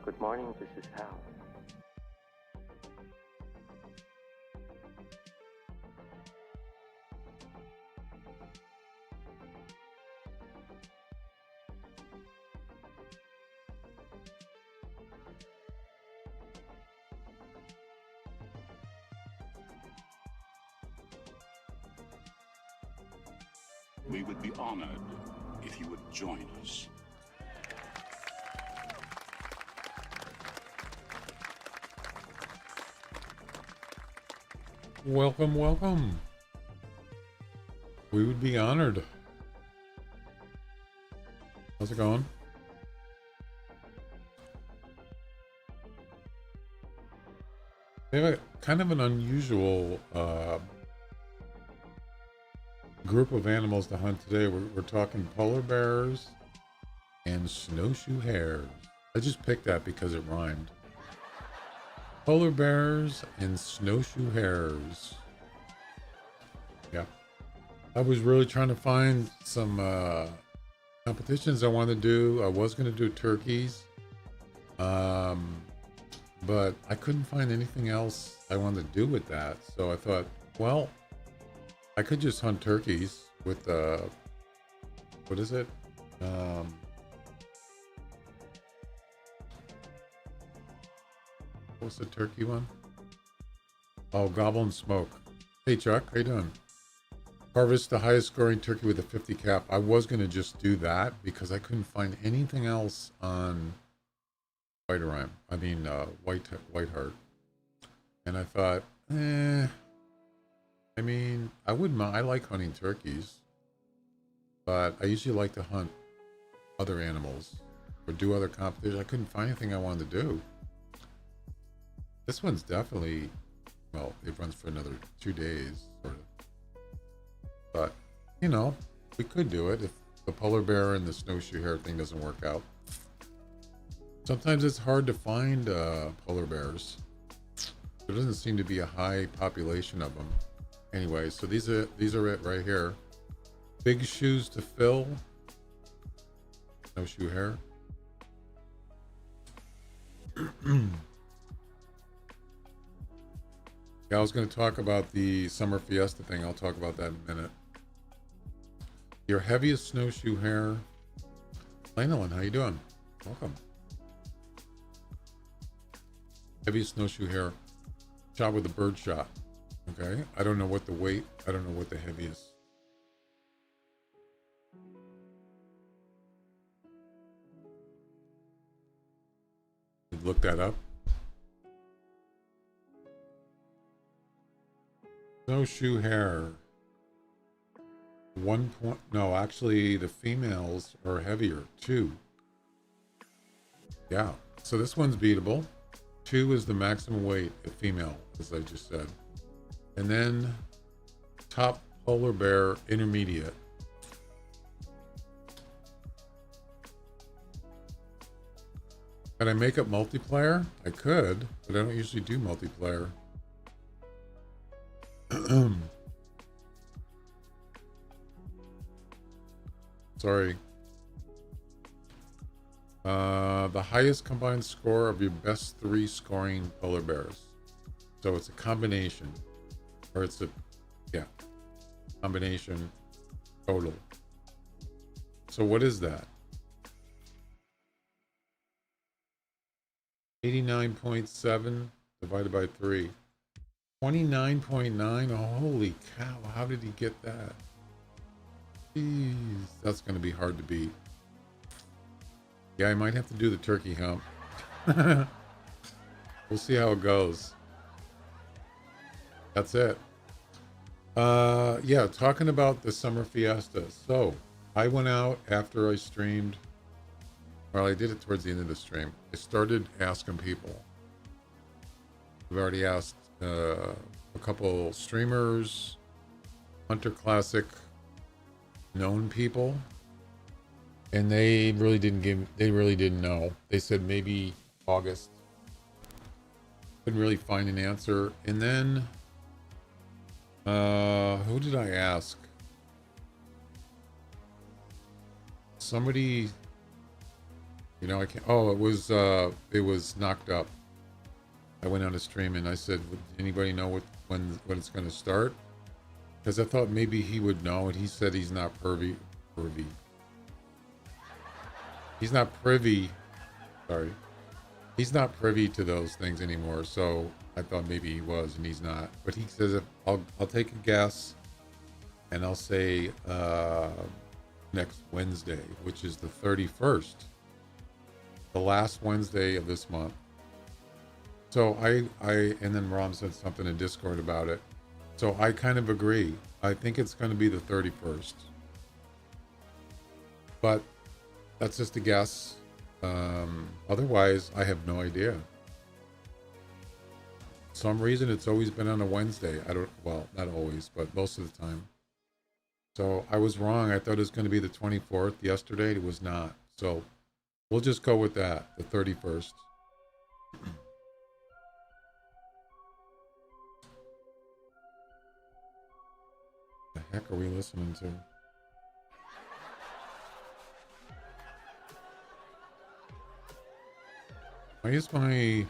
Good morning, this is Hal. We would be honored if you would join us. Welcome, welcome. We would be honored. How's it going? We have a kind of an unusual group of animals to hunt today. We're talking polar bears and snowshoe hares. I just picked that because it rhymed. Polar bears and snowshoe hares. Yeah. I was really trying to find some competitions I wanted to do. I was going to do turkeys. But I couldn't find anything else I wanted to do with that. So I thought, well, I could just hunt turkeys with what is it? What's the turkey one? Oh, Gobble and Smoke. Hey Chuck, how you doing? Harvest the highest scoring turkey with a 50 cap. I was going to just do that because I couldn't find anything else on White Heart. And I thought, I mean, I wouldn't mind. I like hunting turkeys, but I usually like to hunt other animals or do other competitions. I couldn't find anything I wanted to do. This one's definitely, well, it runs for another 2 days, sort of. But, you know, we could do it if the polar bear and the snowshoe hare thing doesn't work out. Sometimes it's hard to find polar bears. There doesn't seem to be a high population of them. Anyway, so these are it right here. Big shoes to fill. Snowshoe hare. Yeah, I was going to talk about the summer fiesta thing. I'll talk about that in a minute. Your heaviest snowshoe hare. Lanolin, how you doing? Welcome. Heaviest snowshoe hare. Shot with a bird shot. Okay. I don't know what the weight. I don't know what the heaviest. Look that up. Snowshoe hare. No, actually the females are heavier. 2. Yeah. So this one's beatable. 2 is the maximum weight of female, as I just said. And then top polar bear intermediate. Can I make up multiplayer? I could, but I don't usually do multiplayer. Sorry. The highest combined score of your best 3 scoring polar bears. So it's a combination, or it's a, yeah, combination total. So what is that? 89.7 divided by 3. 29.9. Oh, holy cow. How did he get that? Jeez, that's going to be hard to beat. Yeah, I might have to do the turkey hump. We'll see how it goes. That's it. Yeah, talking about the summer fiesta. So I went out after I streamed. Well, I did it towards the end of the stream. I started asking people. I've already asked a couple streamers, Hunter Classic known people, and they really didn't know. They said maybe August. Couldn't really find an answer. And then who did I ask? Somebody You know, I can't. Oh, it was knocked up. I went on a stream and I said, "Would anybody know when it's going to start?" Because I thought maybe he would know, and he said he's not privy. He's not privy. Sorry, he's not privy to those things anymore. So I thought maybe he was, and he's not. But he says if I'll take a guess, and I'll say next Wednesday, which is the 31st, the last Wednesday of this month. So and then Rom said something in Discord about it. So I kind of agree. I think it's going to be the 31st. But that's just a guess. Otherwise, I have no idea. For some reason, it's always been on a Wednesday. Well, not always, but most of the time. So I was wrong. I thought it was going to be the 24th. Yesterday, it was not. So we'll just go with that, the 31st. The heck are we listening to? Why is my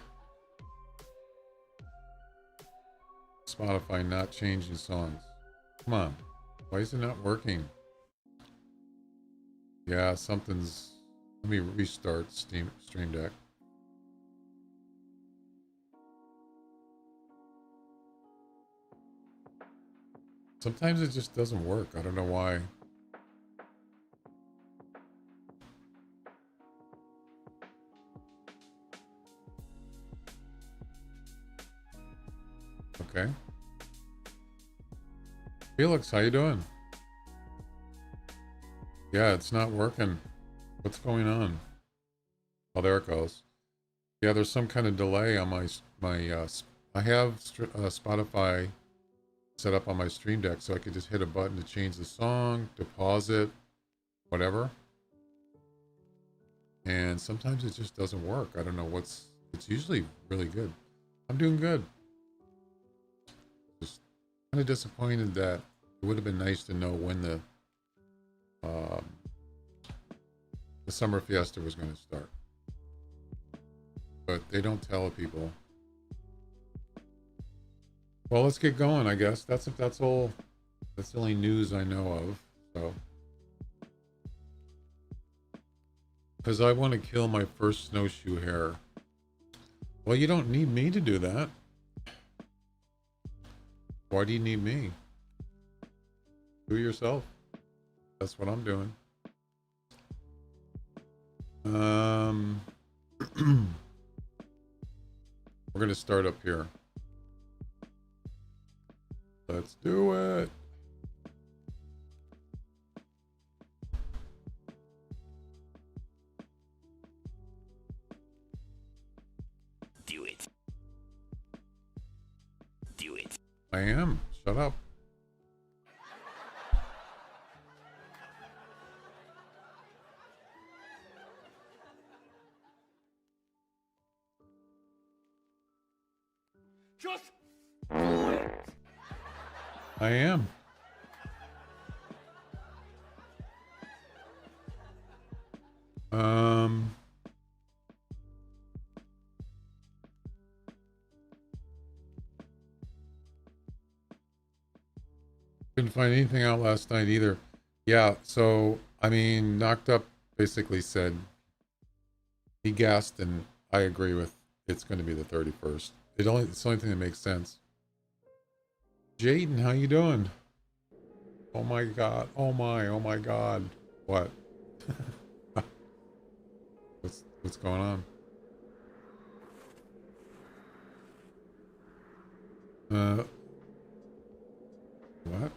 Spotify not changing songs? Come on. Why is it not working? Yeah, something's... Let me restart Stream Deck. Sometimes it just doesn't work. I don't know why. Okay. Felix, how you doing? Yeah, it's not working. What's going on? Oh, there it goes. Yeah, there's some kind of delay on my I have Spotify set up on my Stream Deck, so I could just hit a button to change the song, to pause it, whatever. And sometimes it just doesn't work. I don't know what's... It's usually really good. I'm doing good. Just kind of disappointed that it would have been nice to know when the summer fiesta was going to start. But they don't tell people. Well, let's get going, I guess. That's all. That's the only news I know of. So, because I want to kill my first snowshoe hare. Well, you don't need me to do that. Why do you need me? Do it yourself. That's what I'm doing. We're gonna start up here. Let's do it. Do it. Do it. I am. Shut up. Just do it. I am. Couldn't find anything out last night either. Yeah, so I mean, Knocked Up basically said he guessed, and I agree with it's going to be the 31st. It's the only thing that makes sense. Jaden, how you doing? Oh my god. Oh my god. What? What's going on? What?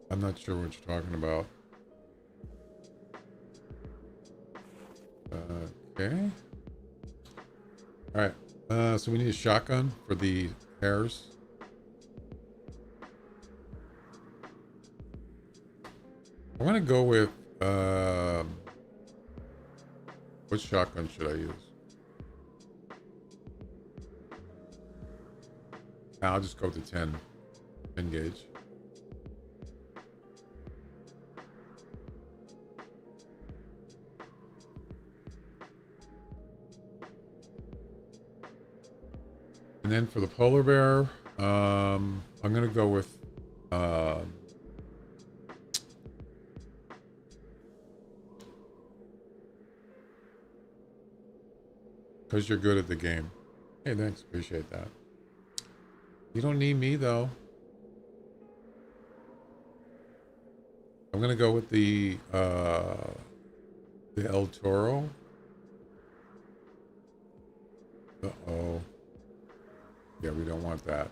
I'm not sure what you're talking about. Okay. Alright. So we need a shotgun for the hares. I'm gonna go with what shotgun should I use? I'll just go to 10 gauge. And then for the polar bear, I'm gonna go with because you're good at the game. Hey, thanks, appreciate that. You don't need me though. I'm gonna go with the El Toro. Uh-oh. Yeah, we don't want that.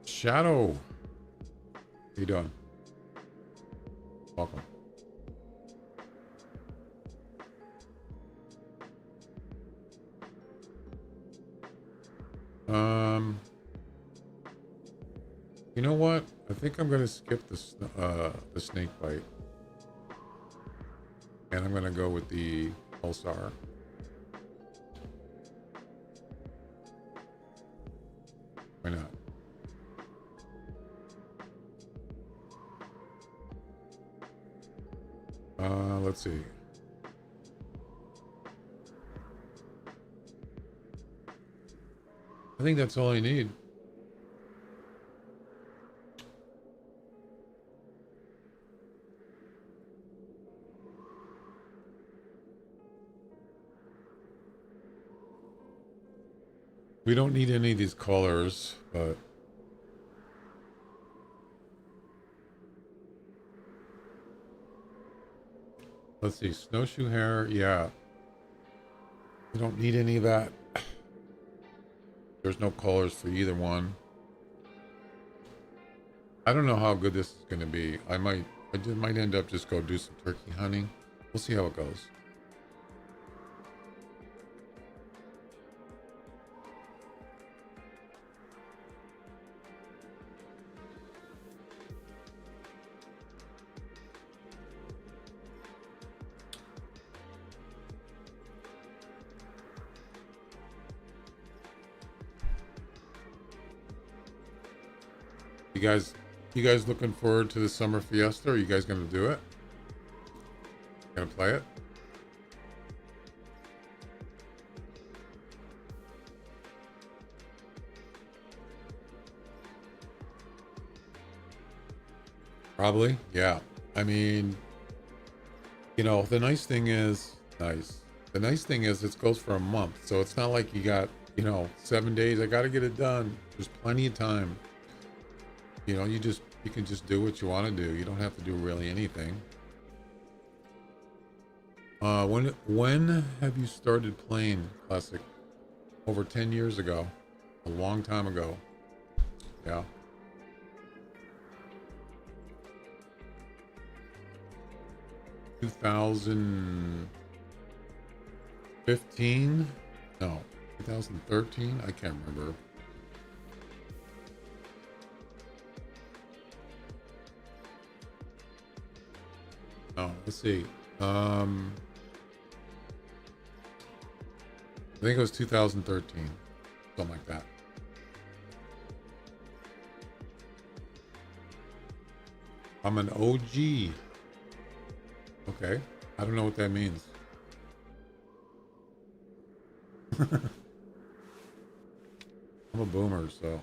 Shadow. How you doing? Welcome. You know what? I think I'm gonna skip the snake bite, and I'm gonna go with the pulsar. Why not? Let's see. I think that's all I need. We don't need any of these colors, but let's see. Snowshoe hair, yeah. We don't need any of that. There's no colors for either one. I don't know how good this is going to be. I might end up just go do some turkey hunting. We'll see how it goes. You guys looking forward to the summer fiesta? Are you guys gonna do it? Gonna play it? Probably, yeah. I mean, you know, the nice thing is The nice thing is it goes for a month, so it's not like you got, you know, 7 days. I got to get it done. There's plenty of time. You know, you can just do what you want to do. You don't have to do really anything. When have you started playing Classic? Over 10 years ago. A long time ago. Yeah. $2015? No. 2013? I can't remember. Oh, let's see. I think it was 2013. Something like that. I'm an OG. Okay. I don't know what that means. I'm a boomer, so.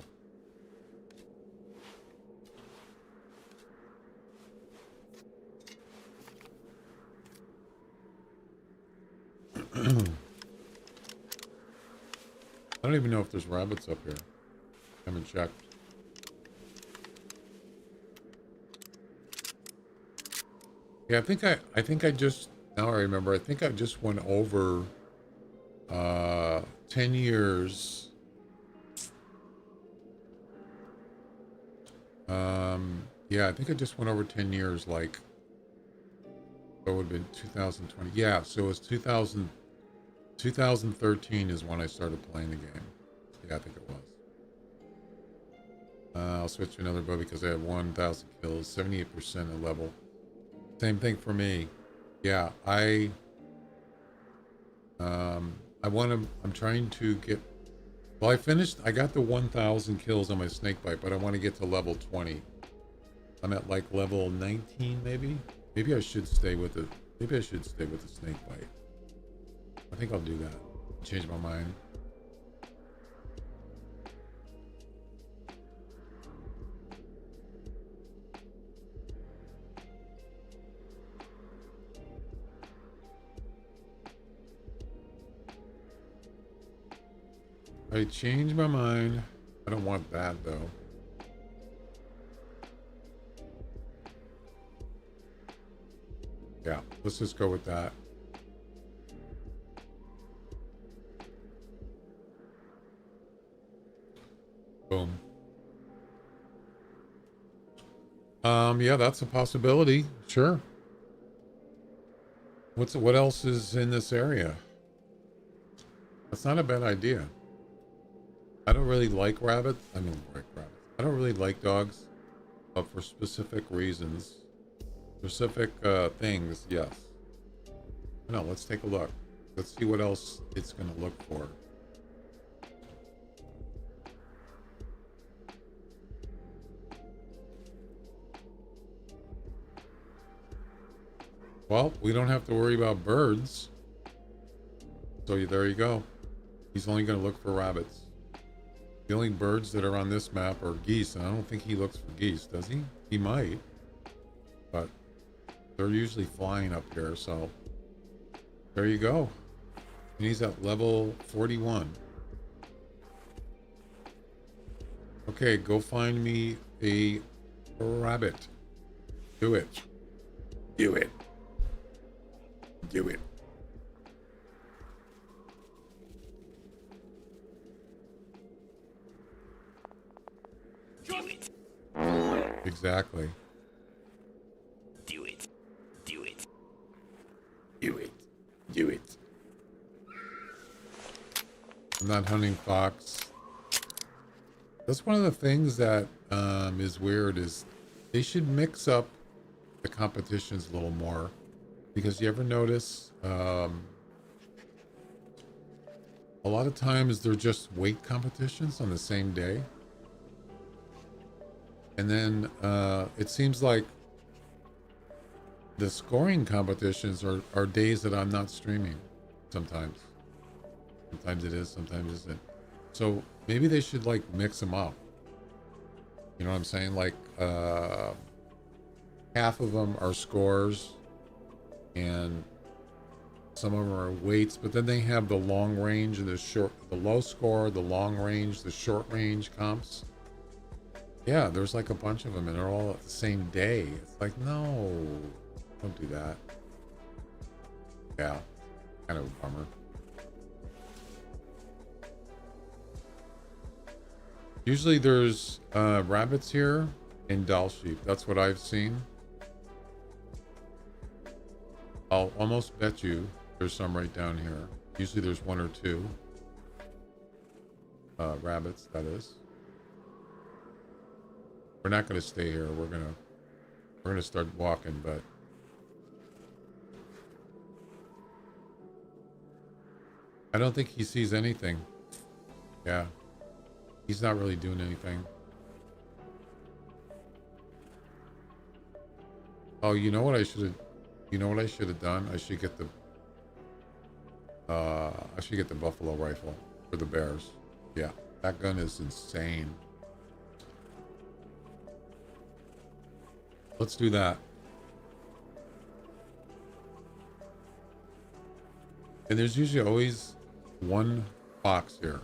I don't even know if there's rabbits up here. I haven't checked. Yeah, I think I just, now I remember, I think I just went over 10 years. Yeah, I think I just went over 10 years, like, so it would have been 2020. Yeah, so it was 2013 is when I started playing the game. Yeah, I think it was. I'll switch to another bow because I have 1,000 kills, 78% of level. Same thing for me. Yeah, I'm trying to get, well, I got the 1,000 kills on my snake bite, but I want to get to level 20. I'm at like level 19, maybe. Maybe I should stay with it. Maybe I should stay with the snake bite. I think I'll do that. Change my mind. I changed my mind. I don't want that though. Yeah, let's just go with that. Boom. Yeah, that's a possibility. Sure. What else is in this area? That's not a bad idea. I don't really like rabbits. I mean, like rabbits. I don't really like dogs, but for specific reasons, specific things, yes. No, let's take a look. Let's see what else it's going to look for. Well, we don't have to worry about birds. So there you go. He's only going to look for rabbits. The only birds that are on this map are geese, and I don't think he looks for geese, does he? He might. But they're usually flying up here, so there you go. And he's at level 41. Okay, go find me a rabbit. Do it. Do it. Do it. Do it. Exactly. Do it. Do it. Do it. Do it. I'm not hunting fox. That's one of the things that is weird is they should mix up the competitions a little more. Because you ever notice a lot of times they're just weight competitions on the same day. And then it seems like the scoring competitions are days that I'm not streaming sometimes. Sometimes it is, sometimes it isn't. So maybe they should like mix them up. You know what I'm saying? Like half of them are scores and some of them are weights, but then they have the long range and the low score, the long range, the short range comps. Yeah, there's like a bunch of them and they're all at the same day. It's like, no, don't do that. Yeah, kind of a bummer. Usually there's rabbits here and doll sheep. That's what I've seen. I'll almost bet you there's some right down here. Usually there's one or two. Rabbits, that is. We're not going to stay here. We're going to start walking, but I don't think he sees anything. Yeah. He's not really doing anything. Oh, you know what I should have done? I should get the buffalo rifle for the bears. Yeah, that gun is insane. Let's do that. And there's usually always one fox here.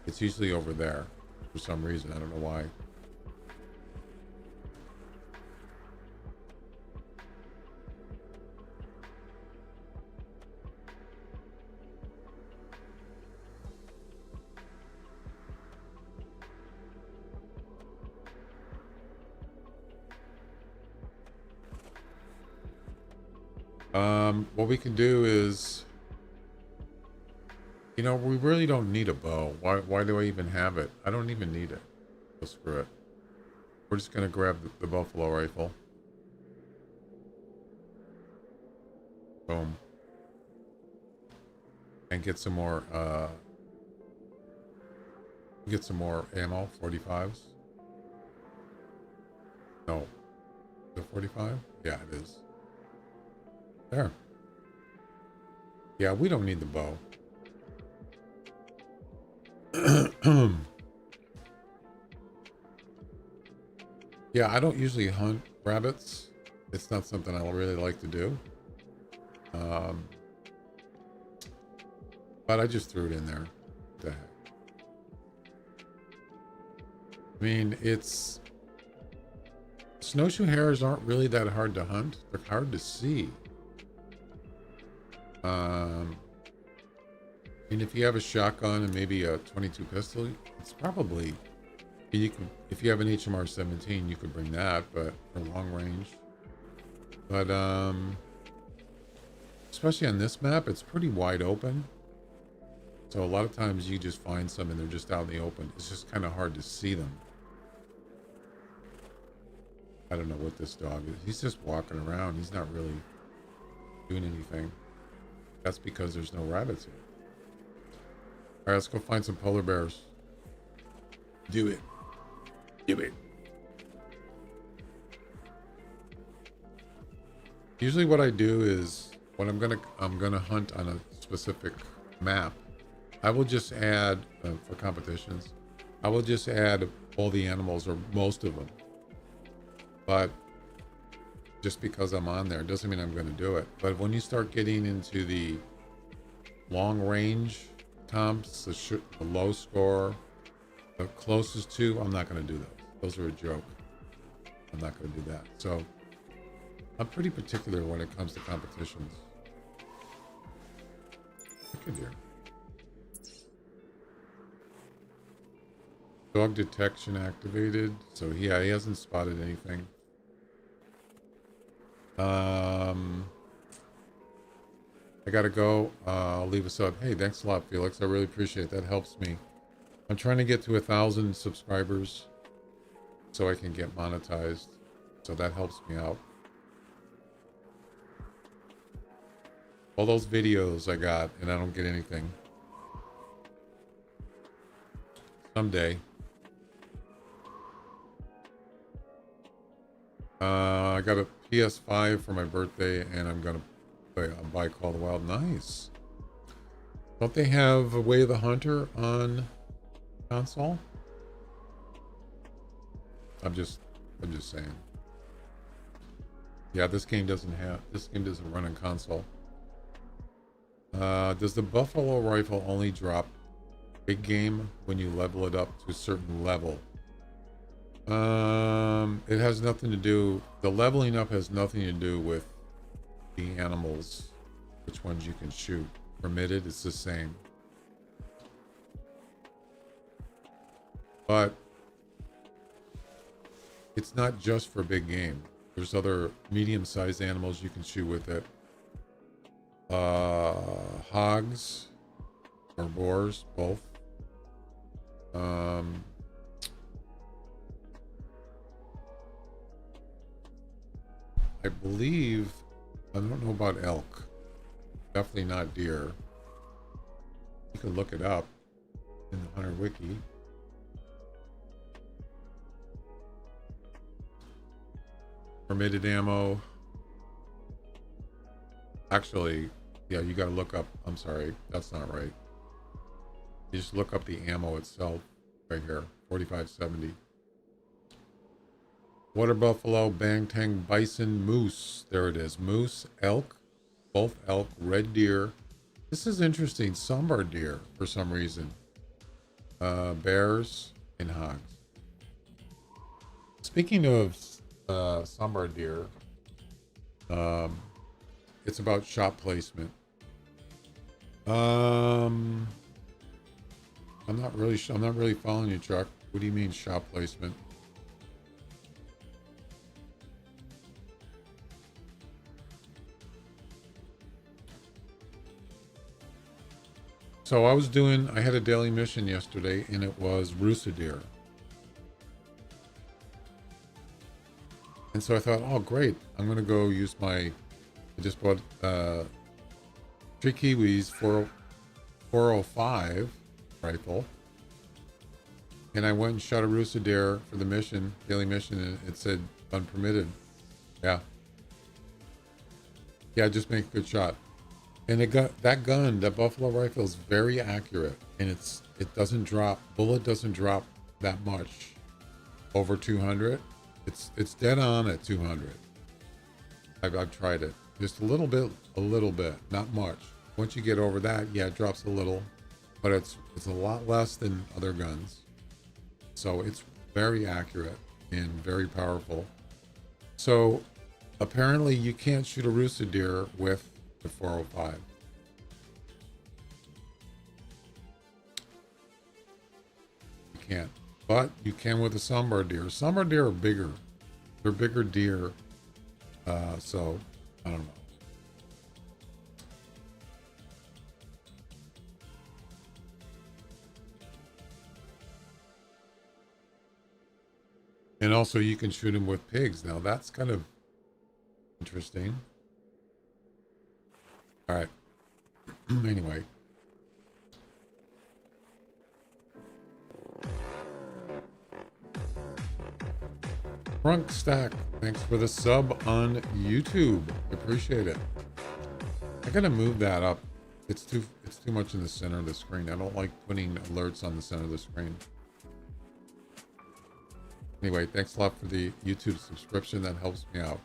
It's usually over there for some reason. I don't know why. What we can do is, you know, we really don't need a bow. Why do I even have it? I don't even need it. So screw it. We're just gonna grab the buffalo rifle. Boom. And get some more ammo, 45s. No. The 45? Yeah, it is. There. Yeah, we don't need the bow. Yeah, I don't usually hunt rabbits. It's not something I really like to do. But I just threw it in there. What the heck? I mean, it's snowshoe hares aren't really that hard to hunt. They're hard to see. I mean, if you have a shotgun and maybe a 22 pistol, it's probably you can. If you have an HMR 17, you could bring that, but for long range. But especially on this map, it's pretty wide open. So a lot of times you just find some and they're just out in the open. It's just kind of hard to see them. I don't know what this dog is. He's just walking around. He's not really doing anything. That's because there's no rabbits here. All right, let's go find some polar bears. Do it. Do it. Usually what I do is when I'm gonna hunt on a specific map, I will just add for competitions. I will just add all the animals or most of them. But just because I'm on there doesn't mean I'm going to do it. But when you start getting into the long range comps, the low score, the closest to, I'm not going to do those. Those are a joke. I'm not going to do that. So I'm pretty particular when it comes to competitions. Look at here. Dog detection activated. So yeah, he hasn't spotted anything. I gotta go. I'll leave us up. Hey, thanks a lot, Felix. I really appreciate it. That helps me. I'm trying to get to 1,000 subscribers so I can get monetized. So that helps me out. All those videos I got and I don't get anything. Someday. I got a PS5 for my birthday, and I'm gonna buy Call of the Wild. Nice. Don't they have a Way of the Hunter on console? I'm just saying. Yeah, this game doesn't run on console. Does the Buffalo rifle only drop big game when you level it up to a certain level? It has nothing to do. The leveling up has nothing to do with the animals, which ones you can shoot. Permitted, it's the same. But it's not just for big game. There's other medium-sized animals you can shoot with it. Hogs or boars, both. I believe, I don't know about elk. Definitely not deer. You can look it up in the Hunter Wiki. Permitted ammo. Actually, yeah, you gotta look up, I'm sorry, that's not right. You just look up the ammo itself right here, 4570. Water buffalo, bangtang, bison, moose. There it is. Moose, elk, both elk, red deer. This is interesting. Sambar deer for some reason. Bears and hogs. Speaking of sambar deer, it's about shot placement. I'm not really following you, Chuck. What do you mean shot placement? So I had a daily mission yesterday, and it was rooster deer. And so I thought, oh great, I'm gonna go use I just bought Tree Kiwis 405 rifle. And I went and shot a rooster deer for the mission, daily mission, and it said unpermitted. Yeah, just make a good shot. And that buffalo rifle is very accurate, and it doesn't drop. Bullet doesn't drop that much over 200. It's dead on at 200. I've tried it just a little bit, not much. Once you get over that, yeah, it drops a little, but it's a lot less than other guns. So very accurate and very powerful. So apparently you can't shoot a rooster deer with the 405. You can't. But you can with a sunbird deer. Sunbird deer are bigger. They're bigger deer. So I don't know. And also you can shoot them with pigs. Now that's kind of interesting. All right. Anyway. Trunk Stack, thanks for the sub on YouTube. Appreciate it. I gotta move that up. It's too much in the center of the screen. I don't like putting alerts on the center of the screen. Anyway, thanks a lot for the YouTube subscription. That helps me out.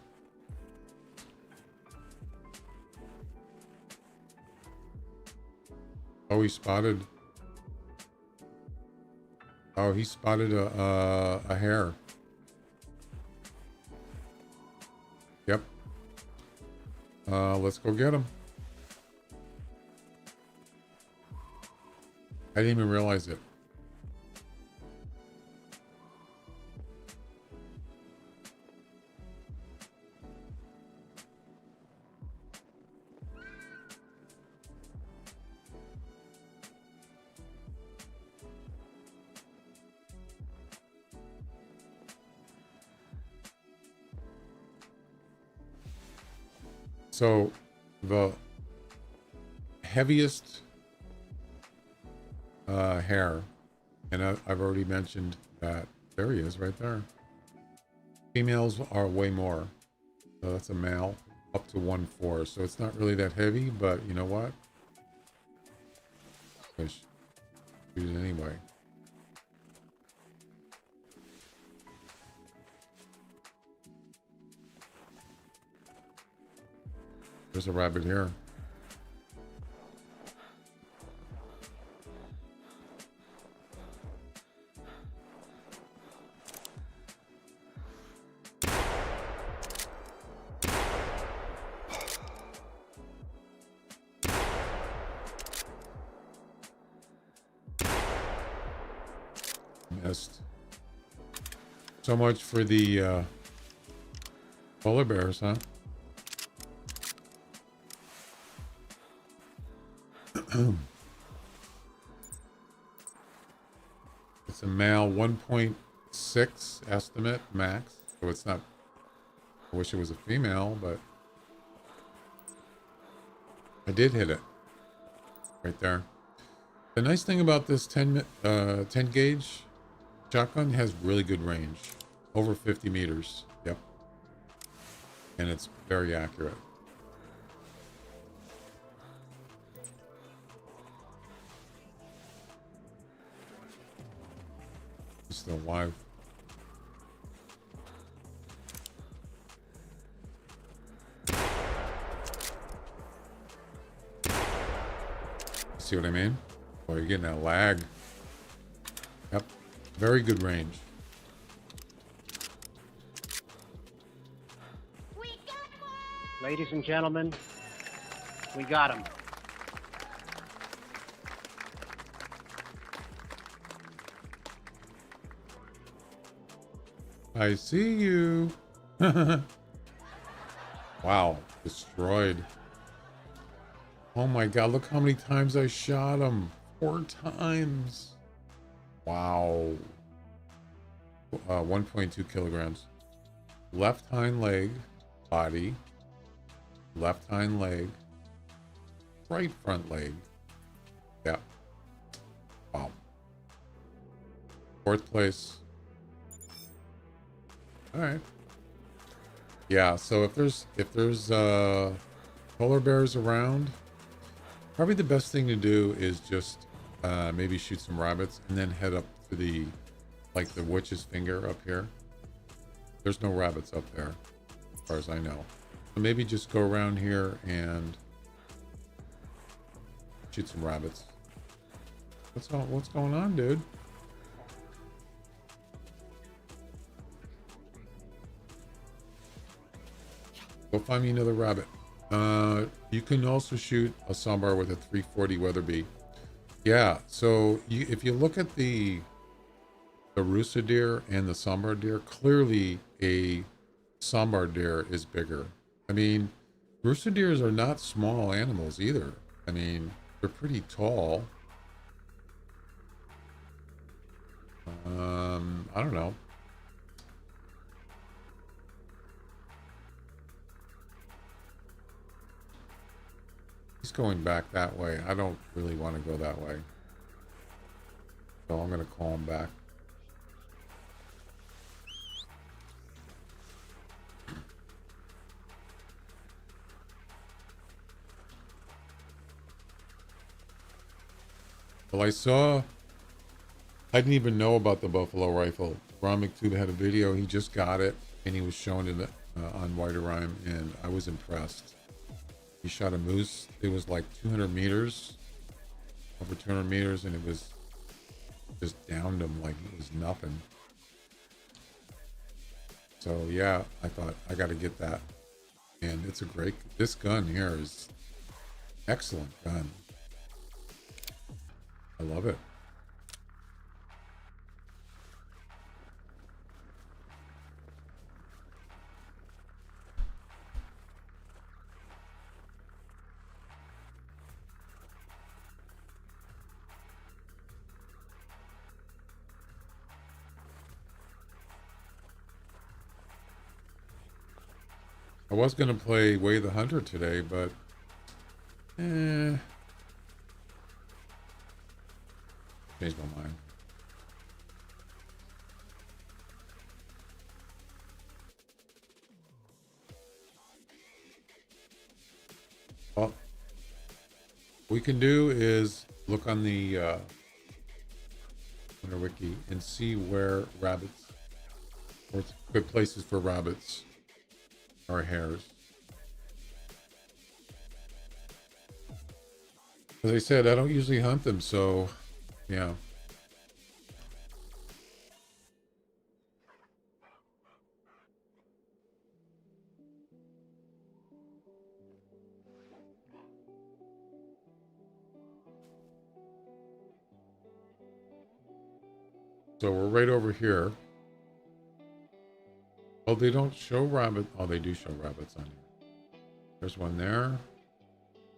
Oh, he spotted. Oh, he spotted a hare. Yep. Let's go get him. I didn't even realize it. So the heaviest hair, and I've already mentioned that. There he is right there. Females are way more. So that's a male up to 1.4. So it's not really that heavy, but you know what? I shoot it anyway. There's a rabbit here. Missed. So much for the polar bears, huh? It's a male 1.6 estimate max, so it's not. I wish it was a female, but I did hit it right there. The nice thing about this 10 gauge shotgun has really good range, over 50 meters. Yep, and it's very accurate. Still alive. See what I mean? Oh, you're getting that lag. Yep. Very good range. Ladies and gentlemen, we got him. I see you. Wow, destroyed. Oh my god, look how many times I shot him. 4 times. Wow. 1.2 kilograms. Left hind leg, body. Left hind leg. Right front leg. Yeah. Wow. 4th place. All right. Yeah, so if there's polar bears around, probably the best thing to do is just maybe shoot some rabbits and then head up to the witch's finger up here. There's no rabbits up there as far as I know. So maybe just go around here and shoot some rabbits. What's going on, dude? Go find me another rabbit. You can also shoot a sambar with a 340 Weatherby. Yeah, so if you look at the Rusa deer and the sambar deer, clearly a sambar deer is bigger. I mean, Rusa deers are not small animals either. I mean, they're pretty tall. I don't know. He's going back that way. I don't really want to go that way. So I'm going to call him back. Well, I didn't even know about the buffalo rifle. Ron McTube had a video. He just got it, and he was showing it on White Rhyme, and I was impressed. He shot a moose. It was like 200 meters, over 200 meters, and it was just downed him like it was nothing. So yeah, I thought I got to get that, and it's a great. This gun here is excellent gun. I love it. I was going to play Way the Hunter today, but changed my mind. Well, what we can do is look on the wiki and see where rabbits, or good places for rabbits, or hares. As I said, I don't usually hunt them, so yeah. So we're right over here. Oh, they don't show rabbit. Oh, they do show rabbits on here. There's one there.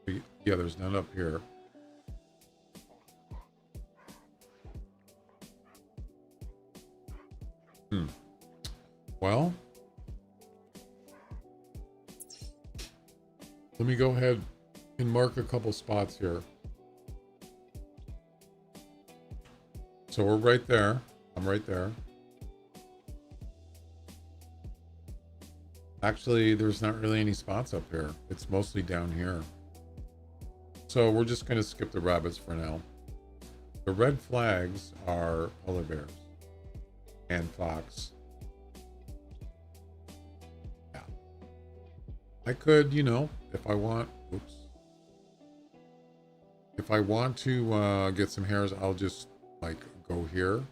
Yeah, there's none up here. Well, let me go ahead and mark a couple spots here. So we're right there. I'm right there. Actually, there's not really any spots up here. It's mostly down here. So we're just going to skip the rabbits for now. The red flags are polar bears and fox. Yeah. I could, you know, if I want, oops. If I want to get some hares, I'll just like go here.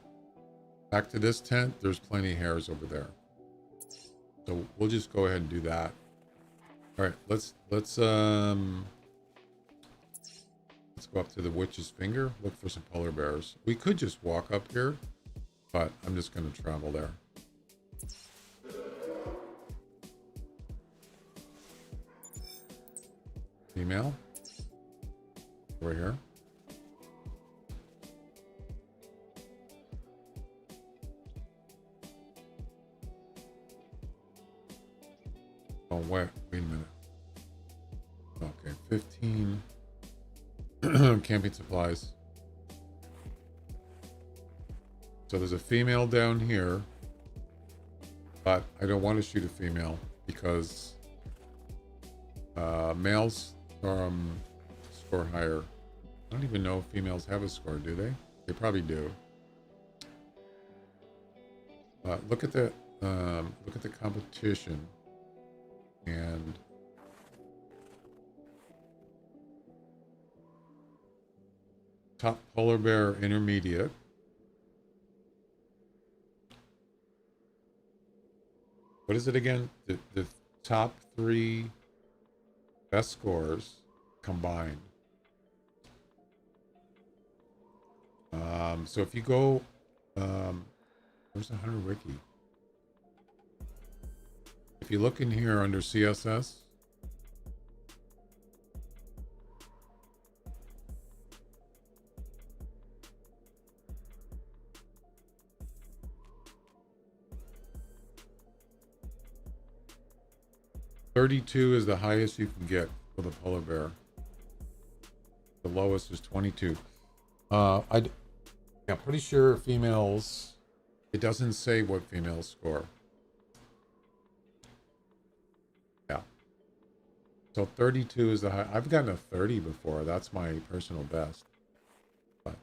Back to this tent, there's plenty of hares over there. So we'll just go ahead and do that. All right, let's go up to the witch's finger, look for some polar bears. We could just walk up here, but I'm just going to travel there. Female. Right here. Oh, wait a minute. Okay, 15 camping supplies. So there's a female down here, but I don't want to shoot a female because males score higher. I don't even know if females have a score, do they? They probably do. Look at the competition. And top polar bear intermediate. What is it again? The top 3 best scores combined. So if you go, where's the Hunter Wiki? If you look in here under CSS, .32 is the highest you can get with a polar bear. The lowest is 22. I'm pretty sure females, it doesn't say what females score. Yeah. So 32 is the high. I've gotten a 30 before. That's my personal best. But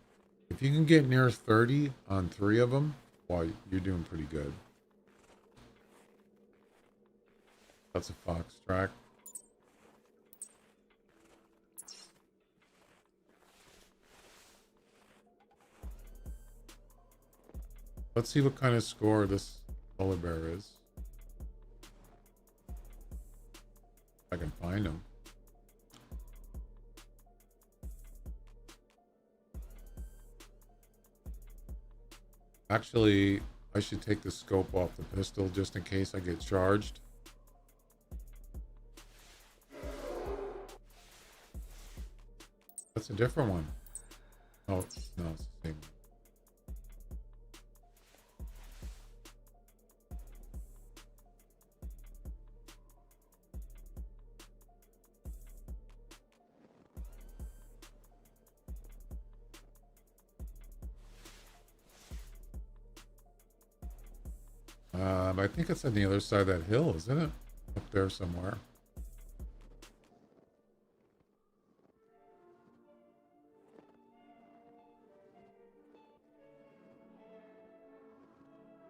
if you can get near 30 on 3 of them, well, you're doing pretty good. That's a fox track. Let's see what kind of score this polar bear is. If I can find him. Actually, I should take the scope off the pistol just in case I get charged. That's a different one. Oh, no, it's the same. I think it's on the other side of that hill, isn't it? Up there somewhere.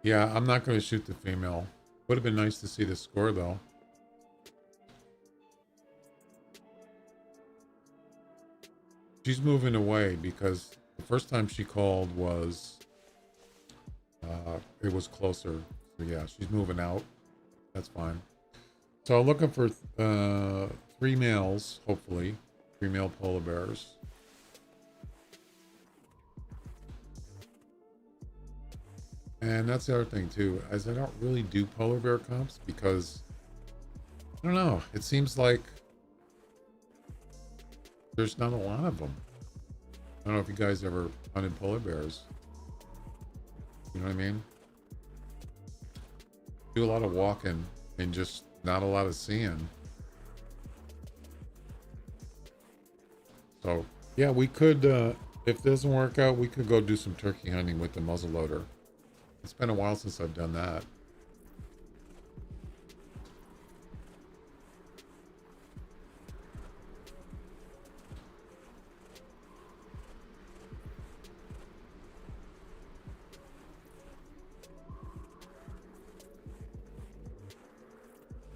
Yeah, I'm not going to shoot the female. Would have been nice to see the score, though. She's moving away because the first time she called was... it was closer. So yeah, she's moving out. That's fine. So looking for 3 males, hopefully. 3 male polar bears. And that's the other thing too, as I don't really do polar bear comps because I don't know, it seems like there's not a lot of them. I don't know if you guys ever hunted polar bears. You know what I mean? Do a lot of walking and just not a lot of seeing. So yeah, we could, if it doesn't work out, we could go do some turkey hunting with the muzzleloader. It's been a while since I've done that.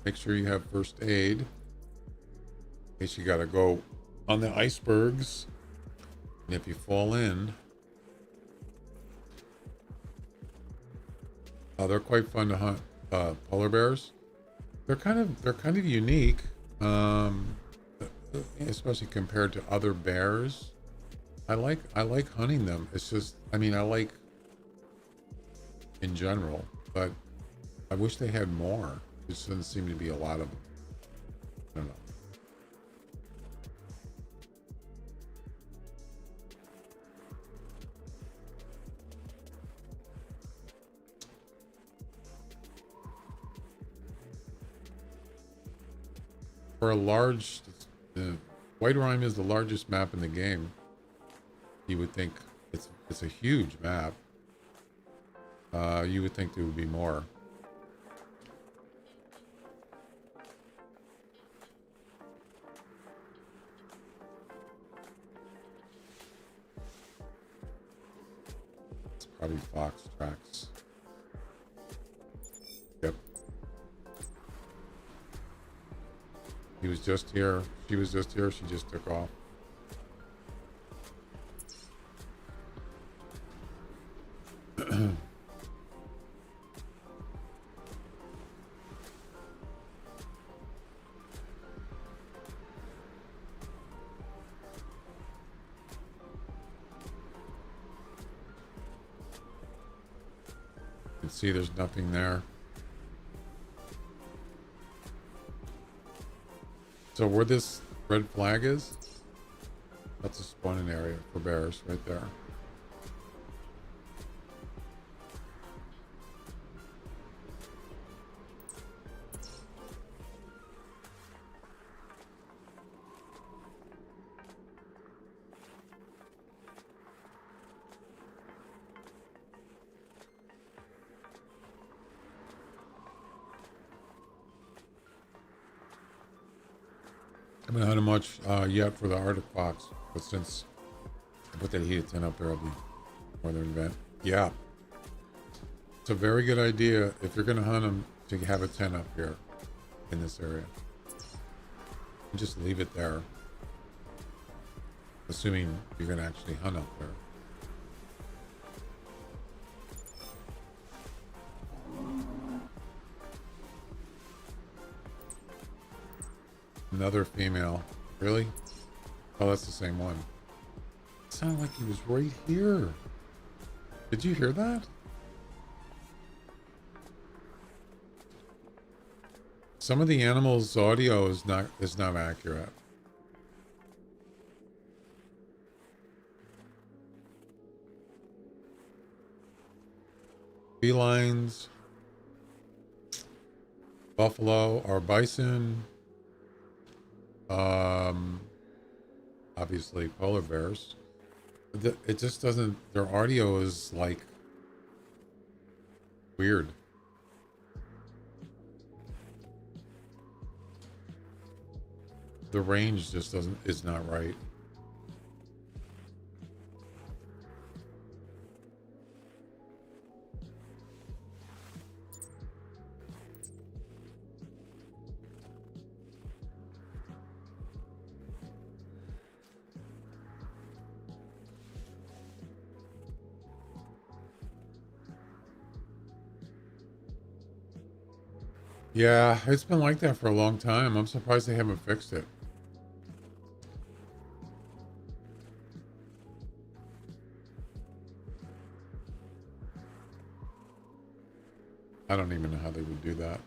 Make sure you have first aid in case you gotta go on the icebergs. And if you fall in, they're quite fun to hunt. Polar bears, they're kind of unique, especially compared to other bears. I like hunting them. It's just, I mean, I like in general, but I wish they had more. There doesn't seem to be a lot of them. I don't know. For a large, White Rime is the largest map in the game. You would think it's a huge map. You would think there would be more. It's probably fox tracks. Yep. He was just here. She was just here. She just took off. can see there's nothing there. So where this red flag is, that's a spawning area for bears right there. I haven't hunted much yet for the Arctic fox, but since I put that heated tent up there, I'll be more than an event. Yeah, it's a very good idea if you're going to hunt them to have a tent up here in this area. And just leave it there, assuming you're going to actually hunt up there. Another female. Really? Oh, that's the same one. It sounded like he was right here. Did you hear that? Some of the animals' audio is not accurate. Felines, buffalo or bison. Obviously polar bears. It just doesn't, their audio is like weird. The range just is not right. Yeah, it's been like that for a long time. I'm surprised they haven't fixed it. I don't even know how they would do that.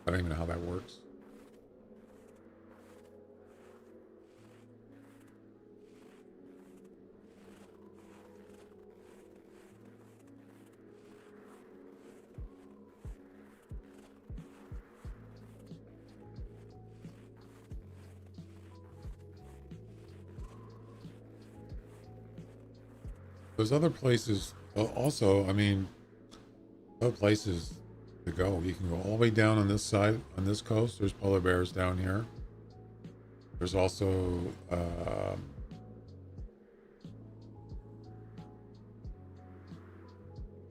I don't even know how that works. There's other places also, I mean, other places to go. You can go all the way down on this side, on this coast. There's polar bears down here. There's also,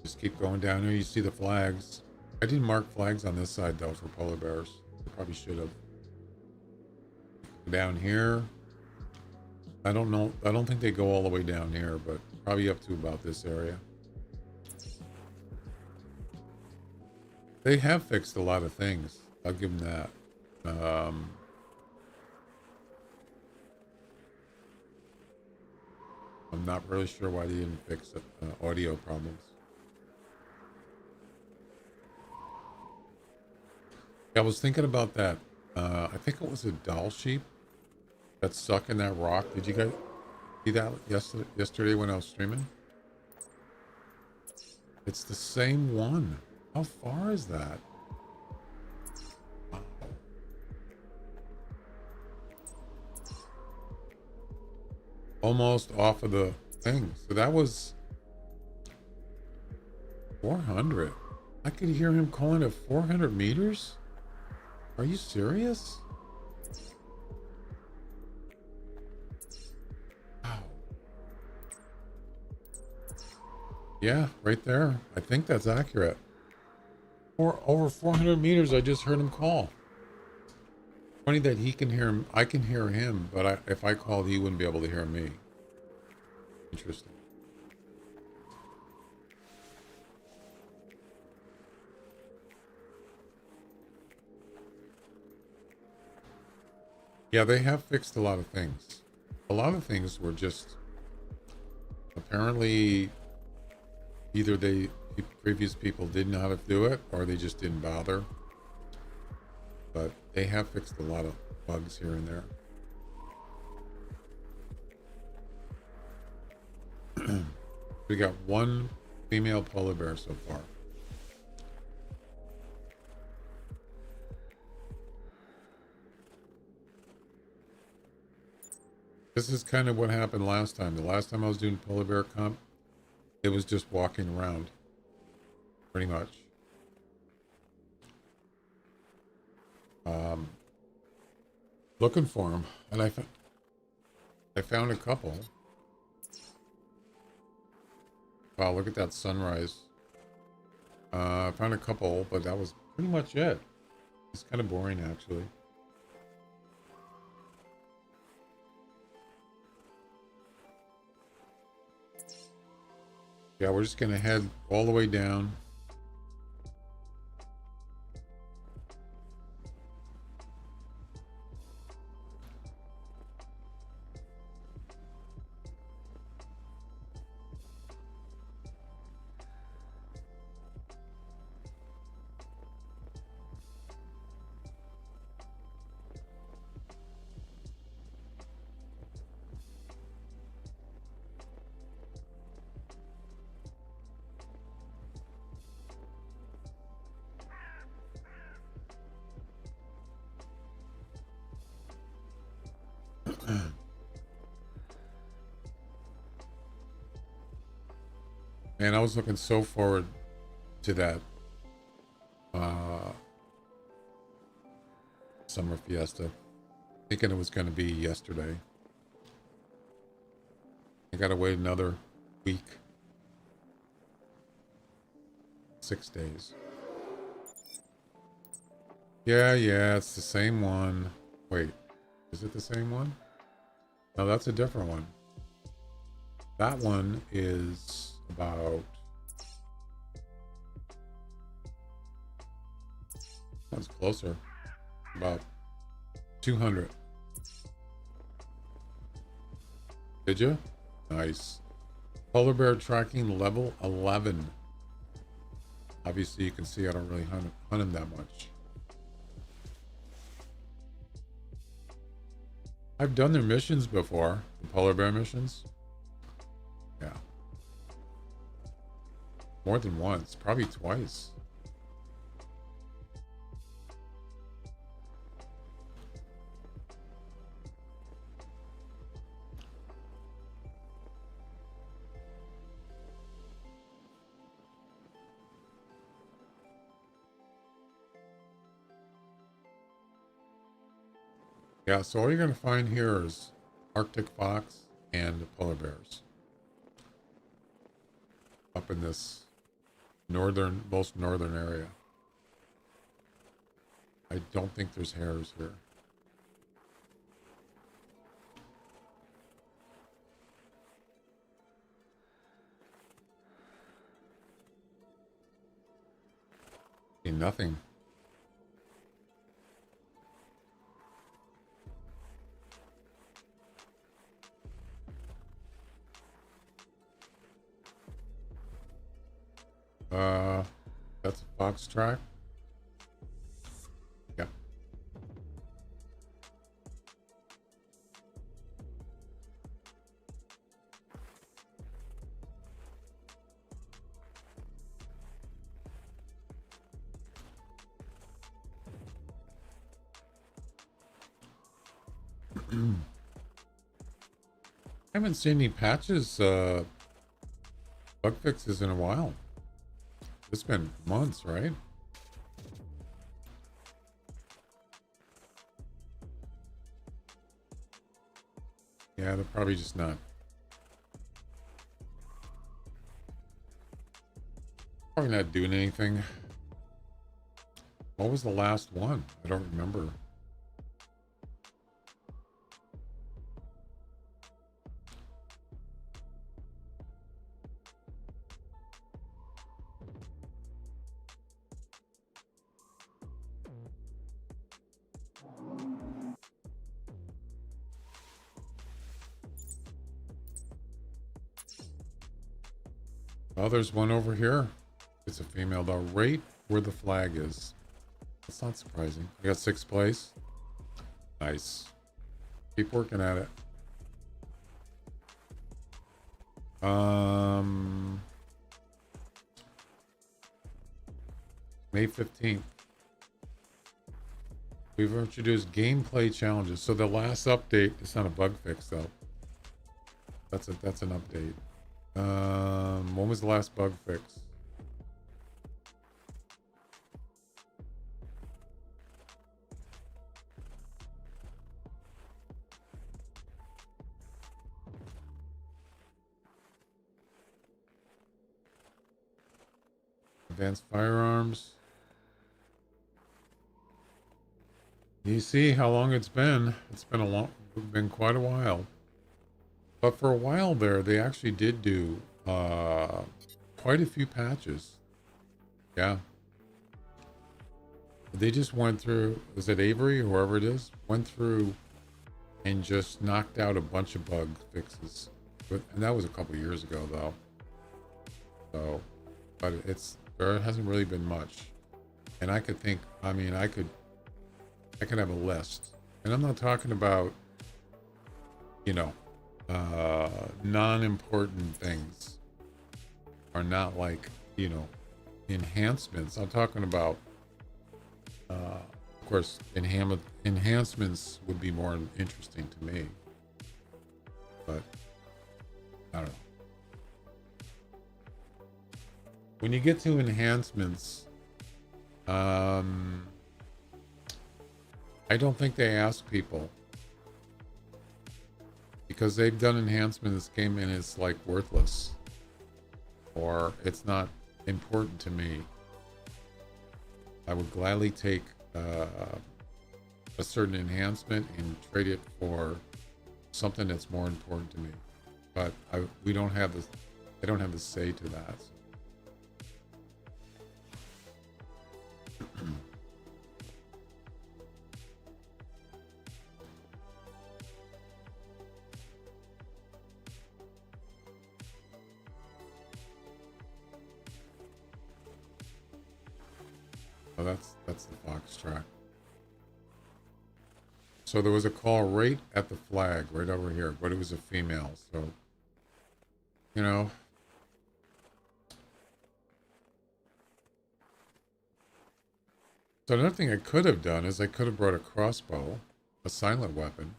just keep going down here. You see the flags. I didn't mark flags on this side though for polar bears. I probably should have. Down here. I don't know. I don't think they go all the way down here, but probably up to about this area. They have fixed a lot of things. I'll give them that. I'm not really sure why they didn't fix audio problems. I was thinking about that. I think it was a doll sheep that's stuck in that rock. Did you guys see that yesterday when I was streaming? It's the same one. How far is that? Wow. Almost off of the thing. So that was 400. I could hear him calling at 400 meters. Are you serious? Wow. Yeah, right there. I think that's accurate. For over 400 meters, I just heard him call. Funny that he can hear him. I can hear him, but if I called, he wouldn't be able to hear me. Interesting. Yeah, they have fixed a lot of things. A lot of things were just apparently Either previous people didn't know how to do it, or they just didn't bother. But they have fixed a lot of bugs here and there. We got one female polar bear so far. This is kind of what happened last time. The last time I was doing polar bear comp, it was just walking around, pretty much. Looking for them, and I found a couple. Wow, look at that sunrise. I found a couple, but that was pretty much it. It's kind of boring, actually. Yeah, we're just gonna head all the way down. Man, I was looking so forward to that summer fiesta, thinking it was going to be yesterday. I gotta wait another week, 6 days. Yeah, it's the same one. Wait, is it the same one? No, that's a different one. That one is about... That's closer. About 200. Did you? Nice. Polar bear tracking level 11. Obviously, you can see I don't really hunt him that much. I've done their missions before, the polar bear missions. Yeah. More than once, probably twice. Yeah, so all you're going to find here is Arctic fox and polar bears. Up in this most northern area. I don't think there's hares here. See nothing. That's a fox track. Yep. I haven't seen any patches, bug fixes in a while. It's been months, right? Yeah, they're probably just not. Probably not doing anything. What was the last one? I don't remember. Oh, there's one over here. It's a female though, right where the flag is. That's not surprising. I got 6th place. Nice. Keep working at it. May 15th. We've introduced gameplay challenges. So the last update, it's not a bug fix though. That's an update. When was the last bug fix? Advanced firearms. You see how long it's been. It's been quite a while. But for a while there, they actually did do quite a few patches. Yeah. They just went through, is it Avery or whoever it is? Went through and just knocked out a bunch of bug fixes. And that was a couple years ago though. So, but there hasn't really been much. And I could think, I mean, I could have a list. And I'm not talking about, you know, non-important things are not like, you know, enhancements. I'm talking about, of course, enhancements would be more interesting to me. But, I don't know. When you get to enhancements, I don't think they ask people. Because they've done enhancement in this game and it's like worthless. Or it's not important to me. I would gladly take a certain enhancement and trade it for something that's more important to me. But we don't have this. I don't have the say to that. Oh, that's the Fox track. So there was a call right at the flag, right over here, but it was a female. So, you know. So another thing I could have done is I could have brought a crossbow, a silent weapon.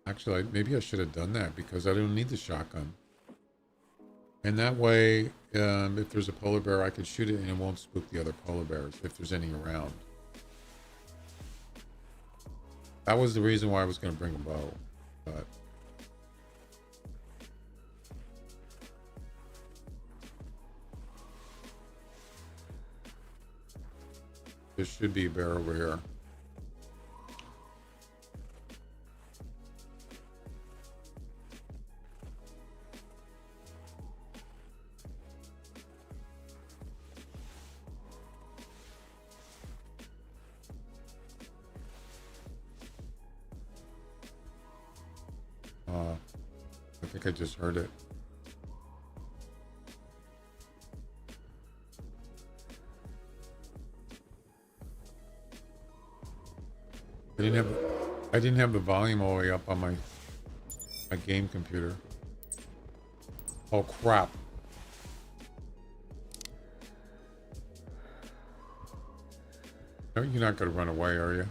Actually, maybe I should have done that because I don't need the shotgun. And that way, if there's a polar bear, I could shoot it and it won't spook the other polar bears if there's any around. That was the reason why I was going to bring a bow, but there should be a bear over here. I think I just heard it. I didn't have the volume all the way up on my game computer. Oh crap. No, you're not gonna run away, are you?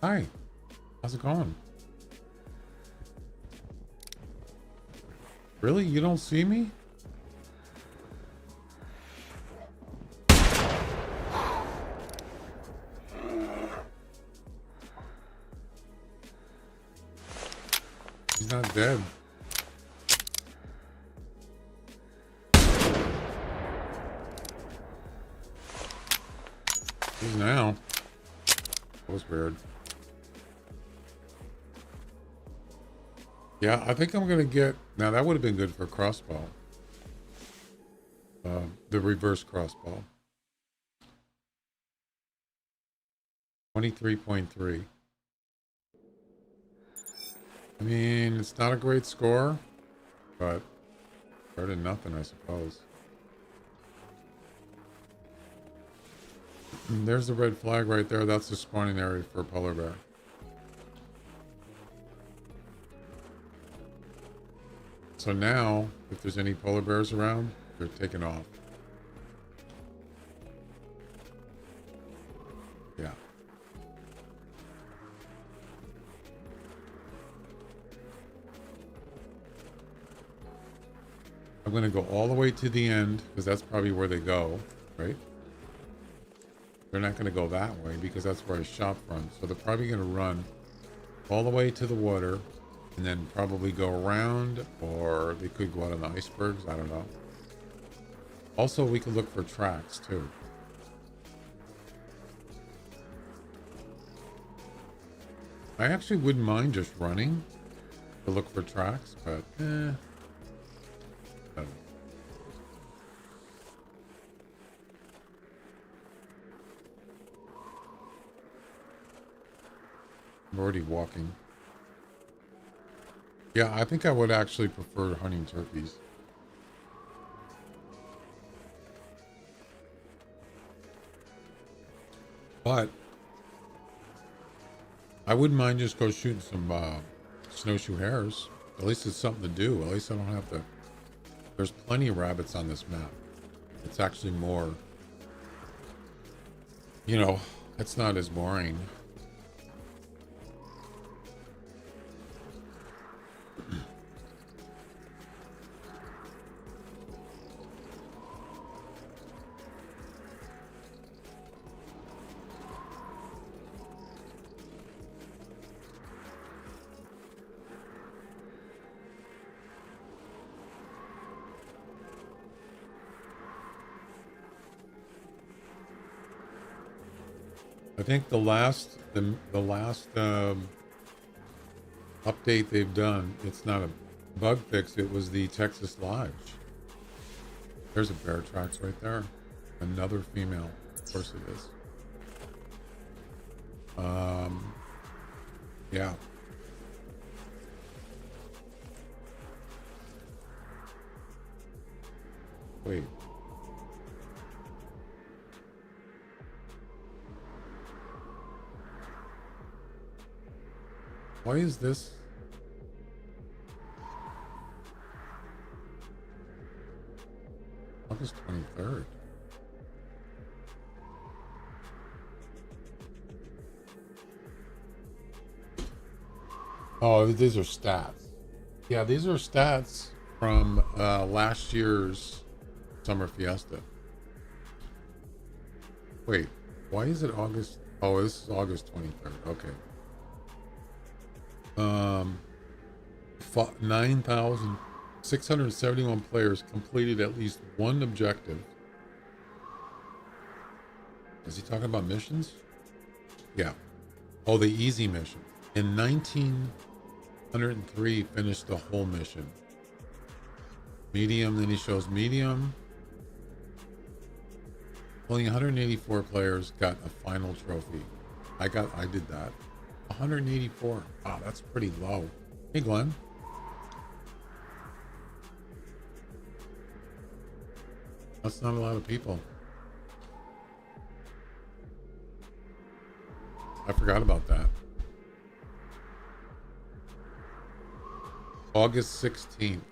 Hi, how's it going? Really? You don't see me? He's not dead. He's now. That was weird. Yeah, I think I'm gonna get. Now that would have been good for a crossbow. The reverse crossbow. 23.3. I mean, it's not a great score, but better than nothing, I suppose. And there's the red flag right there. That's the spawning area for a polar bear. So now, if there's any polar bears around, they're taken off. Yeah. I'm going to go all the way to the end, because that's probably where they go, right? They're not going to go that way, because that's where I shot from. So they're probably going to run all the way to the water, and then probably go around, or they could go out on the icebergs. I don't know. Also, we could look for tracks, too. I actually wouldn't mind just running to look for tracks, but I don't know. I'm already walking. Yeah, I think I would actually prefer hunting turkeys. But I wouldn't mind just go shooting some snowshoe hares. At least it's something to do. At least I don't have to. There's plenty of rabbits on this map. It's actually more, you know, it's not as boring. I think the last update they've done, it's not a bug fix, it was the Texas Lodge. There's a bear tracks right there. Another female. Of course it is. Yeah. Wait. Why is this? August 23rd. Oh, these are stats. Yeah, these are stats from last year's Summer Fiesta. Wait, why is it August? Oh, this is August 23rd. Okay. 9,671 players completed at least one objective. Is he talking about missions? Yeah. Oh, the easy mission. And 1,903 finished the whole mission. Medium, then he shows medium. Only 184 players got a final trophy. I did that. 184. Wow, that's pretty low. Hey, Glenn. That's not a lot of people. I forgot about that. August 16th.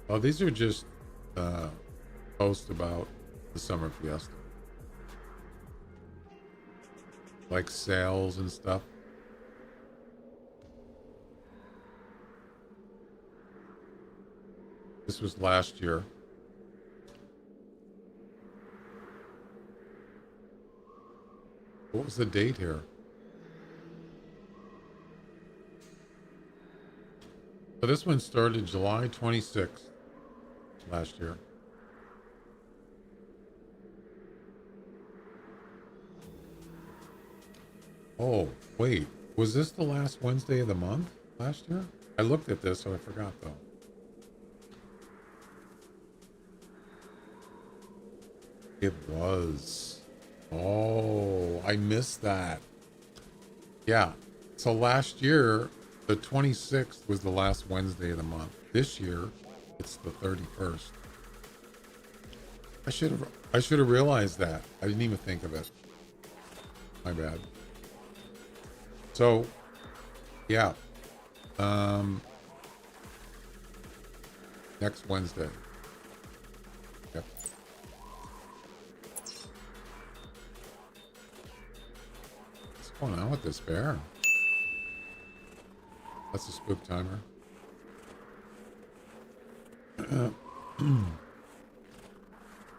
Oh, these are just posts about the Summer Fiesta. Like sales and stuff. This was last year. What was the date here? So this one started July 26th last year. Oh, wait. Was this the last Wednesday of the month last year? I looked at this, so I forgot, though. It was. Oh, I missed that. Yeah. So last year, the 26th was the last Wednesday of the month. This year, it's the 31st. I should have realized that. I didn't even think of it. My bad. So, yeah. Next Wednesday. Yep. What's going on with this bear? That's a spook timer.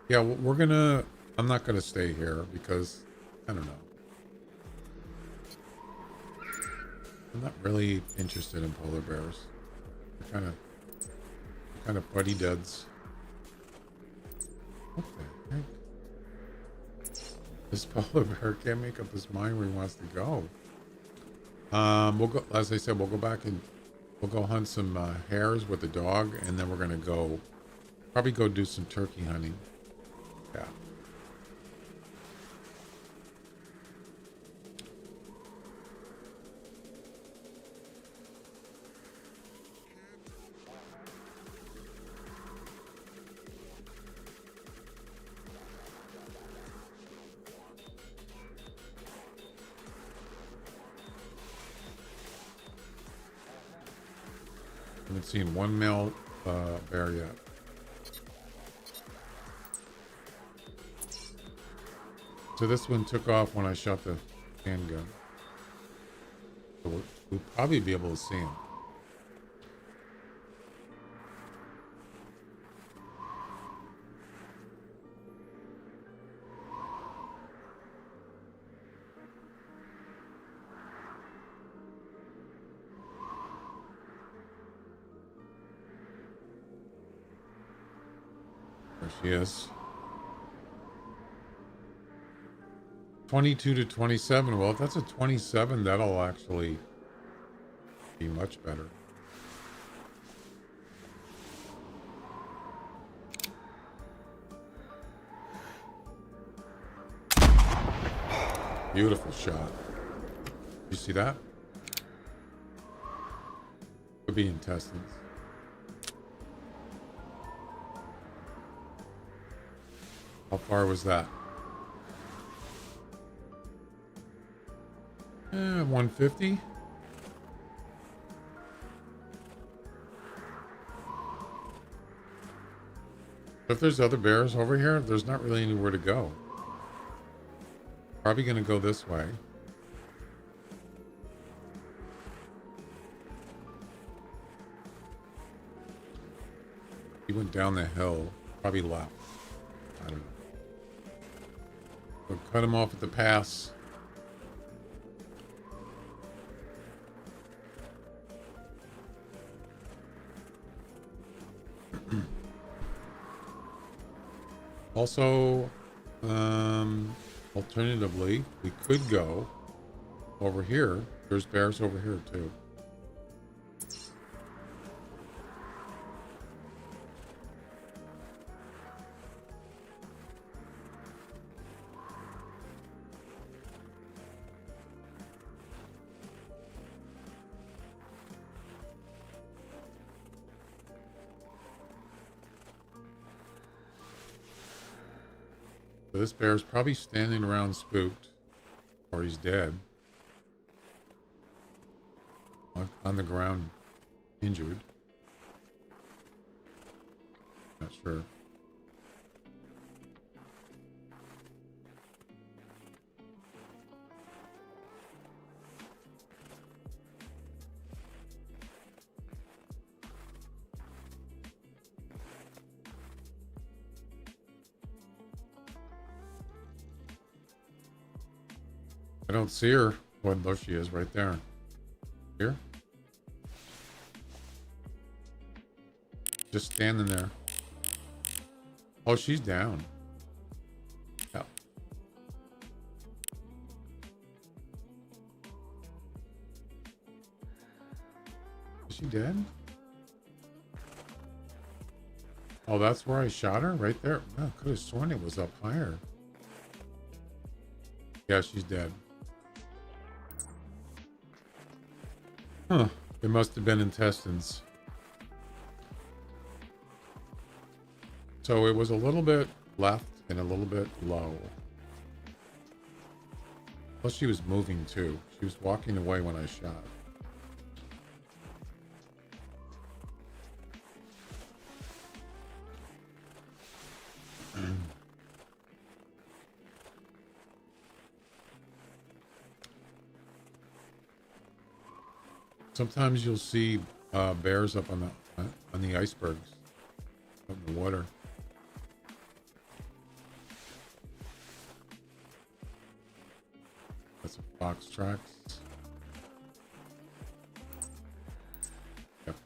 Yeah, we're gonna... I'm not gonna stay here because... I don't know. I'm not really interested in polar bears. They're kind of buddy duds. What the heck? This polar bear can't make up his mind where he wants to go. We'll go, as I said, we'll go back and we'll go hunt some hares with the dog, and then we're gonna go probably go do some turkey hunting. Yeah. Haven't seen one male bear yet. So this one took off when I shot the handgun. So we'll probably be able to see him. There she is. 22 to 27. Well, if that's a 27, that'll actually be much better. Beautiful shot. You see that? Could be intestines. How far was that? 150. If there's other bears over here, there's not really anywhere to go. Probably gonna go this way. He went down the hill, probably left. I don't know. We'll cut him off at the pass. Also, alternatively, we could go over here. There's bears over here too. So this bear's probably standing around spooked, or he's dead. On the ground, injured. Not sure. I don't see her. Oh, there she is right there. Here. Just standing there. Oh, she's down. Yeah. Is she dead? Oh, that's where I shot her? Right there? Oh, I could have sworn it was up higher. Yeah, she's dead. Huh. It must have been intestines. So it was a little bit left and a little bit low. Plus she was moving too. She was walking away when I shot. Sometimes you'll see bears up on the icebergs, up in the water. That's a fox tracks. Yep.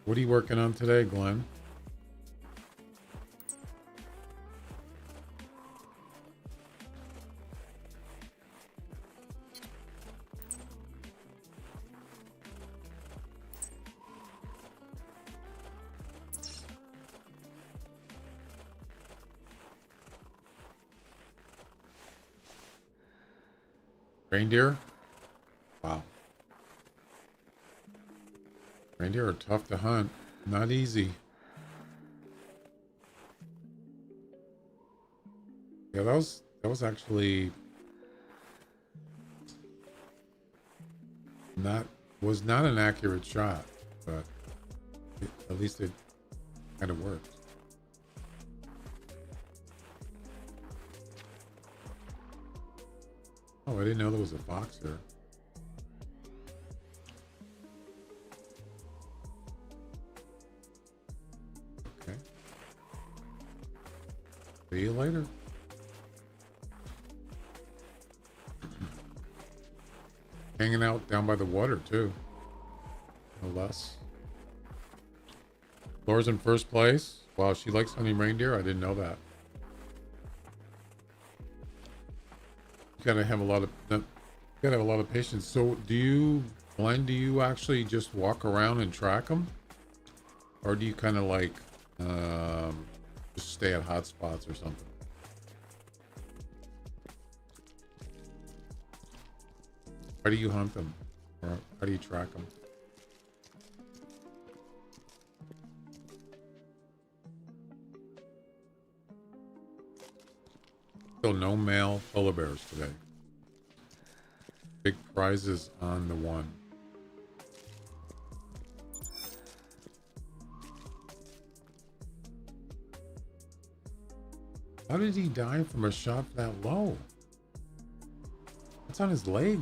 What are you working on today, Glenn? Reindeer? Wow. Reindeer are tough to hunt. Not easy. Yeah, that was actually not an accurate shot, but at least it kind of worked. Oh, I didn't know there was a fox there. Okay. See you later. Hanging out down by the water, too. No less. Laura's in first place. Wow, she likes hunting reindeer? I didn't know that. Gotta have a lot of patience. So Glenn, do you actually just walk around and track them, or do you kind of like just stay at hot spots or something? How do you hunt them, or how do you track them? Still no male polar bears today. Big prizes on the one. How did he die from a shot that low? What's on his leg?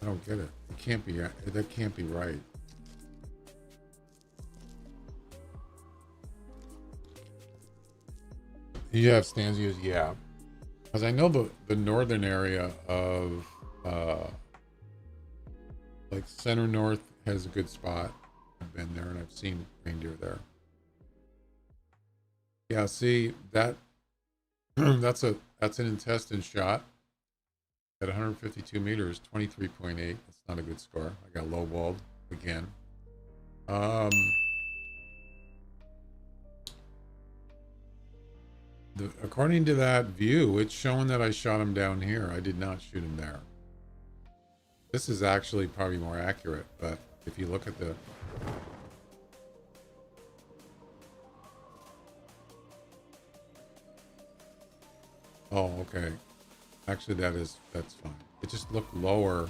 I don't get it. It can't be. That can't be right. You have stands used, yeah. Because I know the northern area of like center north has a good spot. I've been there and I've seen reindeer there. Yeah, see that that's an intestine shot at 152 meters, 23.8. That's not a good score. I got lowballed again. According to that view, it's showing that I shot him down here. I did not shoot him there. This is actually probably more accurate, but if you look at the... Oh, okay. Actually, that's fine. It just looked lower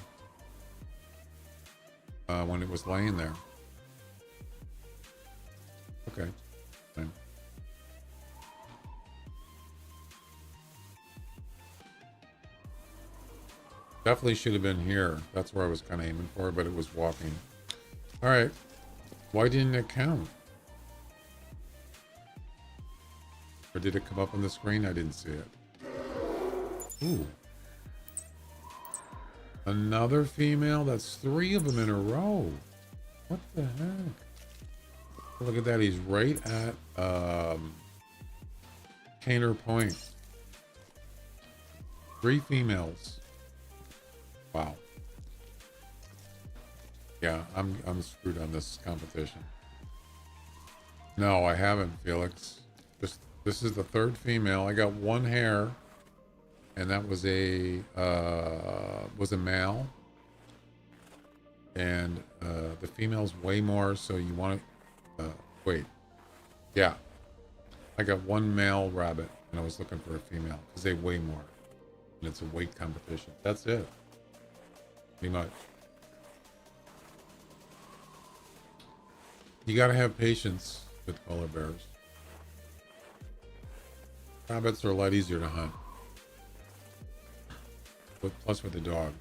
when it was laying there. Okay. Fine. Definitely should have been here. That's where I was kind of aiming for, but it was walking. All right. Why didn't it count? Or did it come up on the screen? I didn't see it. Ooh. Another female? That's 3 of them in a row. What the heck? Look at that. He's right at Caner Point. 3 females. Wow. Yeah, I'm screwed on this competition. No, I haven't, Felix. This is the 3rd female. I got 1 hair, and that was a male. And the female's way more, so you want to wait. Yeah. I got 1 male rabbit, and I was looking for a female because they weigh more. And it's a weight competition. That's it. Pretty much. You gotta have patience with polar bears. Rabbits are a lot easier to hunt. Plus with a dog.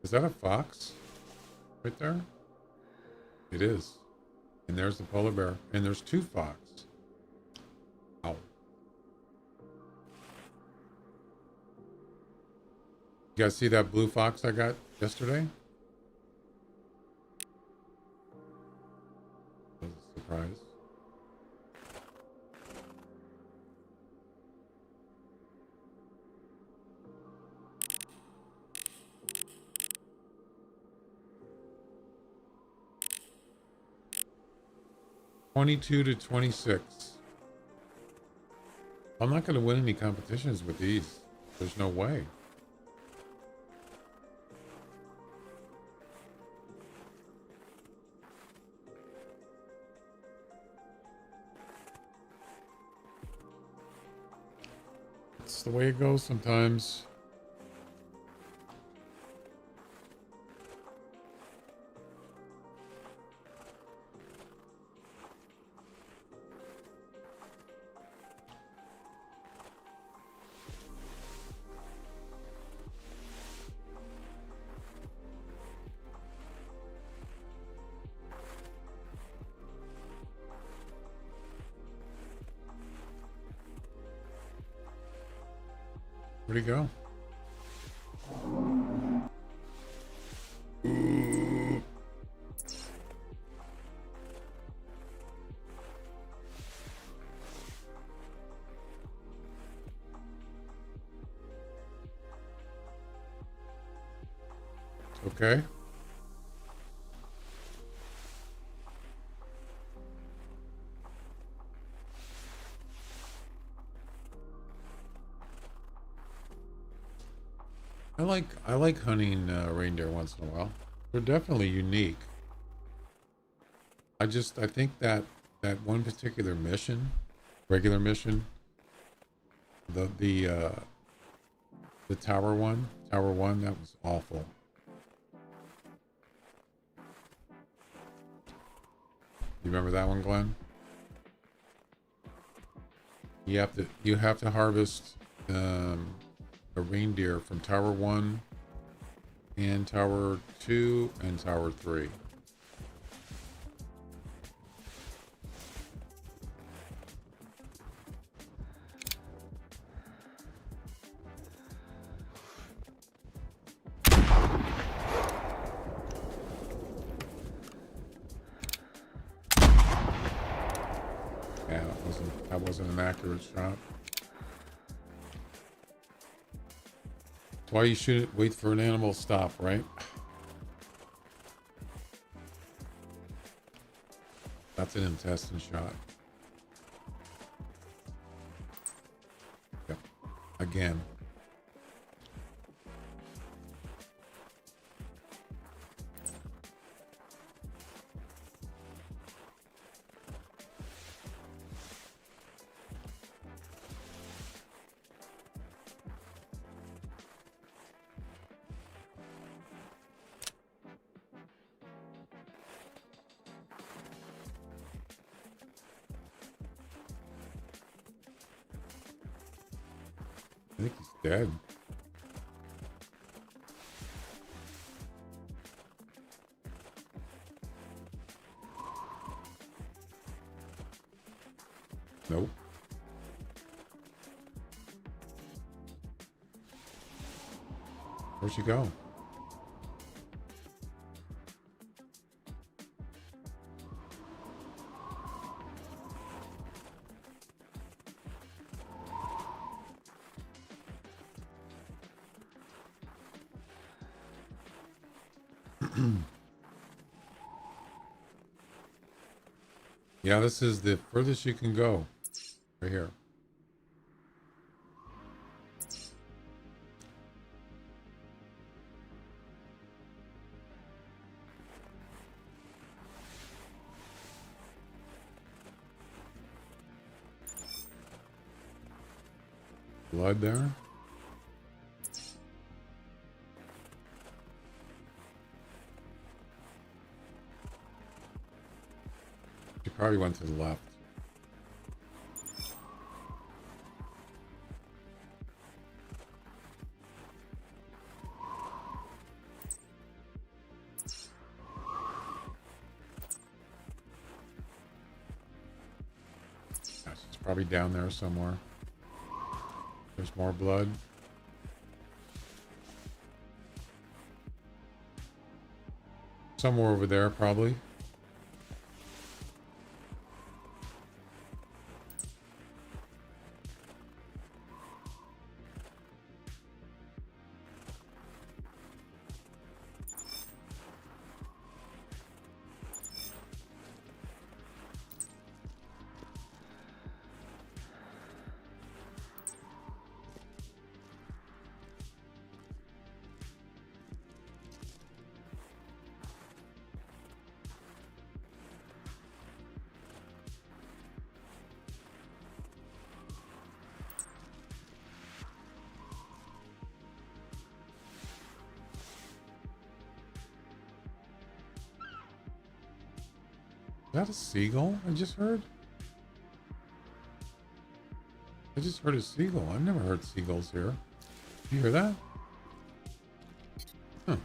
Is that a fox? Right there? It is. And there's the polar bear. And there's 2 fox. Wow. You guys see that blue fox I got yesterday? That was a surprise. $22 to $26. I'm not going to win any competitions with these. There's no way. It's the way it goes sometimes. Where'd he go? Okay. I like hunting reindeer once in a while. They're definitely unique. I think that one particular mission, regular mission, the tower one, that was awful. You remember that one, Glenn? You have to harvest a reindeer from Tower 1 and Tower 2 and Tower 3. Yeah, that wasn't an accurate shot. That's why you shouldn't wait for an animal to stop, right? That's an intestine shot. Yep. Again. I think he's dead. Nope. Where'd she go? Yeah, this is the furthest you can go. Right here. Blood there. She probably went to the left. Yeah, she's probably down there somewhere. There's more blood. Somewhere over there, probably. Is that a seagull I just heard? I just heard a seagull. I've never heard seagulls here. You hear that? Huh.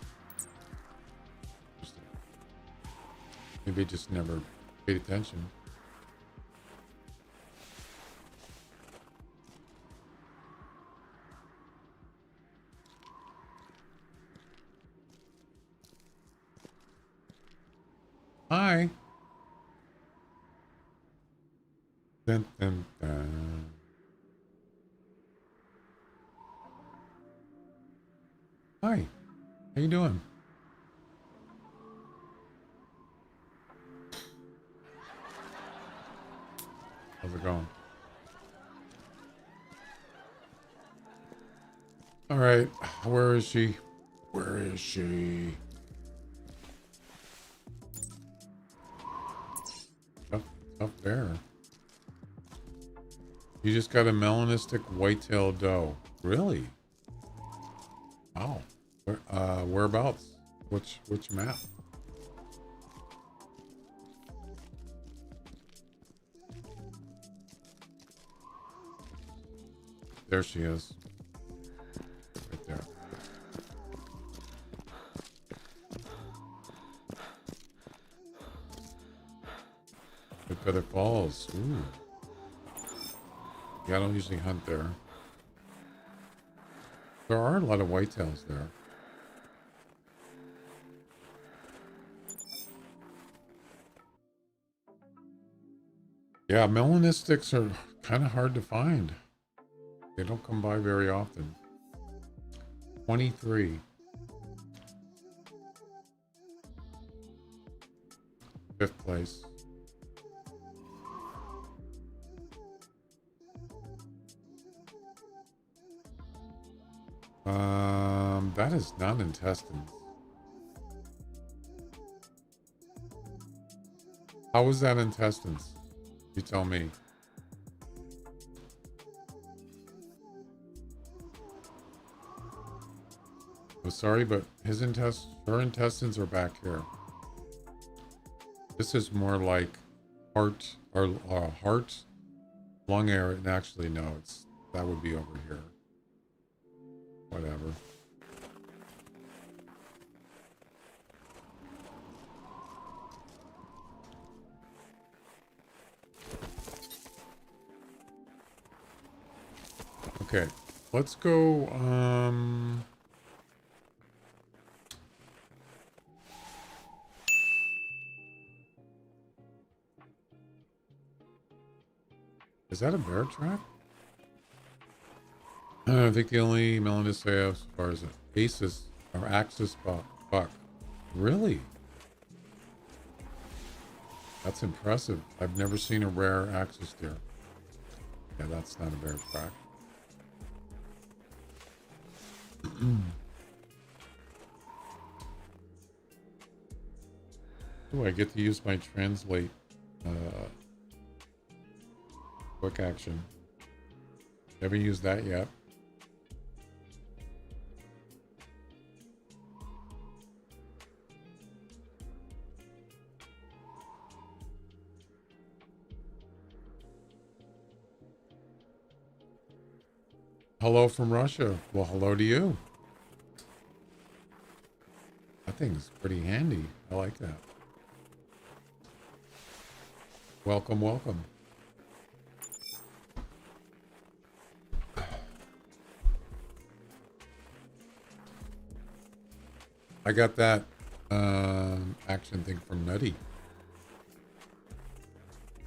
Maybe I just never paid attention. Hi. Dun, dun, dun. Hi. How you doing? How's it going? All right. Where is she? Where is she? Tough bear. You just got a melanistic whitetail doe. Really? Wow. Whereabouts? Which map? There she is. Right there. Feather Falls. Ooh. Yeah, I don't usually hunt there. There are a lot of whitetails there. Yeah, melanistics are kind of hard to find. They don't come by very often. 23. 5th place. That is not intestines. How was that intestines? You tell me. I'm sorry, but her intestines are back here. This is more like heart or heart, lung area. And actually, no, that would be over here. Whatever. Okay, let's go, is that a bear trap? I think the only Melanis I have as far as an Asus or Axis buck. Really? That's impressive. I've never seen a rare Axis deer. Yeah, that's not a bear track. Oh, I get to use my translate quick action. Never used that yet. Hello from Russia. Well, hello to you. That thing's pretty handy. I like that. Welcome, welcome. I got that action thing from Nutty.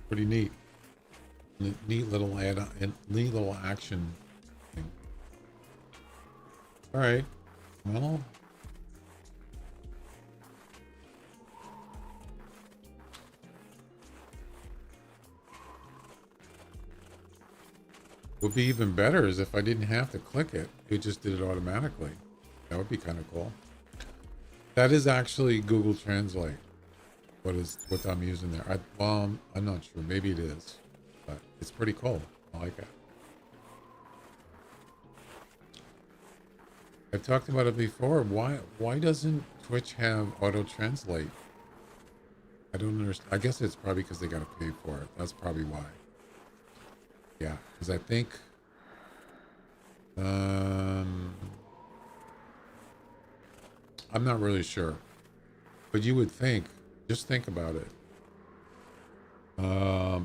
Pretty neat. Neat little neat little action thing. All right. Well, would be even better is if I didn't have to click it. It just did it automatically. That would be kind of cool. That is actually Google Translate. What I'm using there. I'm not sure. Maybe it is, but it's pretty cool. I like it. I've talked about it before. Why doesn't Twitch have auto translate? I don't understand. I guess it's probably because they got to pay for it. That's probably why. Yeah, because I think I'm not really sure, but you would think, just think about it.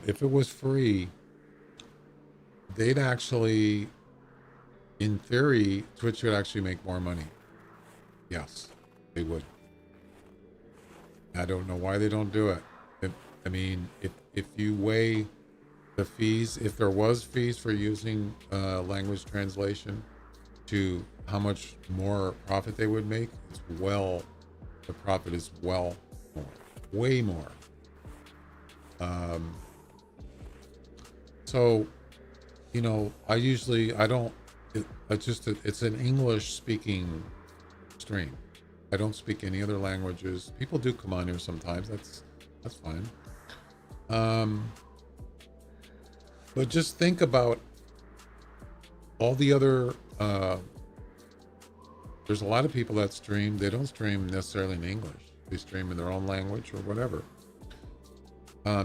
If it was free, they'd actually, in theory, Twitch would actually make more money. Yes, they would. I don't know why they don't do it. If you weigh the fees, if there was fees for using language translation to how much more profit they would make, the profit is well more, way more. So, it's an English speaking stream. I don't speak any other languages. People do come on here sometimes. That's fine. But just think about all the other, there's a lot of people that stream. They don't stream necessarily in English. They stream in their own language or whatever.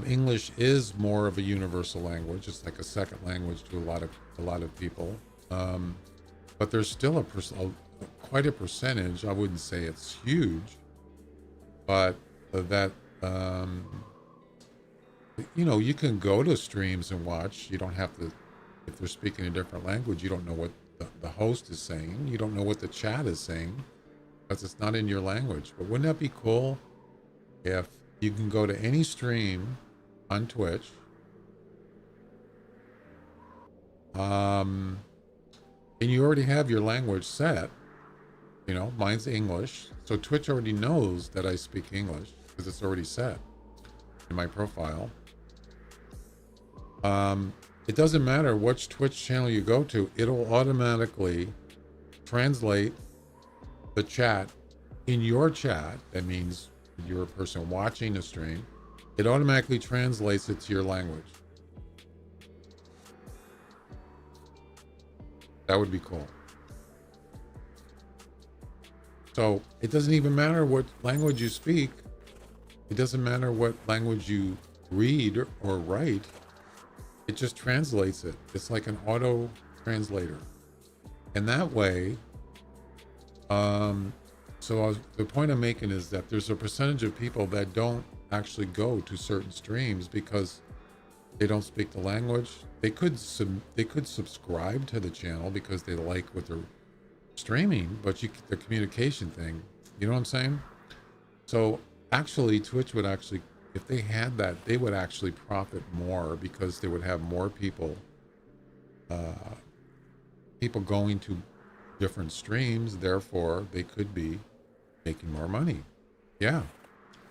English is more of a universal language. It's like a second language to a lot of people. But there's still quite a percentage. I wouldn't say it's huge, but that you can go to streams and watch. You don't have to. If they're speaking a different language, you don't know what the host is saying. You don't know what the chat is saying because it's not in your language. But wouldn't that be cool if you can go to any stream on Twitch, and you already have your language set? Mine's English, so Twitch already knows that I speak English because it's already set in my profile. It doesn't matter which Twitch channel you go to, it'll automatically translate the chat in your chat. That means you're a person watching the stream. It automatically translates it to your language. That would be cool. So it doesn't even matter what language you speak. It doesn't matter what language you read or write. It just translates it. It's like an auto translator. And that way, The point I'm making is that there's a percentage of people that don't actually go to certain streams because they don't speak the language. They could subscribe to the channel because they like what they're streaming, but the communication thing, you know what I'm saying? So actually, Twitch would actually, if they had that, they would actually profit more because they would have more people going to different streams. Therefore, they could be making more money. Yeah,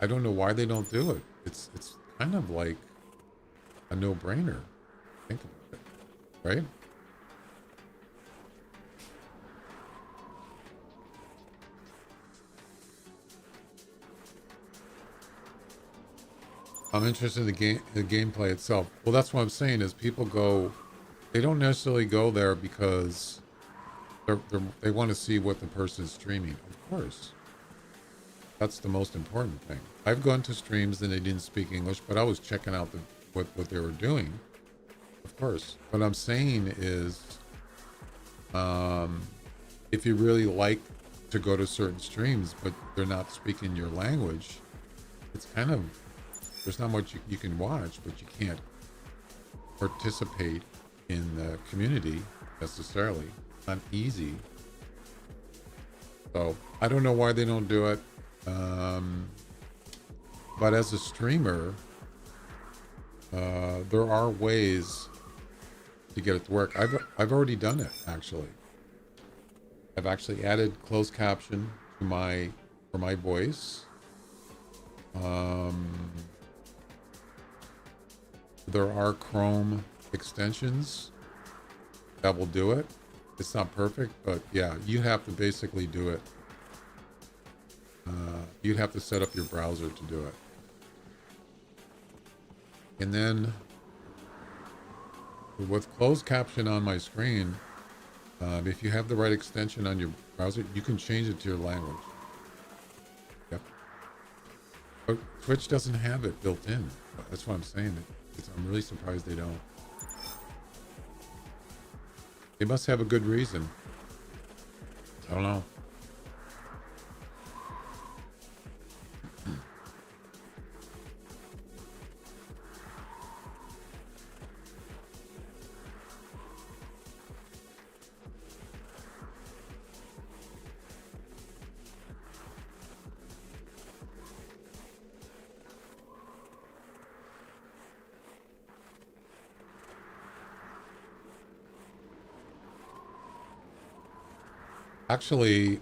I don't know why they don't do it. It's kind of like a no-brainer. Think about it, right? I'm interested in the gameplay itself. Well, that's what I'm saying is people go, they don't necessarily go there because they want to see what the person's streaming. Of course, that's the most important thing. I've gone to streams and they didn't speak English, but I was checking out what they were doing. Of course, what I'm saying is, if you really like to go to certain streams, but they're not speaking your language, it's kind of, there's not much you can watch, but you can't participate in the community necessarily. It's not easy. So I don't know why they don't do it. But as a streamer, there are ways to get it to work. I've already done it actually. I've actually added closed caption to for my voice. There are Chrome extensions that will do it. It's not perfect, but yeah, you have to basically do it. You'd have to set up your browser to do it. And then with closed caption on my screen, if you have the right extension on your browser, you can change it to your language. Yep. But Twitch doesn't have it built in. That's what I'm saying. I'm really surprised they don't. They must have a good reason. I don't know. Actually,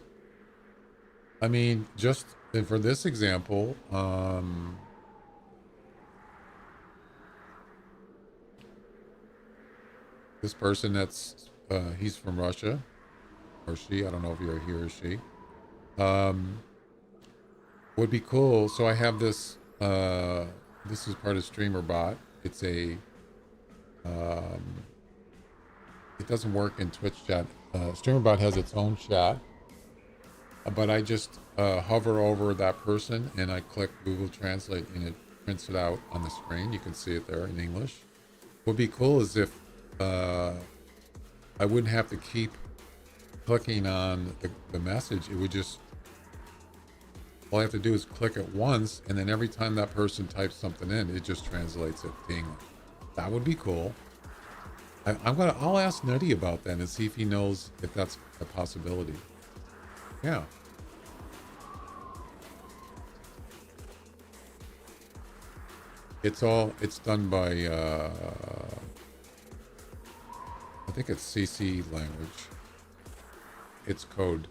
I mean, just for this example, this person he's from Russia, or she, I don't know if you're he or she, would be cool. So I have this is part of Streamer Bot. It's it doesn't work in Twitch chat. Streamer Bot has its own chat, but I just hover over that person and I click Google Translate and it prints it out on the screen. You can see it there in English. What would be cool is if I wouldn't have to keep clicking on the message. It would just, all I have to do is click it once, and then every time that person types something in, it just translates it to English. That would be cool. I'll ask Nutty about that and see if he knows if that's a possibility. Yeah. It's done by, I think it's CC language. It's coded.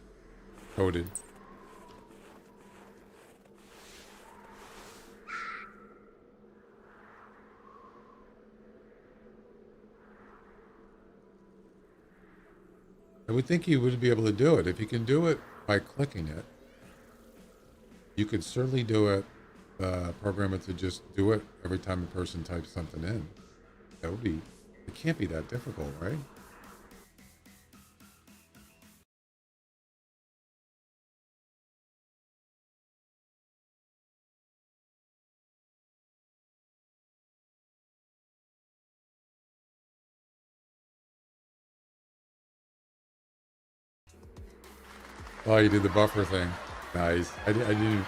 I would think you would be able to do it. If you can do it by clicking it, you could certainly do it, program it to just do it every time a person types something in. It can't be that difficult, right? Oh, you did the buffer thing. Nice. I didn't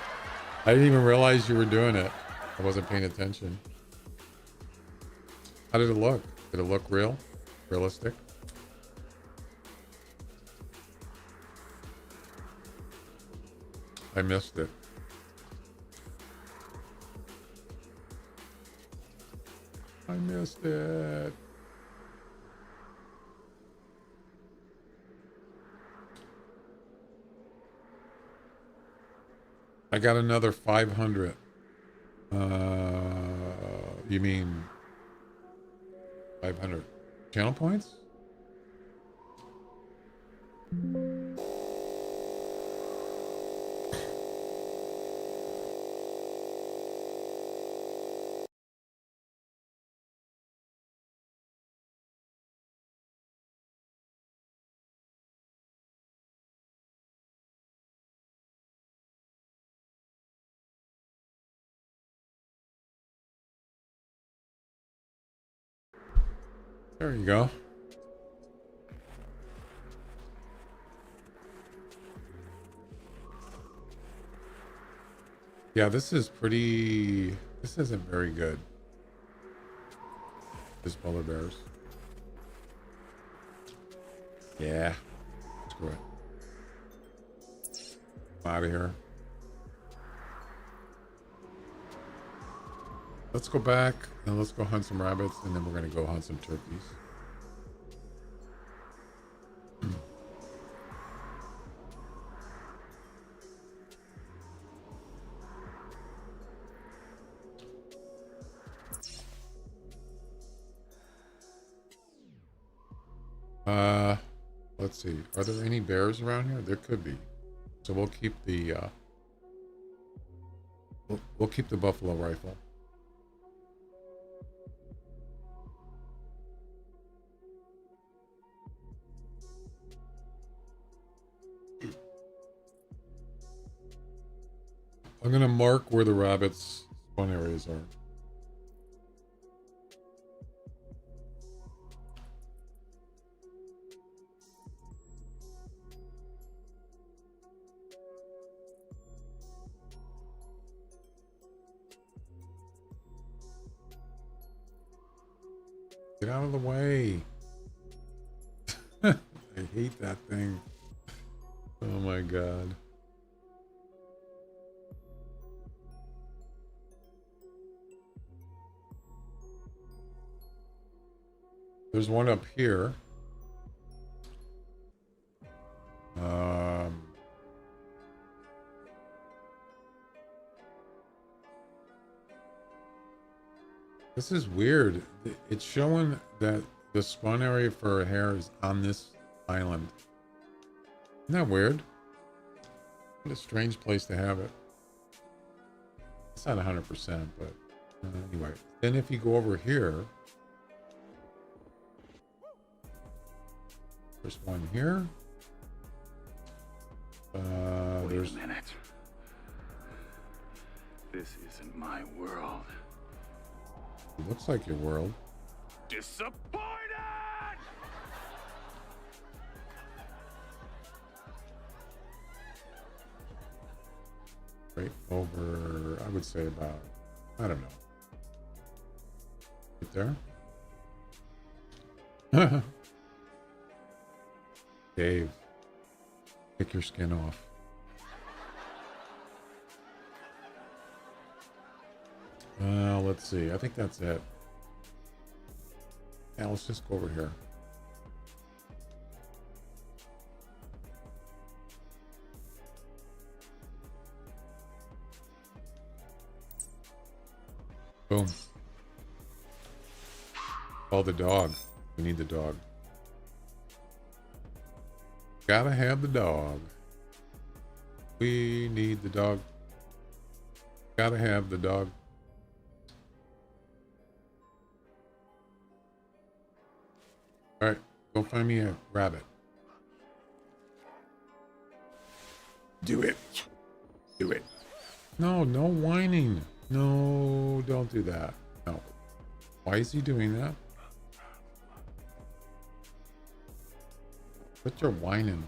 even realize you were doing it. I wasn't paying attention. How did it look? Did it look real? Realistic? I missed it. I missed it. I got another 500. You mean 500 channel points? There you go. Yeah, this is pretty... This isn't very good. This polar bears. Yeah. Screw it. I'm out of here. Let's go back and let's go hunt some rabbits, and then we're going to go hunt some turkeys. Let's see. Are there any bears around here? There could be. So we'll keep the we'll keep the buffalo rifle. I'm gonna mark where the rabbits spawn areas are. Get out of the way. I hate that thing. Oh my god. There's one up here. This is weird. It's showing that the spawn area for a hare is on this island. Isn't that weird? What a strange place to have it. It's not 100%, but anyway. Then if you go over here, there's one here. Wait There's a minute. This isn't my world. It looks like your world. Disappointed! Right over, I would say about, I don't know. Right there. Dave, take your skin off. Let's see. I think that's it. Yeah, let's just go over here. Boom. Oh, the dog. We need the dog. Gotta have the dog. We need the dog. Gotta have the dog. All right, go find me a rabbit. Do it. Do it. No, no whining. No, don't do that. No. Why is he doing that? Quit your whining.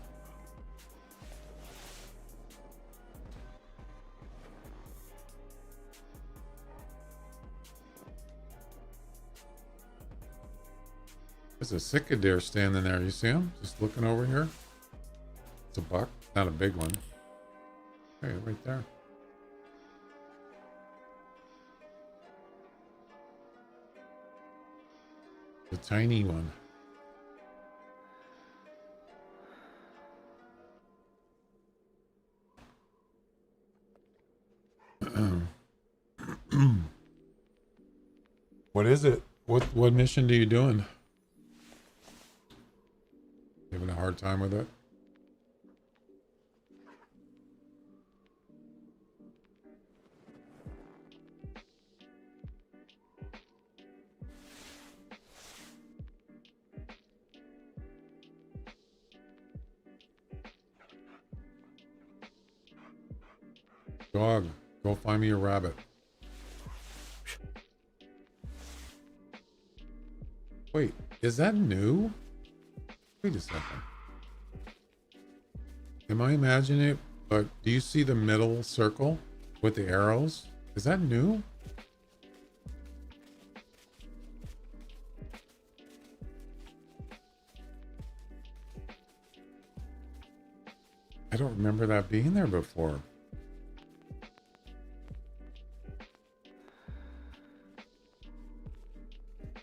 There's a sick deer standing there. You see him? Just looking over here. It's a buck. Not a big one. Hey, right there. The tiny one. What is it? What mission are you doing? Having a hard time with it? Dog, go find me a rabbit. Wait, is that new? Wait a second. Am I imagining it? But do you see the middle circle with the arrows? Is that new? I don't remember that being there before.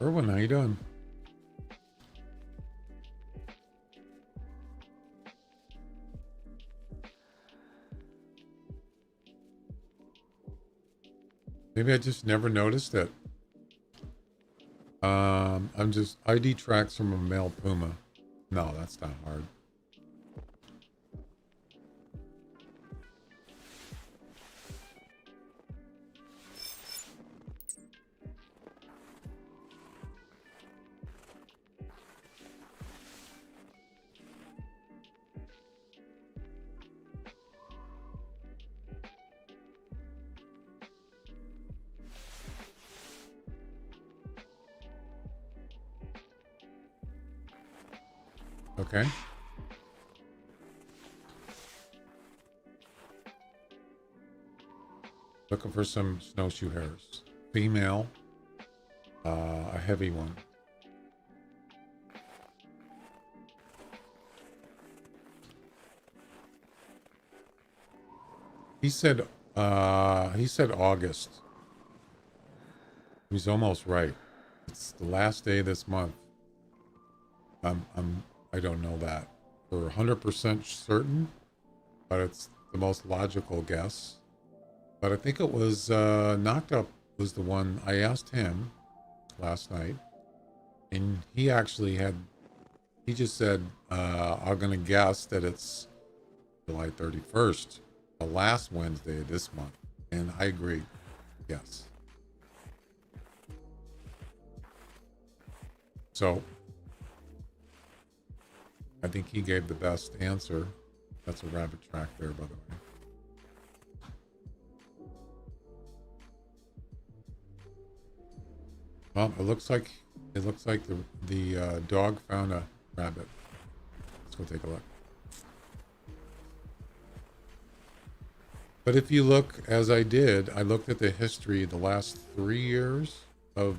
Erwin, how you doing? Maybe I just never noticed it. I'm just ID tracks from a male puma. No, that's not hard. Okay. Looking for some snowshoe hares. Female. A heavy one. He said August. He was almost right. It's the last day of this month. I don't know that for 100% certain, but it's the most logical guess. But I think it was Knocked Up was the one I asked him last night, and he just said, I'm gonna guess that it's July 31st, the last Wednesday of this month, and I agree. Yes. So I think he gave the best answer. That's a rabbit track there, by the way. Well, it looks like the dog found a rabbit. Let's go take a look. But if you look, as I did, I looked at the history the last 3 years of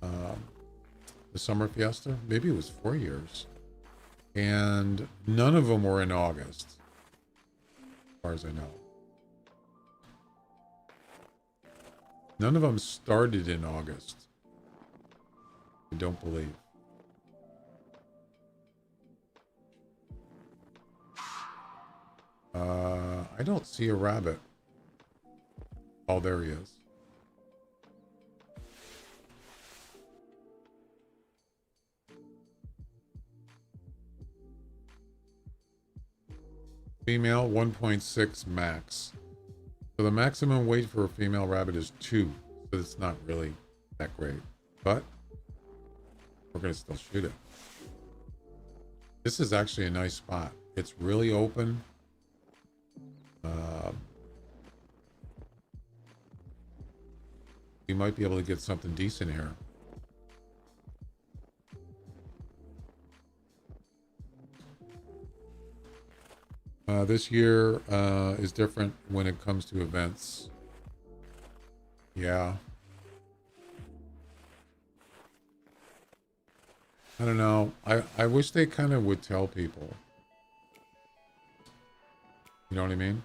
the summer fiesta. Maybe it was 4 years. And none of them were in August, as far as I know. None of them started in August. I don't believe. I don't see a rabbit. Oh, there he is. Female, 1.6 max. So the maximum weight for a female rabbit is 2. So it's not really that great. But we're going to still shoot it. This is actually a nice spot. It's really open. You might be able to get something decent here. This year is different when it comes to events. Yeah. I don't know. I wish they kind of would tell people. You know what I mean?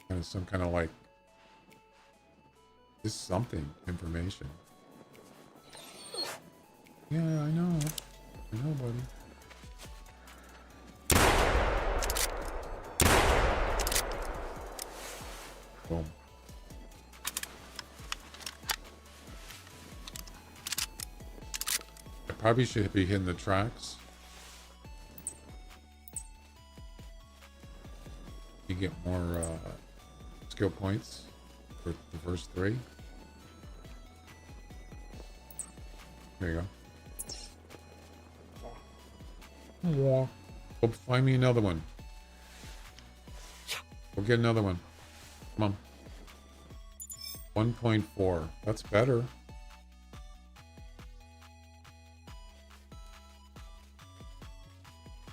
Kind of some kind of like this something information. Yeah, I know. I know, buddy. Boom. I probably should be hitting the tracks. You get more skill points for the first 3. There you go. Yeah. Go find me another one. We'll get another one. Come on. 1.4. That's better.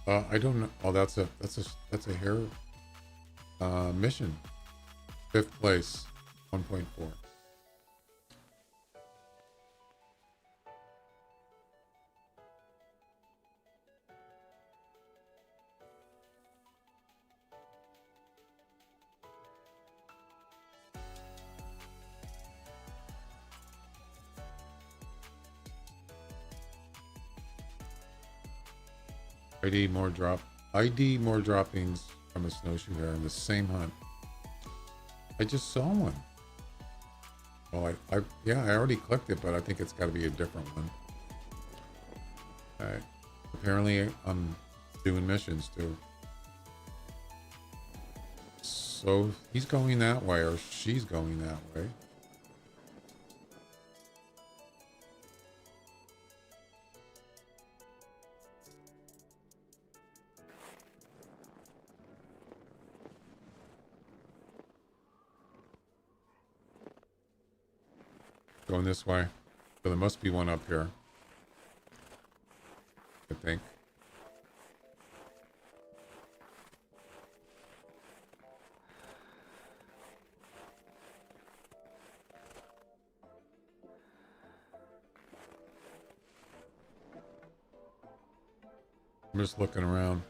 I don't know. Oh, that's a hair mission. 5th place. 1.4. ID more droppings from a snowshoe hare in the same hunt. I just saw one. Oh, yeah, I already clicked it, but I think it's got to be a different one. Alright. Apparently, I'm doing missions too. So he's going that way, or she's going that way. Going this way. So there must be one up here. I think. I'm just looking around.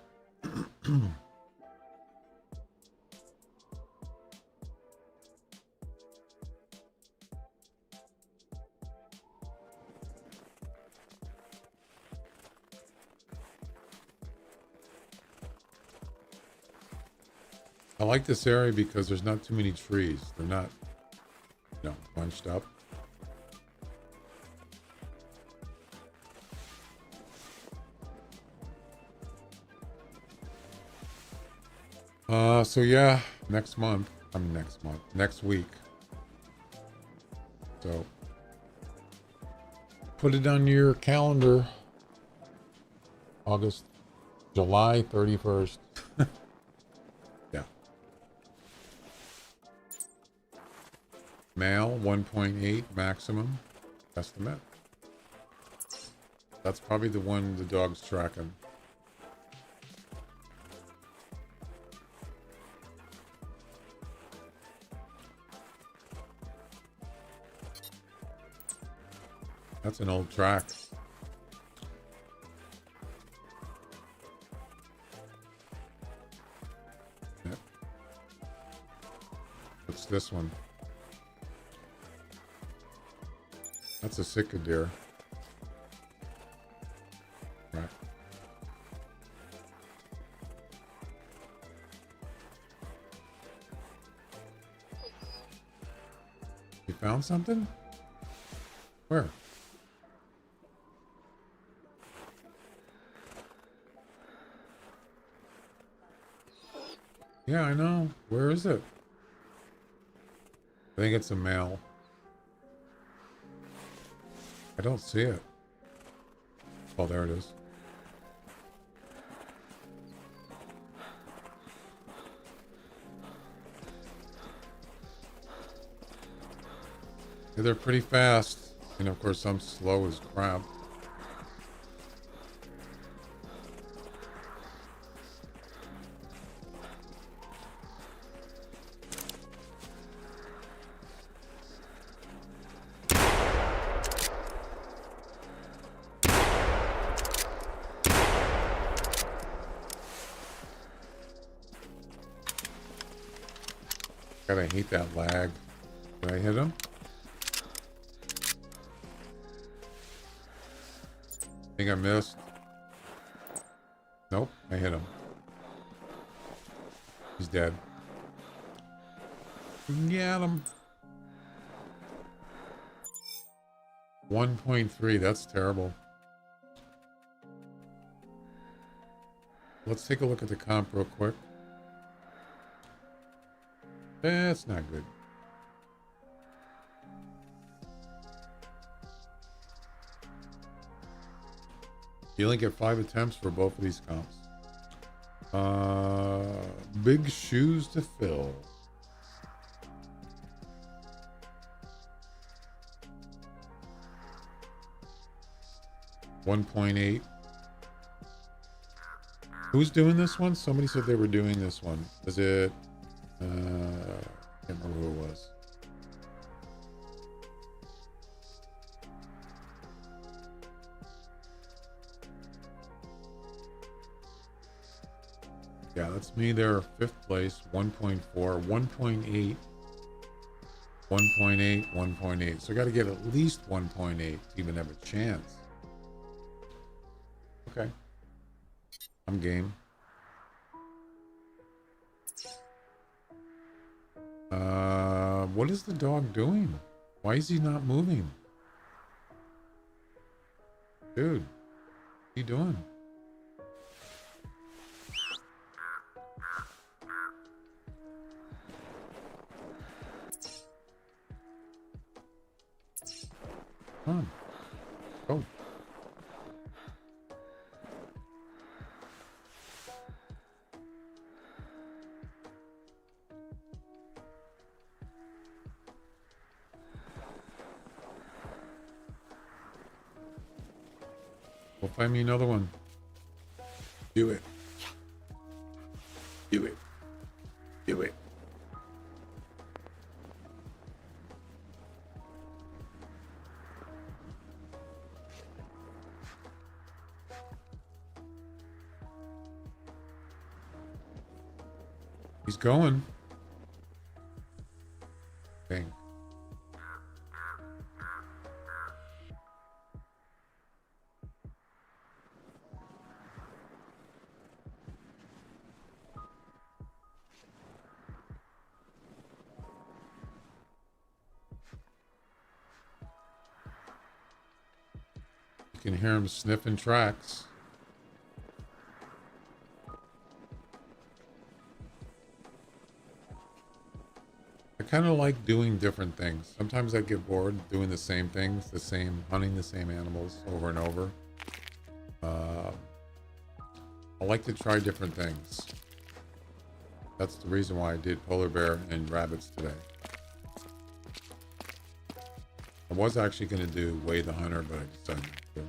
I like this area because there's not too many trees. They're not, you know, bunched up. So yeah, next week. So put it on your calendar. July 31st. Yeah. Male 1.8 maximum estimate. That's probably the one the dog's tracking. That's an old track. Yep. What's this one? That's a Sika deer. Right. You found something? Where? Yeah, I know. Where is it? I think it's a male. I don't see it. Oh, there it is. Yeah, they're pretty fast. And of course, I'm slow as crap. God, I hate that lag. Did I hit him? I think I missed. Nope, I hit him. He's dead. Get him. 1.3, that's terrible. Let's take a look at the comp real quick. That's not good. You only get 5 attempts for both of these comps. Big shoes to fill. $1.8. Who's doing this one? Somebody said they were doing this one. Was it? I can't remember who it was. Yeah, that's me there. 5th place. 1.4, 1.8, 1.8, 1.8. So I got to get at least 1.8 to even have a chance. Okay. I'm game. What is the dog doing? Why is he not moving? Dude, what are you doing? Come on. Go. We'll find me another one. Do it. Do it. Do it. He's going. Dang. You can hear him sniffing tracks. I kind of like doing different things. Sometimes I get bored doing the same things, hunting the same animals over and over. I like to try different things. That's the reason why I did polar bear and rabbits today. I was actually going to do Way the Hunter, but I decided not to.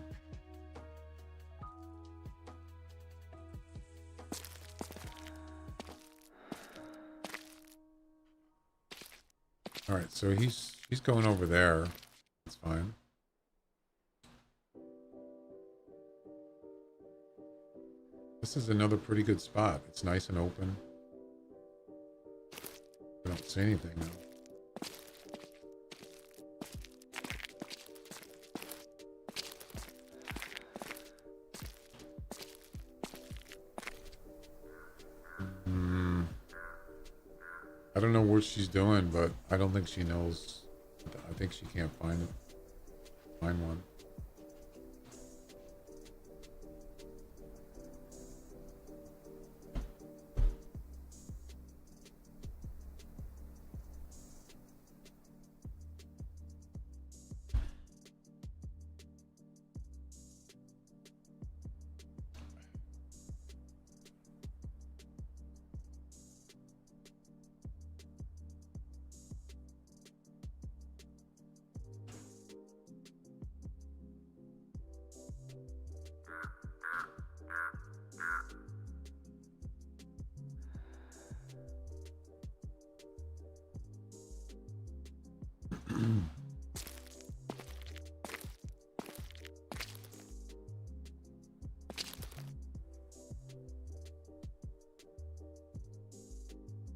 All right, so he's going over there. That's fine. This is another pretty good spot. It's nice and open. I don't see anything now. I don't know what she's doing, but I don't think she knows. I think she can't find one.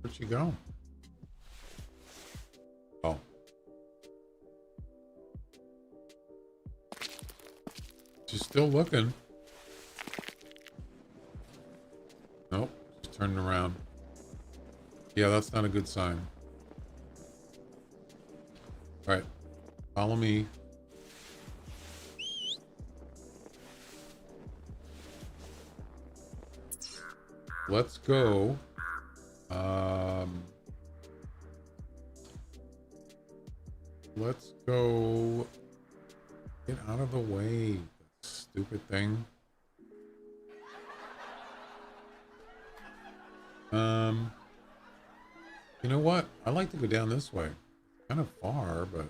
Where'd she go? still looking. Nope, just turning around. Yeah, that's not a good sign. All right, follow me. Let's go. Let's go. Get out of the way, stupid thing. You know what? I like to go down this way. Kind of far, but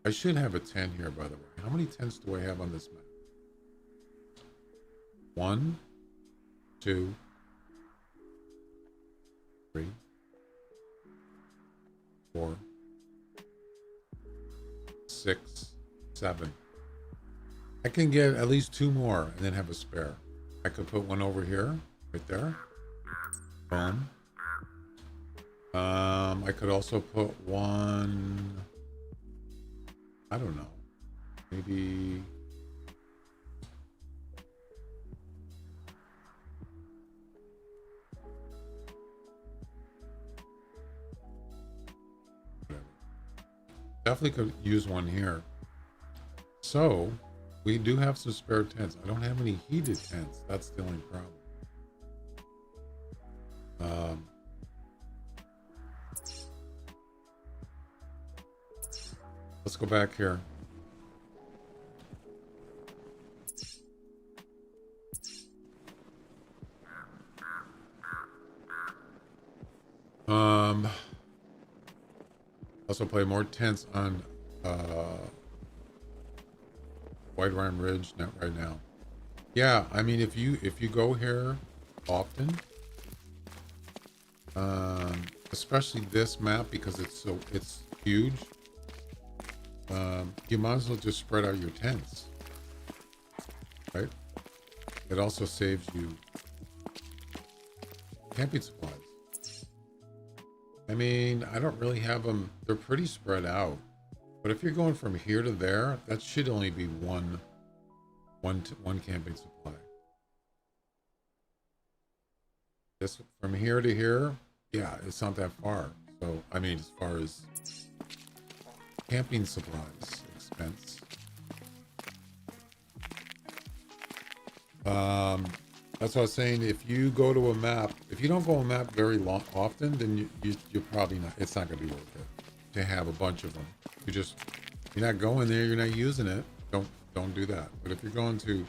I should have a tent here, by the way. How many tents do I have on this map? 1, 2, 3, 4, 6, 7. I can get at least 2 more and then have a spare. I could put one over here, right there. Boom. I could also put one, I don't know, maybe whatever. Definitely could use one here. So we do have some spare tents. I don't have any heated tents. That's the only problem. Let's go back here. Also play more tents on White Rime Ridge, not right now. Yeah, I mean if you go here often, especially this map because it's huge, you might as well just spread out your tents, right? It also saves you camping supplies. I mean, I don't really have them. They're pretty spread out. But if you're going from here to there, that should only be one camping supply. This from here to here, yeah, it's not that far. So, I mean, as far as camping supplies expense. That's what I was saying. If you go to a map, if you don't go to a map very often, then you're probably not. It's not going to be worth it to have a bunch of them. You're not going there. You're not using it. Don't do that. But if you're going to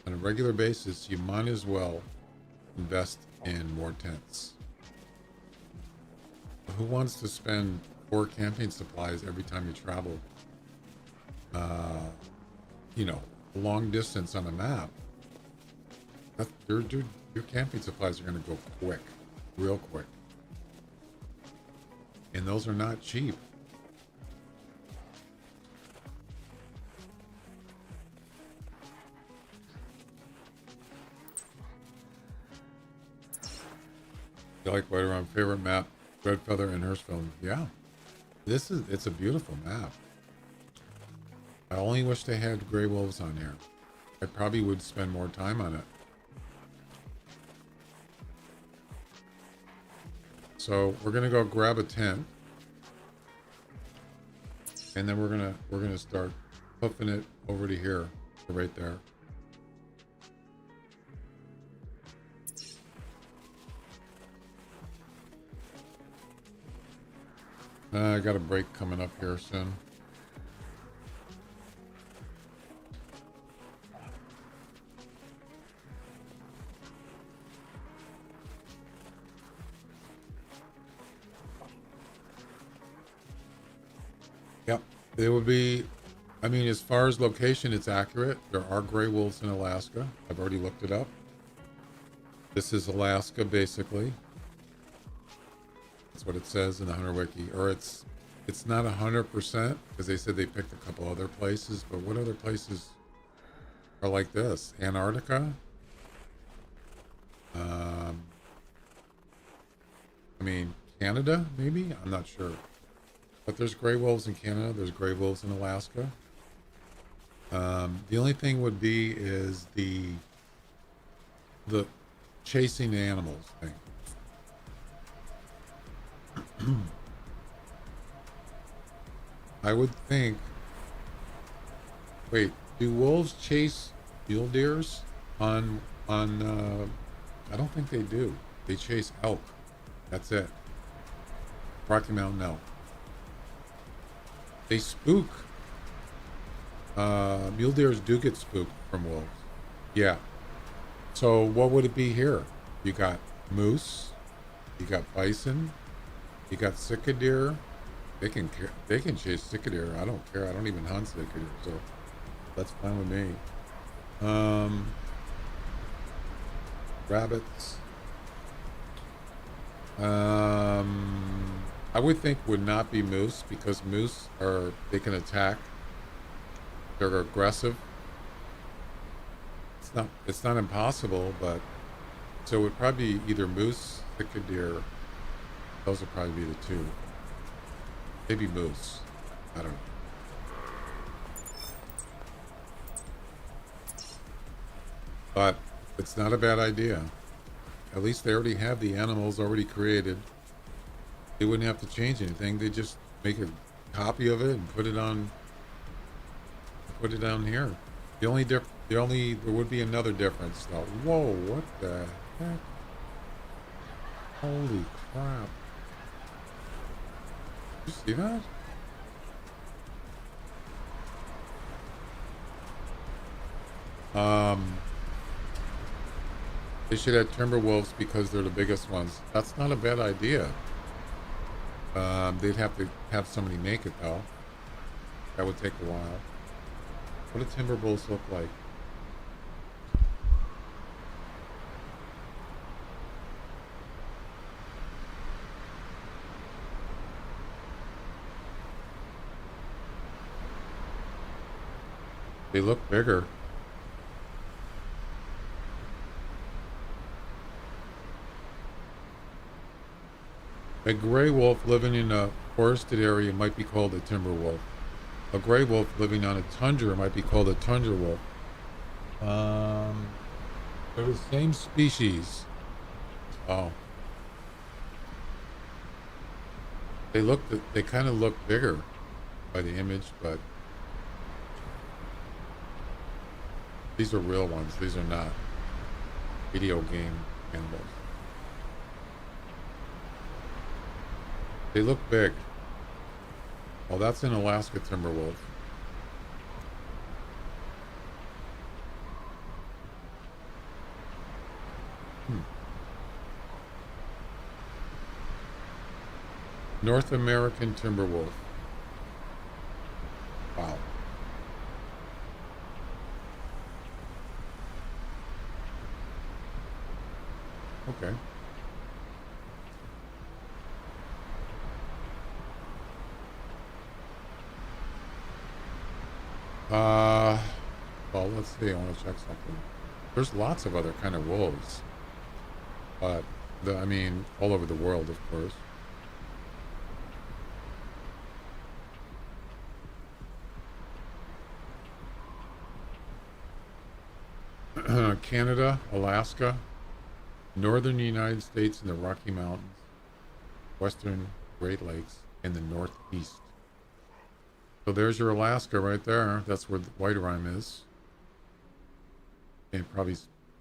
on a regular basis, you might as well invest in more tents. Who wants to spend 4 camping supplies every time you travel? Long distance on a map. Your camping supplies are going to go quick, real quick. And those are not cheap. You like White Around favorite map, Red Feather and Hurstville. Yeah. It's a beautiful map. I only wish they had gray wolves on here. I probably would spend more time on it. So we're gonna go grab a tent, and then we're gonna start hoofing it over to here, right there. I got a break coming up here soon. Yep, it would be, I mean, as far as location, it's accurate. There are gray wolves in Alaska. I've already looked it up. This is Alaska, basically. That's what it says in the Hunter Wiki. Or it's not 100% because they said they picked a couple other places, but what other places are like this? Antarctica? I mean, Canada, maybe? I'm not sure. But there's gray wolves in Canada. There's gray wolves in Alaska. The only thing would be is the chasing animals thing. I would think. Wait, do wolves chase mule deers on? I don't think they do. They chase elk. That's it. Rocky Mountain elk. They spook. Mule deers do get spooked from wolves. Yeah. So what would it be here? You got moose. You got bison. You got sika deer. They can chase sika deer. I don't care. I don't even hunt sika deer, so that's fine with me. Rabbits. I would think would not be moose because moose they can attack. They're aggressive. It's not impossible, but so it would probably be either moose, sika deer. Those would probably be the two. Maybe moose. I don't know. But it's not a bad idea. At least they already have the animals already created. They wouldn't have to change anything. They just make a copy of it and put it on here. There would be another difference though. Whoa, what the heck? Holy crap. Did you see that? They should have timber wolves because they're the biggest ones. That's not a bad idea. They'd have to have somebody make it though. That would take a while. What do timber wolves look like? They look bigger. A gray wolf living in a forested area might be called a timber wolf. A gray wolf living on a tundra might be called a tundra wolf. They're the same species. Oh. They kind of look bigger by the image, but these are real ones. These are not video game animals. They look big. Oh, that's an Alaska timber wolf. North American timber wolf. Wow. Okay. Well, let's see. I want to check something. There's lots of other kind of wolves, but I mean, all over the world, of course. Canada, Alaska, northern United States in the Rocky Mountains, western Great Lakes, and the Northeast. So there's your Alaska right there. That's where the white rime is. And probably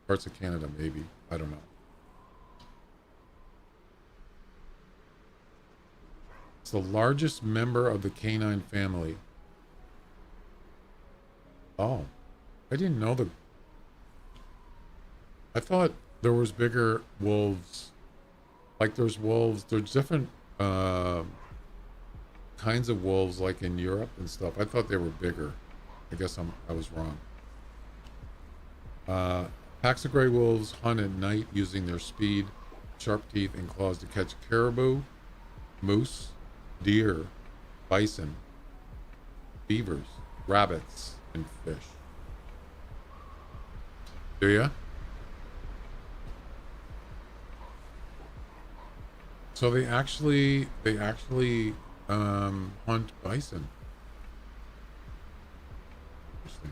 parts of Canada, maybe. I don't know. It's the largest member of the canine family. Oh, I didn't know I thought there was bigger wolves. Like there's wolves. There's different kinds of wolves, like in Europe and stuff. I thought they were bigger. I guess I was wrong. Packs of gray wolves hunt at night using their speed, sharp teeth, and claws to catch caribou, moose, deer, bison, beavers, rabbits, and fish. Do ya? So they actually hunt bison. Interesting.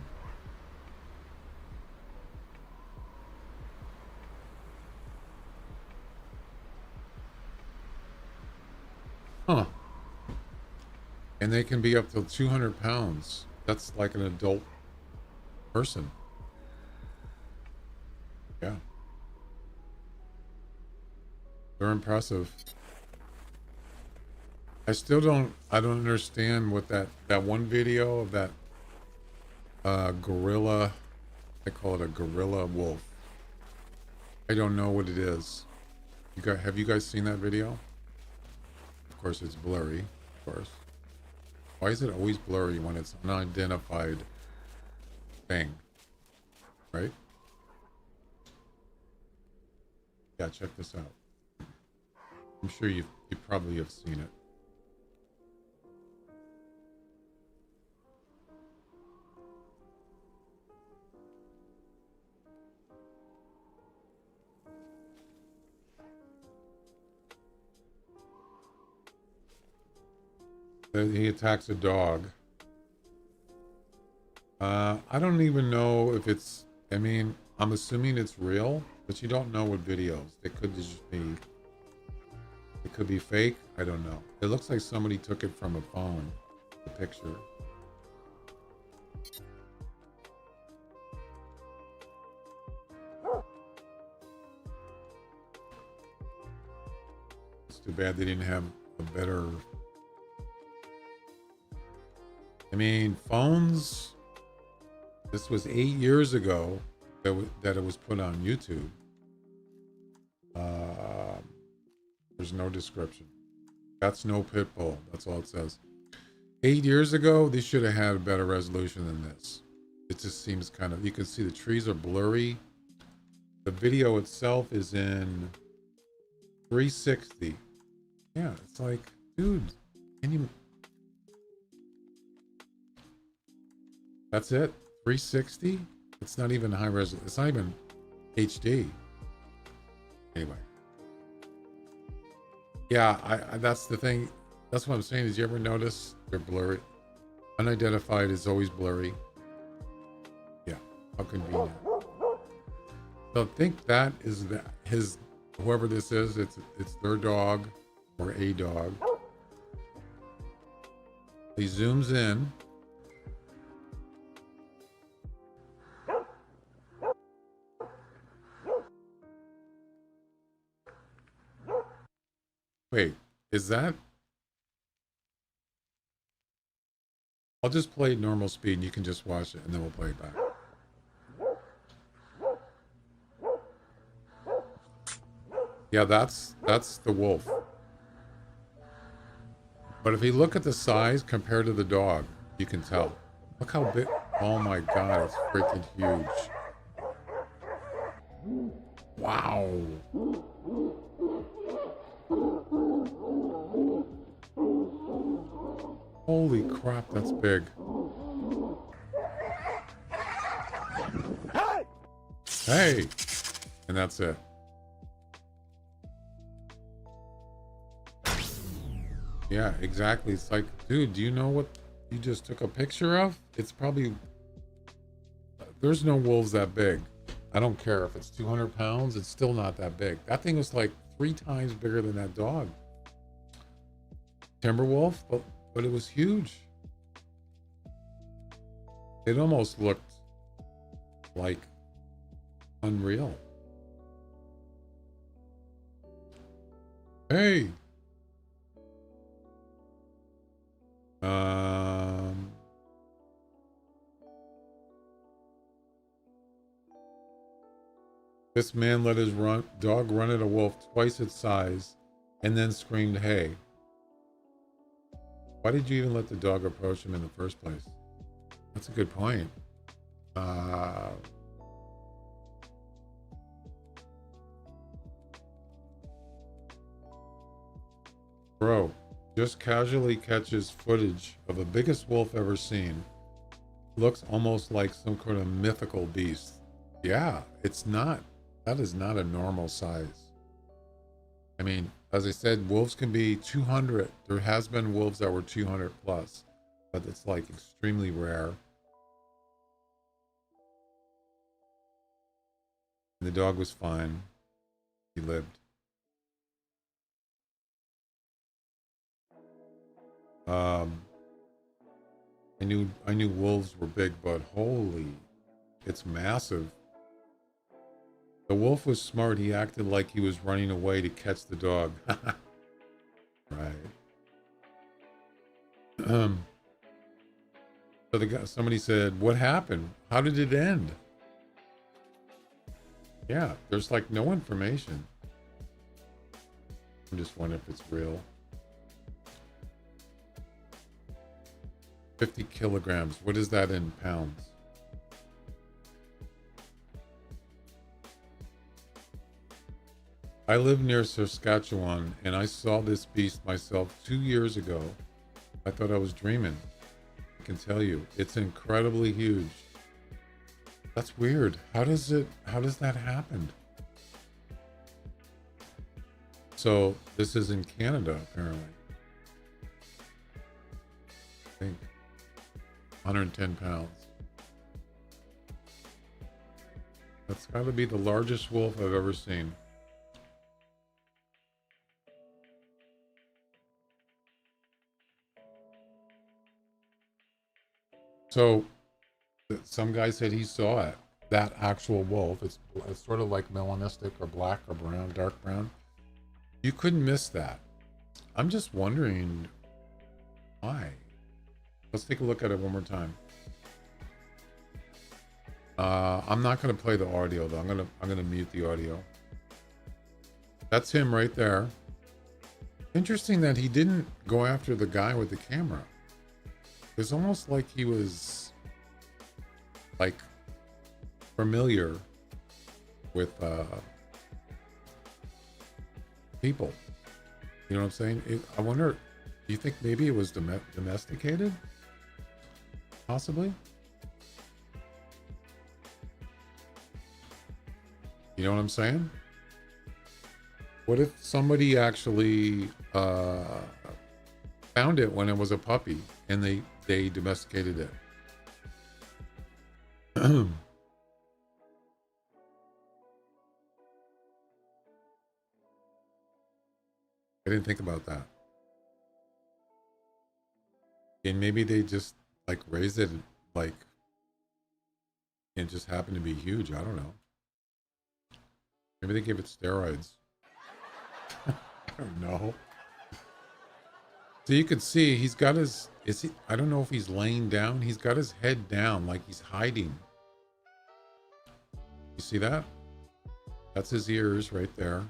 Huh. And they can be up to 200 pounds. That's like an adult person. Yeah. They're impressive. I don't understand what that one video of that gorilla, I call it a gorilla wolf. I don't know what it is. Have you guys seen that video? Of course it's blurry, of course. Why is it always blurry when it's an unidentified thing? Right? Yeah, check this out. I'm sure you probably have seen it. He attacks a dog. I don't even know if it's, I mean, I'm assuming it's real, but you don't know what videos. It could just be, it could be fake. I don't know. It looks like somebody took it from a phone, the picture. It's too bad they didn't have a better, I mean, phones, this was 8 years ago that it was put on YouTube. There's no description. That's no pit bull. That's all it says. 8 years ago, they should have had a better resolution than this. It just seems kind of, you can see the trees are blurry. The video itself is in 360. Yeah, it's like, dude, can you... That's it? 360? It's not even high resolution. It's not even HD. Anyway. Yeah, I that's the thing. That's what I'm saying. Did you ever notice they're blurry? Unidentified is always blurry. Yeah, how convenient. So I think that is his, whoever this is, it's their dog or a dog. He zooms in. Wait, is that? I'll just play normal speed and you can just watch it and then we'll play it back. Yeah, that's the wolf. But if you look at the size compared to the dog, you can tell. Look how big. Oh my God, it's freaking huge. Wow. Holy crap, that's big. Hey! And that's it. Yeah, exactly. It's like, dude, do you know what you just took a picture of? It's probably... There's no wolves that big. I don't care if it's 200 pounds. It's still not that big. That thing was like 3 times bigger than that dog. Timberwolf, but it was huge. It almost looked like unreal. Hey. This man let his dog run at a wolf twice its size and then screamed, "Hey." Why did you even let the dog approach him in the first place? That's a good point. Bro, just casually catches footage of the biggest wolf ever seen. Looks almost like some kind of mythical beast. Yeah, it's not. That is not a normal size. I mean, as I said, wolves can be 200. There has been wolves that were 200 plus, but it's like extremely rare. And the dog was fine. He lived. Um, I knew wolves were big, but holy, it's massive. The wolf was smart. He acted like he was running away to catch the dog. Right. So somebody said, "What happened? How did it end?" Yeah, there's like no information. I'm just wondering if it's real. 50 kilograms. What is that in pounds? I live near Saskatchewan and I saw this beast myself 2 years ago. I thought I was dreaming. I can tell you, it's incredibly huge. That's weird. How does that happen? So this is in Canada, apparently. I think 110 pounds. That's got to be the largest wolf I've ever seen. So some guy said he saw it. That actual wolf. It's sort of like melanistic or black or brown, dark brown. You couldn't miss that. I'm just wondering why. Let's take a look at it one more time. I'm not going to play the audio though. I'm going to mute the audio. That's him right there. Interesting that he didn't go after the guy with the camera. It's almost like he was like familiar with people. You know what I'm saying? I wonder, do you think maybe it was domesticated? Possibly? You know what I'm saying? What if somebody actually found it when it was a puppy and they domesticated it? I didn't think about that. And maybe they just like raised it like it just happened to be huge. I don't know. Maybe they gave it steroids. I don't know. So you could see he's got his, I don't know if he's laying down. He's got his head down like he's hiding. You see that? That's his ears right there.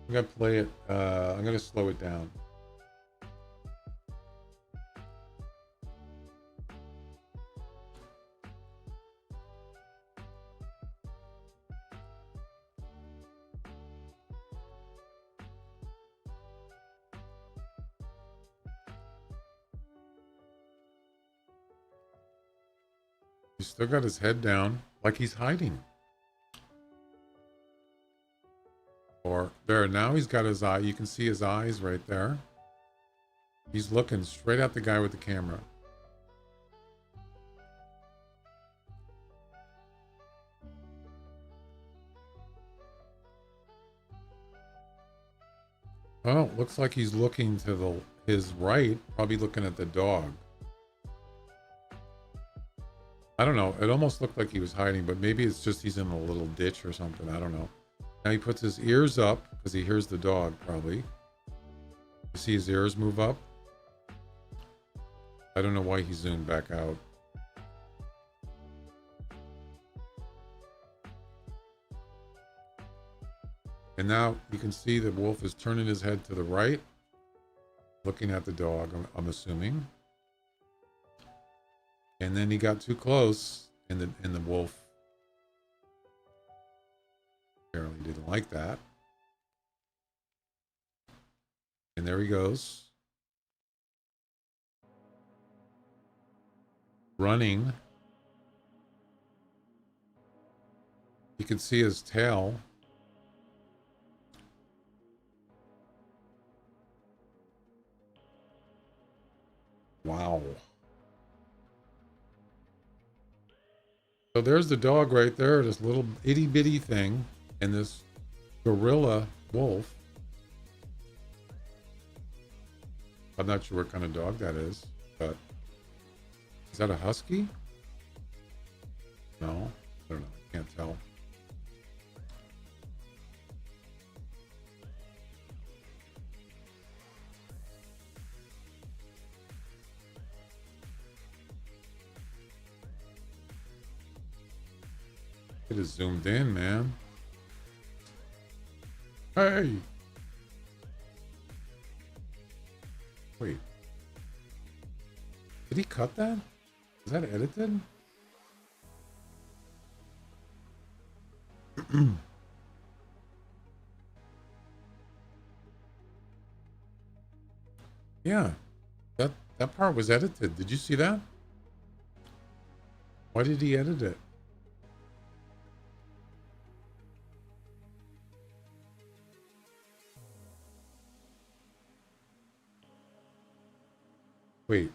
I'm going to play it. I'm going to slow it down. He's still got his head down like he's hiding. Or there, now he's got his eye. You can see his eyes right there. He's looking straight at the guy with the camera. Oh, looks like he's looking to his right, probably looking at the dog. I don't know. It almost looked like he was hiding, but maybe it's just he's in a little ditch or something. I don't know. Now he puts his ears up because he hears the dog, probably. You see his ears move up? I don't know why he zoomed back out. And now you can see the wolf is turning his head to the right, looking at the dog, I'm assuming. And then he got too close, and the wolf apparently didn't like that. And there he goes. Running. You can see his tail. Wow. So there's the dog right there, this little itty bitty thing, and this gorilla wolf I'm not sure what kind of dog that is, but is that a husky? No, I don't know. I can't tell. It is zoomed in, man. Hey! Wait. Did he cut that? Is that edited? Yeah. That part was edited. Did you see that? Why did he edit it? Wait.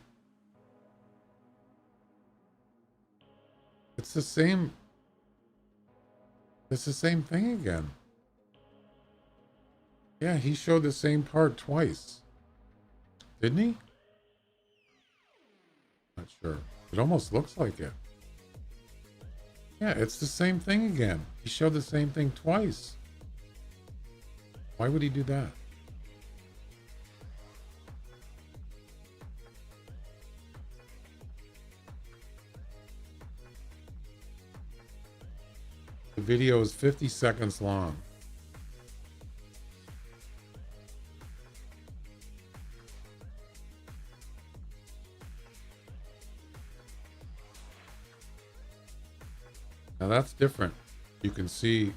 It's the same. It's the same thing again. Yeah, he showed the same part twice. Didn't he? Not sure. It almost looks like it. Yeah, it's the same thing again. He showed the same thing twice. Why would he do that? The video is 50 seconds long. Now that's different. You can see,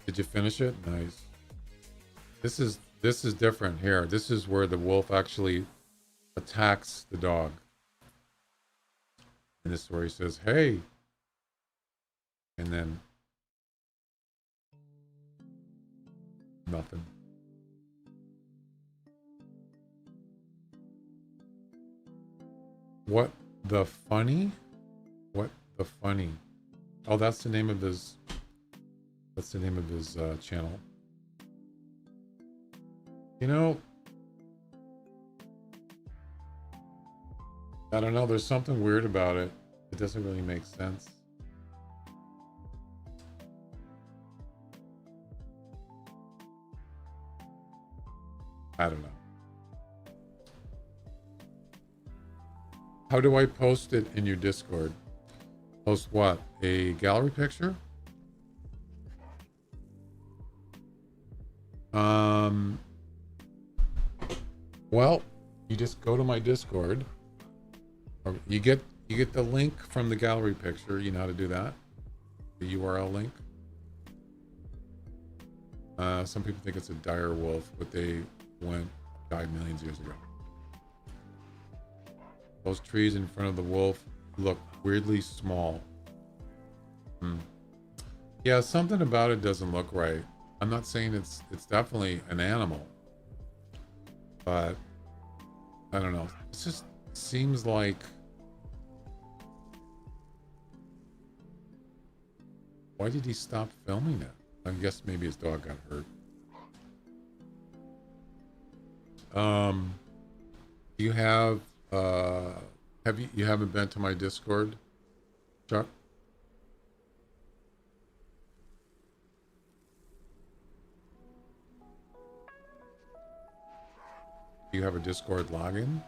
did you finish it? Nice. This is different here. This is where the wolf actually attacks the dog. And this is where he says, hey. And then nothing. What the funny? What the funny? Oh, that's the name of his. That's the name of his channel. You know, I don't know. There's something weird about it. It doesn't really make sense. I don't know. How do I post it in your Discord? Post what? A gallery picture? Well, you just go to my Discord. Or you get the link from the gallery picture. You know how to do that? The URL link. Some people think it's a dire wolf, but they died millions of years ago. Those trees in front of the wolf look weirdly small. Yeah, something about it doesn't look right. I'm not saying it's definitely an animal, but I don't know. It just seems like, why did he stop filming it? I guess maybe his dog got hurt. You haven't been to my Discord, Chuck? Do you have a Discord login?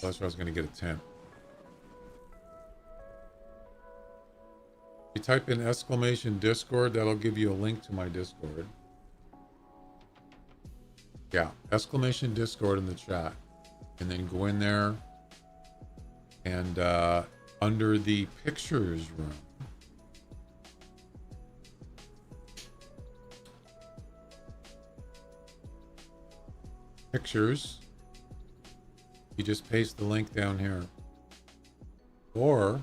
That's where I was going to get a tent. You type in exclamation Discord, that'll give you a link to my Discord. Yeah, exclamation Discord in the chat. And then go in there and under the pictures room. Pictures. You just paste the link down here. Or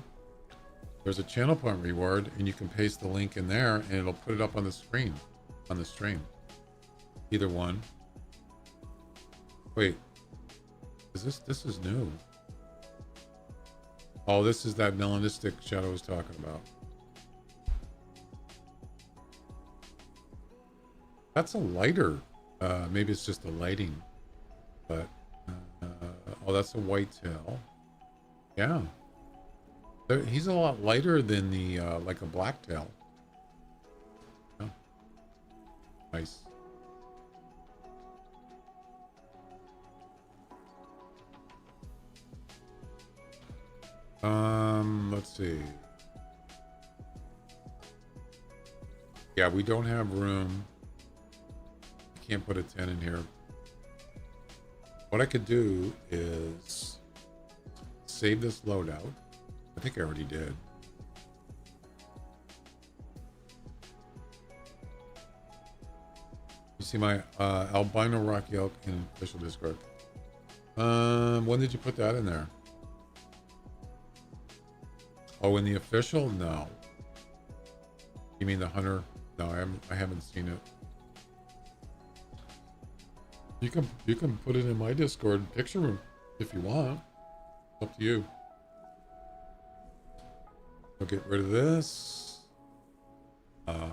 there's a channel point reward and you can paste the link in there and it'll put it up on the screen, on the stream. Either one. Wait, this is new. Oh, this is that melanistic Shadow was talking about. That's a lighter. Maybe it's just the lighting. But, oh, that's a whitetail. Yeah. He's a lot lighter than the, like a blacktail. Oh. Nice. Let's see. Yeah, we don't have room. Can't put a 10 in here. What I could do is save this loadout. I think I already did. You see my albino rocky elk in official Discord. When did you put that in there? Oh, in the official? No. You mean the hunter? No, I haven't seen it. You can put it in my Discord picture room if you want. It's up to you. I'll get rid of this. That's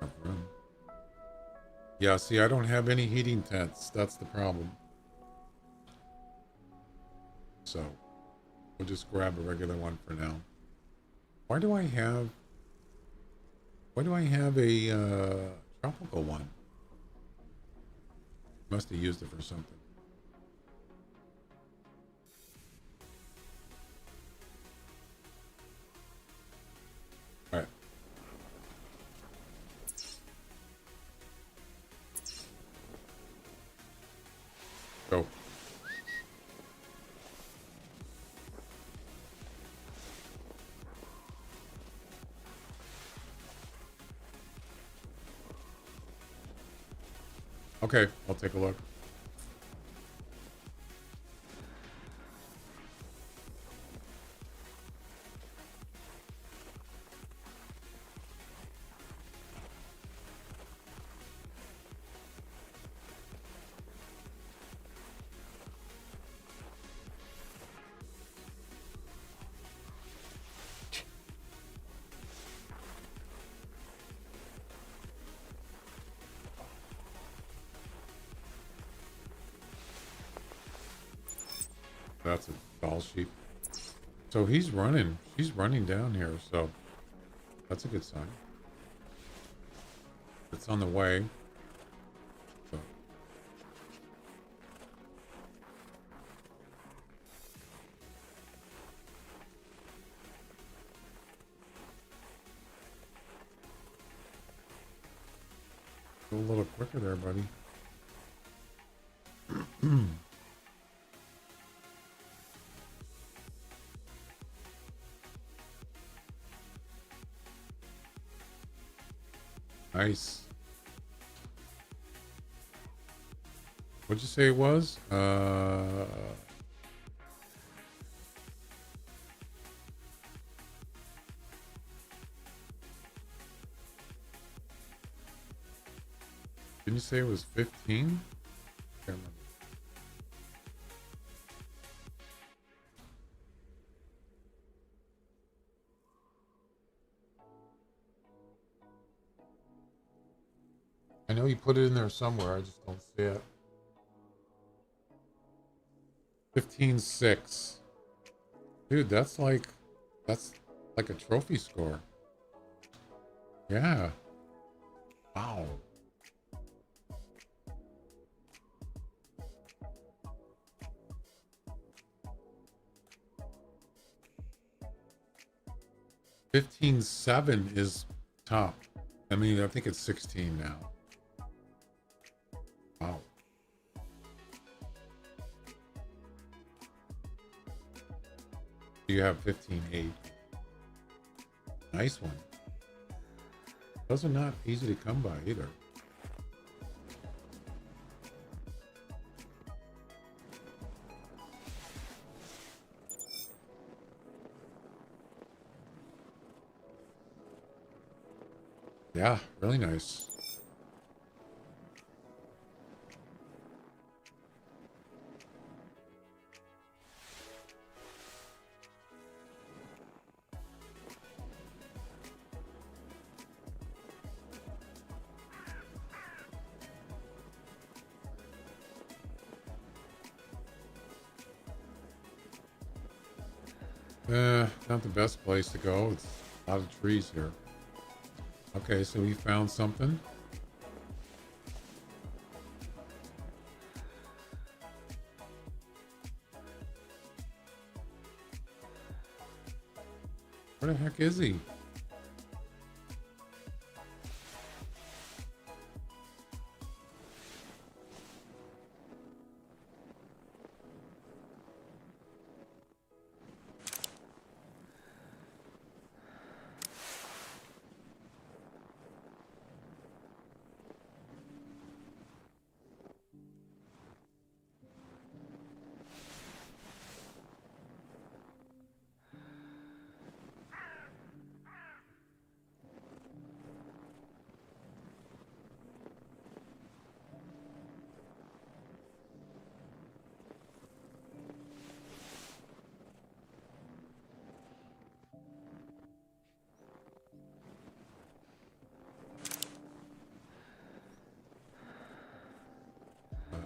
enough room. Yeah, see, I don't have any heating tents. That's the problem. So we'll just grab a regular one for now. Why do I have a tropical one? Must have used it for something. All right. Go. Okay, I'll take a look. That's a doll sheep. So he's running. She's running down here, so that's a good sign. It's on the way. So. Go a little quicker there, buddy. Nice. What'd you say it was? Didn't you say it was 15? Can't remember. I know you put it in there somewhere. I just don't see it. 15-6. Dude, that's like a trophy score. Yeah. Wow. $15.7 is top. I mean, I think it's 16 now. Wow. You have 15.8. Nice one. Those are not easy to come by either. Yeah, really nice. Not the best place to go. It's a lot of trees here. Okay, so we found something. Where the heck is he?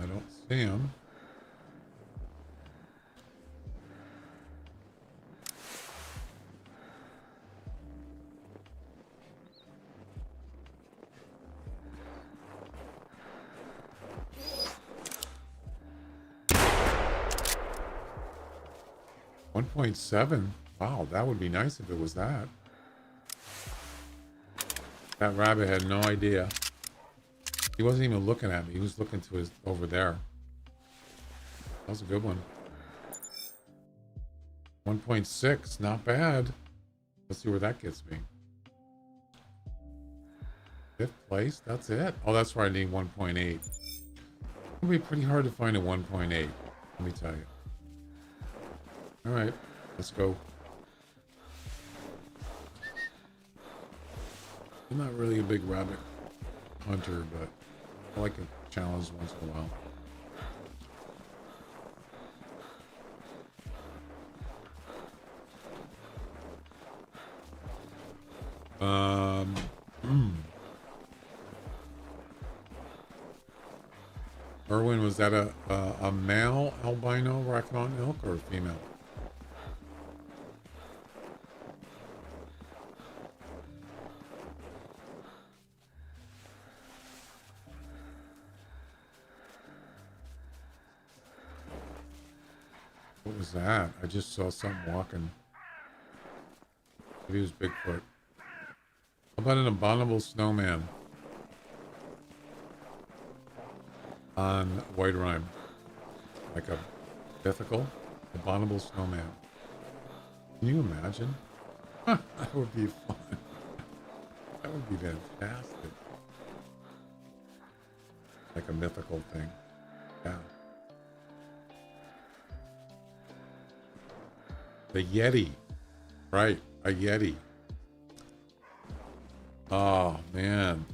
I don't see him. $1.7. Wow, that would be nice if it was that. That rabbit had no idea. He wasn't even looking at me. He was looking to his over there. That was a good one. 1.6, not bad. Let's see where that gets me. 5th place, that's it. Oh, that's where I need 1.8. It'll be pretty hard to find a 1.8. Let me tell you. All right, let's go. I'm not really a big rabbit hunter, but I like a challenge once in a while. Erwin, was that a male albino Rocky Mountain elk or a female? What was that? I just saw something walking. Maybe it was Bigfoot. How about an abominable snowman on White Rime? Like a mythical abominable snowman. Can you imagine? That would be fun. That would be fantastic. Like a mythical thing. Yeah. The Yeti. Right, a Yeti. Oh, man.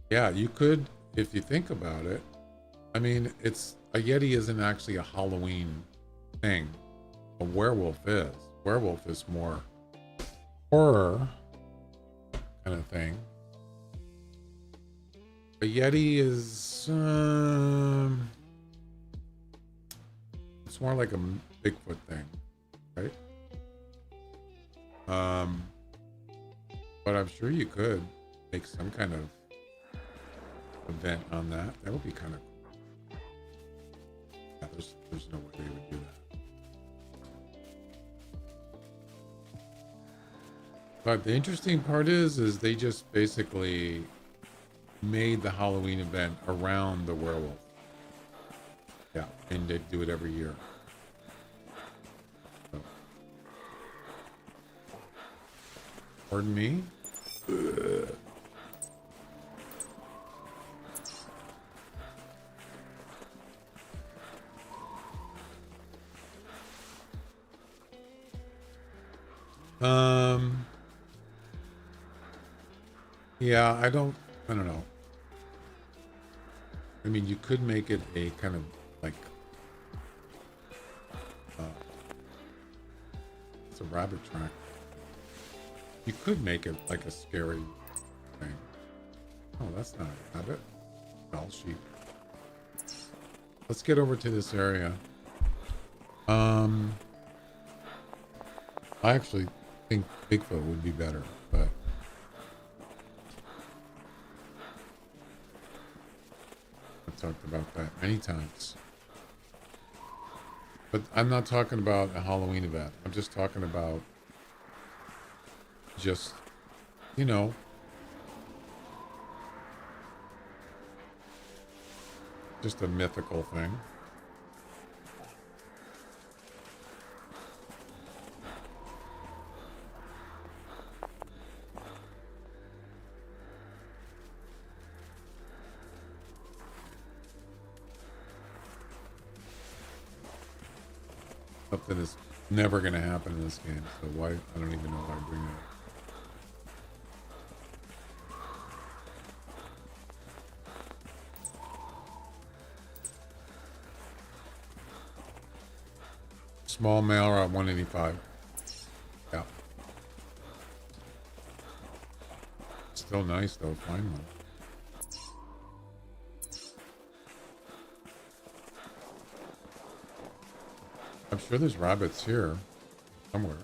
Yeah, you could, if you think about it. I mean, it's a Yeti isn't actually a Halloween thing. A werewolf is. Werewolf is more horror kind of thing. A Yeti is it's more like a Bigfoot thing, right? But I'm sure you could make some kind of event on that. That would be kind of cool. Yeah, there's no way they would do that. But the interesting part is they just basically made the Halloween event around the werewolf. Yeah, and they do it every year. So. Pardon me? Ugh. Yeah, I don't know. I mean, you could make it a kind of like it's a rabbit track. You could make it like a scary thing. Oh, that's not a rabbit. Doll sheep. Let's get over to this area. I actually think Bigfoot would be better, but I've talked about that many times. But I'm not talking about a Halloween event. I'm just talking about just, you know, just a mythical thing. Something is never going to happen in this game, so why, I don't even know why I bring it up. Small male at 185. Yeah. Still nice though, fine one. I'm sure there's rabbits here somewhere.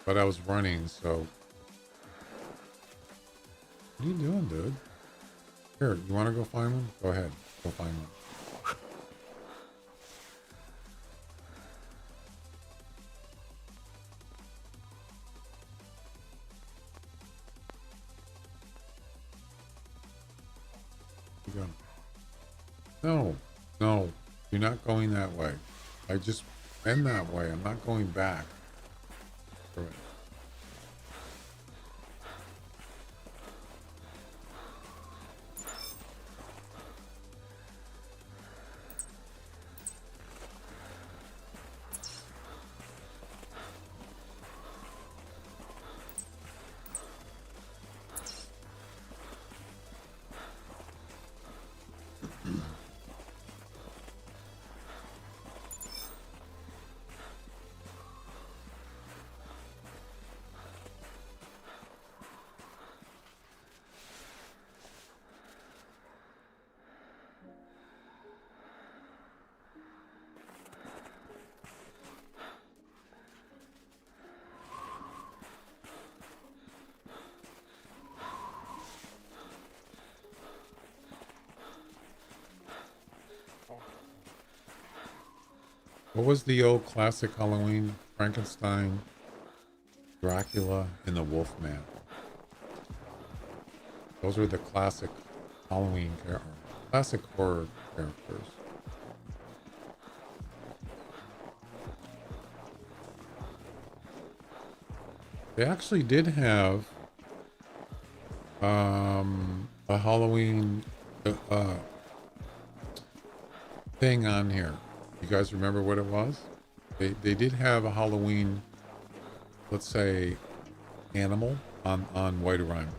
But I was running, so. What are you doing, dude? Here, you want to go find one? Go ahead. Go find one. You go. No, no, you're not going that way. I just been that way. I'm not going back. All right. What was the old classic Halloween? Frankenstein, Dracula, and the Wolfman. Those were the classic Halloween classic horror characters. They actually did have a Halloween thing on here. You guys remember what it was? They did have a Halloween, let's say, animal on White Rhyme.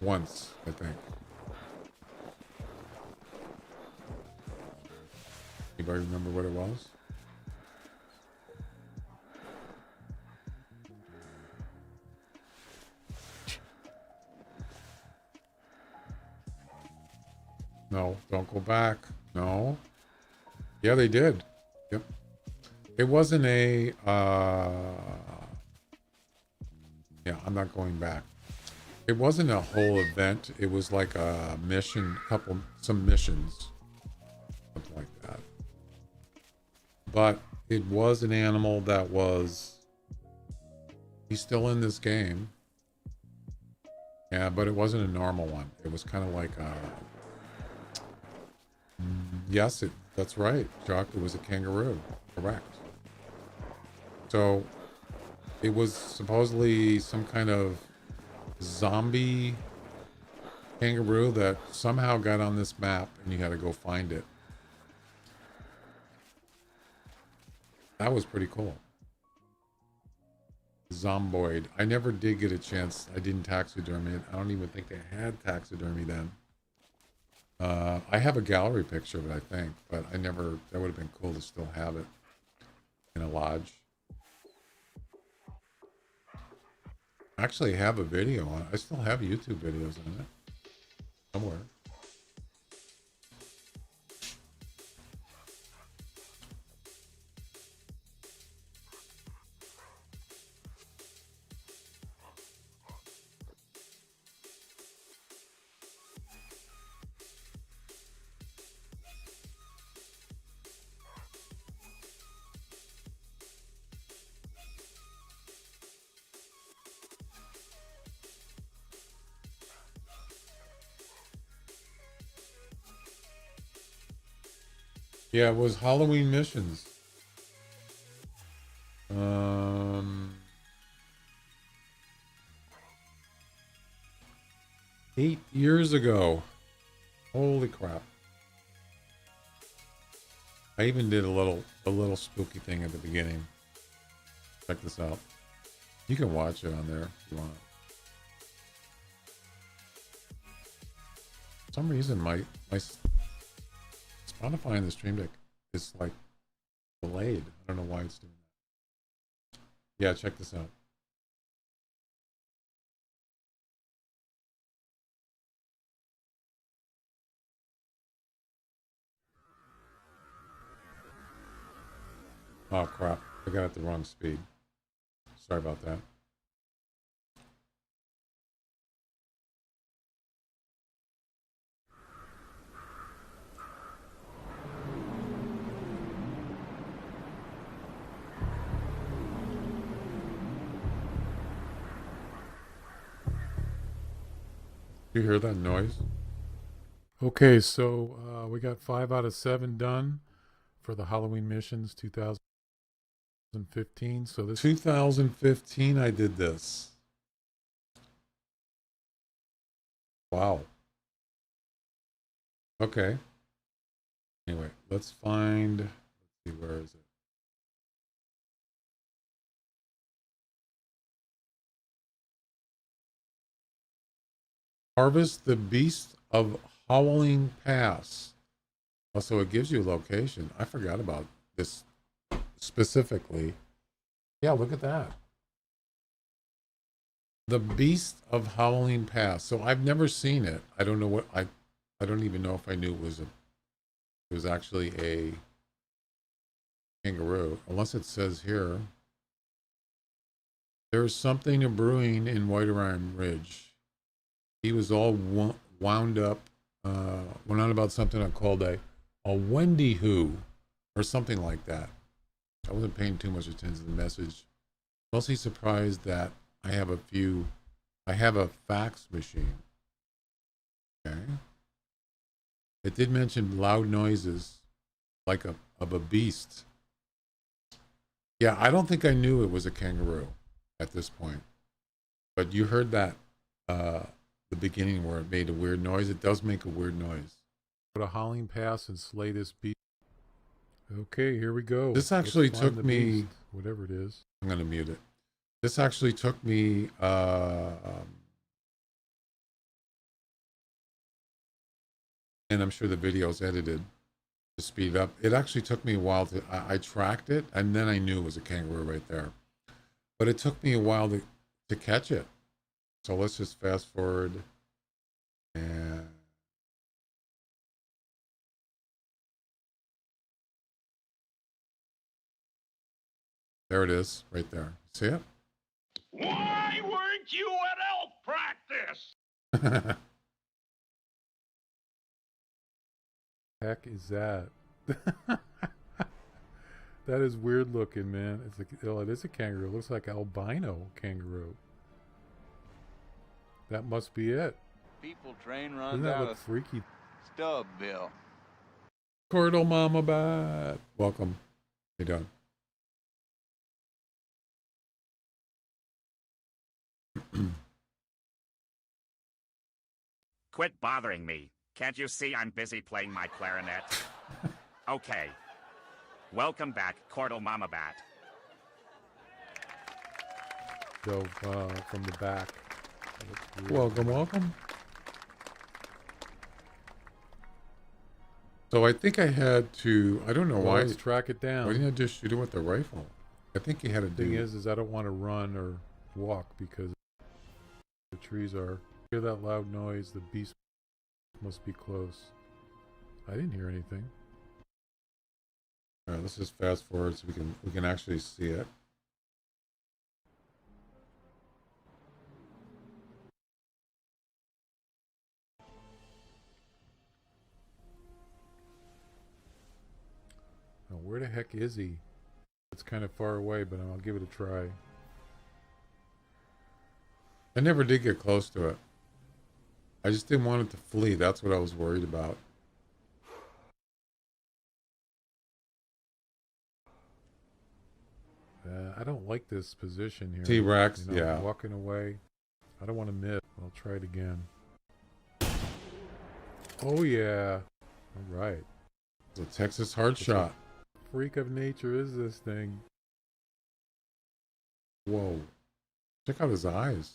Once, I think. Anybody remember what it was? No, don't go back. No. Yeah, they did. Yep. It wasn't a, yeah, I'm not going back. It wasn't a whole event. It was like a mission, some missions. Something like that. But it was an animal that was, he's still in this game. Yeah, but it wasn't a normal one. It was kind of like a, yes, that's right, Jock. It was a kangaroo. Correct. So it was supposedly some kind of zombie kangaroo that somehow got on this map and you had to go find it. That was pretty cool. Zomboid. I never did get a chance. I didn't taxidermy it. I don't even think they had taxidermy then. I have a gallery picture of it, I think, but I never, that would have been cool to still have it in a lodge. actually have a video on it. I still have YouTube videos on it somewhere. Yeah, it was Halloween missions. 8 years ago. Holy crap. I even did a little spooky thing at the beginning. Check this out. You can watch it on there if you want. For some reason my Spotify in the Stream Deck is like delayed. I don't know why it's doing that. Yeah, check this out. Oh crap, I got it the wrong speed. Sorry about that. You hear that noise? Okay, so we got 5 out of 7 done for the Halloween missions 2015. So this 2015 I did this. Wow. Okay. Anyway, let's find, let's see, where is it? Harvest the Beast of Howling Pass. Also, it gives you a location. I forgot about this specifically. Yeah, look at that. The Beast of Howling Pass. So I've never seen it. I don't know what I don't even know if I knew it was actually a kangaroo, unless it says here. There's something brewing in Whiterime Ridge. He was all wound up, went on about something I called a Wendy Who, or something like that. I wasn't paying too much attention to the message. Mostly surprised that I have a fax machine. Okay. It did mention loud noises, like of a beast. Yeah, I don't think I knew it was a kangaroo at this point. But you heard that, the beginning where it made a weird noise. It does make a weird noise. Go to Howling Pass and slay this beast. Okay, here we go. This actually took me, whatever it is. I'm going to mute it. This actually took me, and I'm sure the video's edited to speed up. It actually took me a while to, I tracked it, and then I knew it was a kangaroo right there. But it took me a while to catch it. So let's just fast forward. And there it is, right there. See it? Why weren't you at elf practice? Heck is that? That is weird looking, man. It's like, oh, it is a kangaroo. It looks like albino kangaroo. That must be it. People train Doesn't runs that out look of freaky? Stubbville. Cordal Mama Bat. Welcome. How you doing? Quit bothering me. Can't you see I'm busy playing my clarinet? Okay. Welcome back, Cordal Mama Bat. So, from the back. Welcome, welcome. So I think I had to, I don't know why. Let's track it down. Why didn't I just shoot it with the rifle? I think you had to do. The thing is I don't want to run or walk because The trees are. Hear that loud noise. The beast must be close. I didn't hear anything. All right, let's just fast forward so we can actually see it. Now, where the heck is he? It's kind of far away, but I'll give it a try. I never did get close to it. I just didn't want it to flee. That's what I was worried about. I don't like this position here. T-Rex, you know, yeah. Walking away. I don't want to miss. I'll try it again. Oh, yeah. All right. It's a Texas hard shot. Freak of nature is this thing. Whoa. Check out his eyes.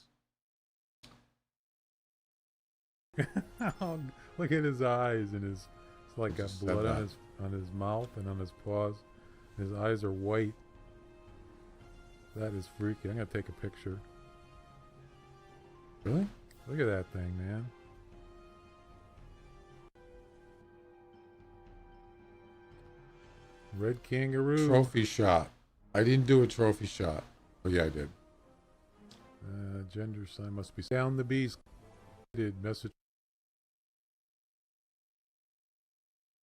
Look at his eyes and his. It's like got Just blood said on his mouth and on his paws. His eyes are white. That is freaky. I'm gonna take a picture. Really? Look at that thing, man. Red kangaroo. Trophy shot. I didn't do a trophy shot. Oh, yeah, I did. Gender sign must be down the beast. Did message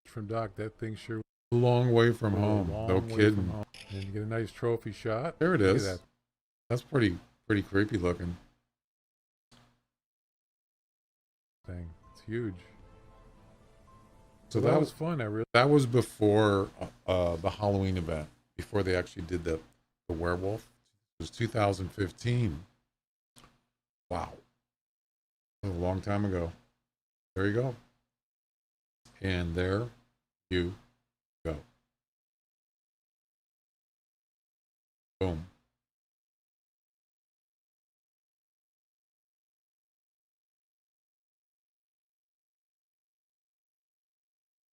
from Doc. That thing sure A long way from home. No kidding. And you get a nice trophy shot. There it Look at is. that. That's pretty creepy looking. Thing. It's huge. So that was fun. That was before the Halloween event. Before they actually did the werewolf. It was 2015. Wow. That was a long time ago. There you go. And there you go. Boom.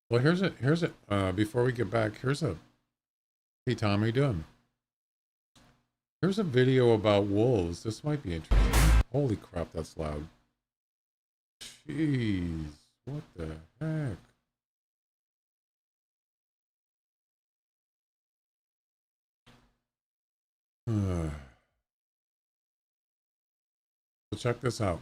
Well, here's it. Before we get back, hey Tom, how you doing? Here's a video about wolves. This might be interesting. Holy crap, that's loud. Jeez, what the heck? So check this out.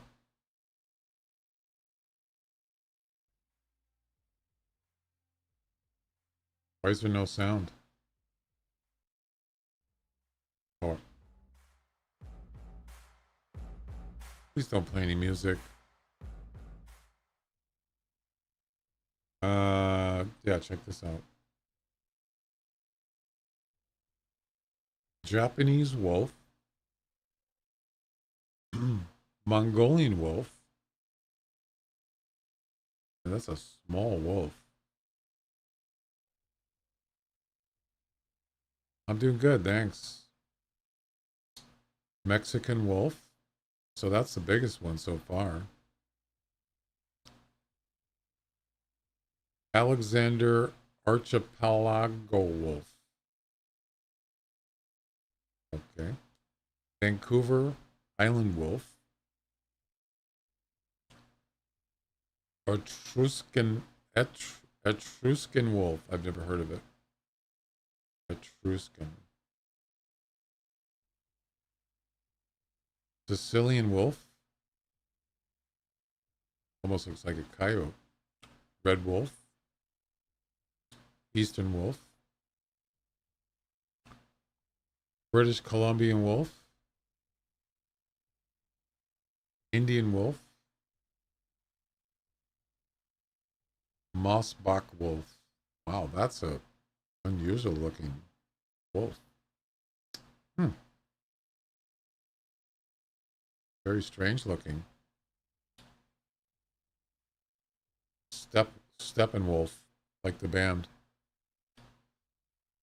Why is there no sound? Oh. Please don't play any music. Yeah, check this out. Japanese wolf. Mongolian wolf. That's a small wolf. I'm doing good, thanks. Mexican wolf. So that's the biggest one so far. Alexander Archipelago wolf. Okay. Vancouver Island wolf. Etruscan wolf. I've never heard of it. Etruscan. Sicilian wolf. Almost looks like a coyote. Red wolf. Eastern wolf. British Columbian wolf. Indian wolf. Mossbach wolf. Wow, that's a unusual looking wolf. Very strange looking. Steppenwolf, like the band.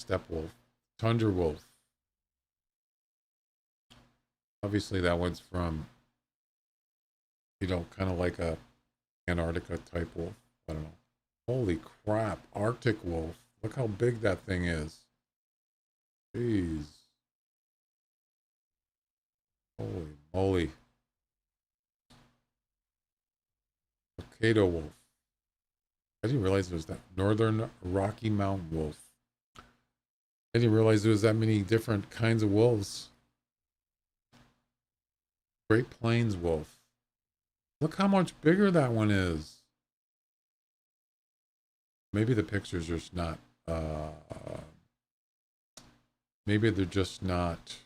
Stepwolf. Tundra wolf. Obviously that one's from, kind of like a Antarctica type wolf. I don't know. Holy crap. Arctic wolf. Look how big that thing is. Jeez. Holy moly. Mankato wolf. I didn't realize there was that. Northern Rocky Mountain wolf. I didn't realize there was that many different kinds of wolves. Great Plains wolf. Look how much bigger that one is. Maybe the pictures are just not, maybe they're just not,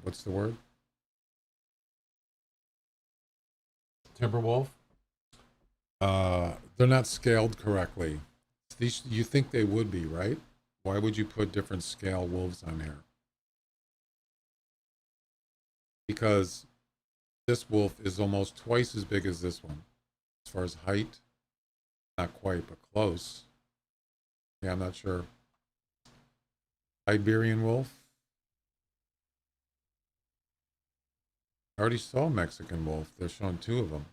what's the word? Timber wolf. They're not scaled correctly. These, you think they would be, right? Why would you put different scale wolves on here? Because this wolf is almost twice as big as this one. As far as height, not quite, but close. Yeah, I'm not sure. Iberian wolf. I already saw Mexican wolf. They're showing two of them.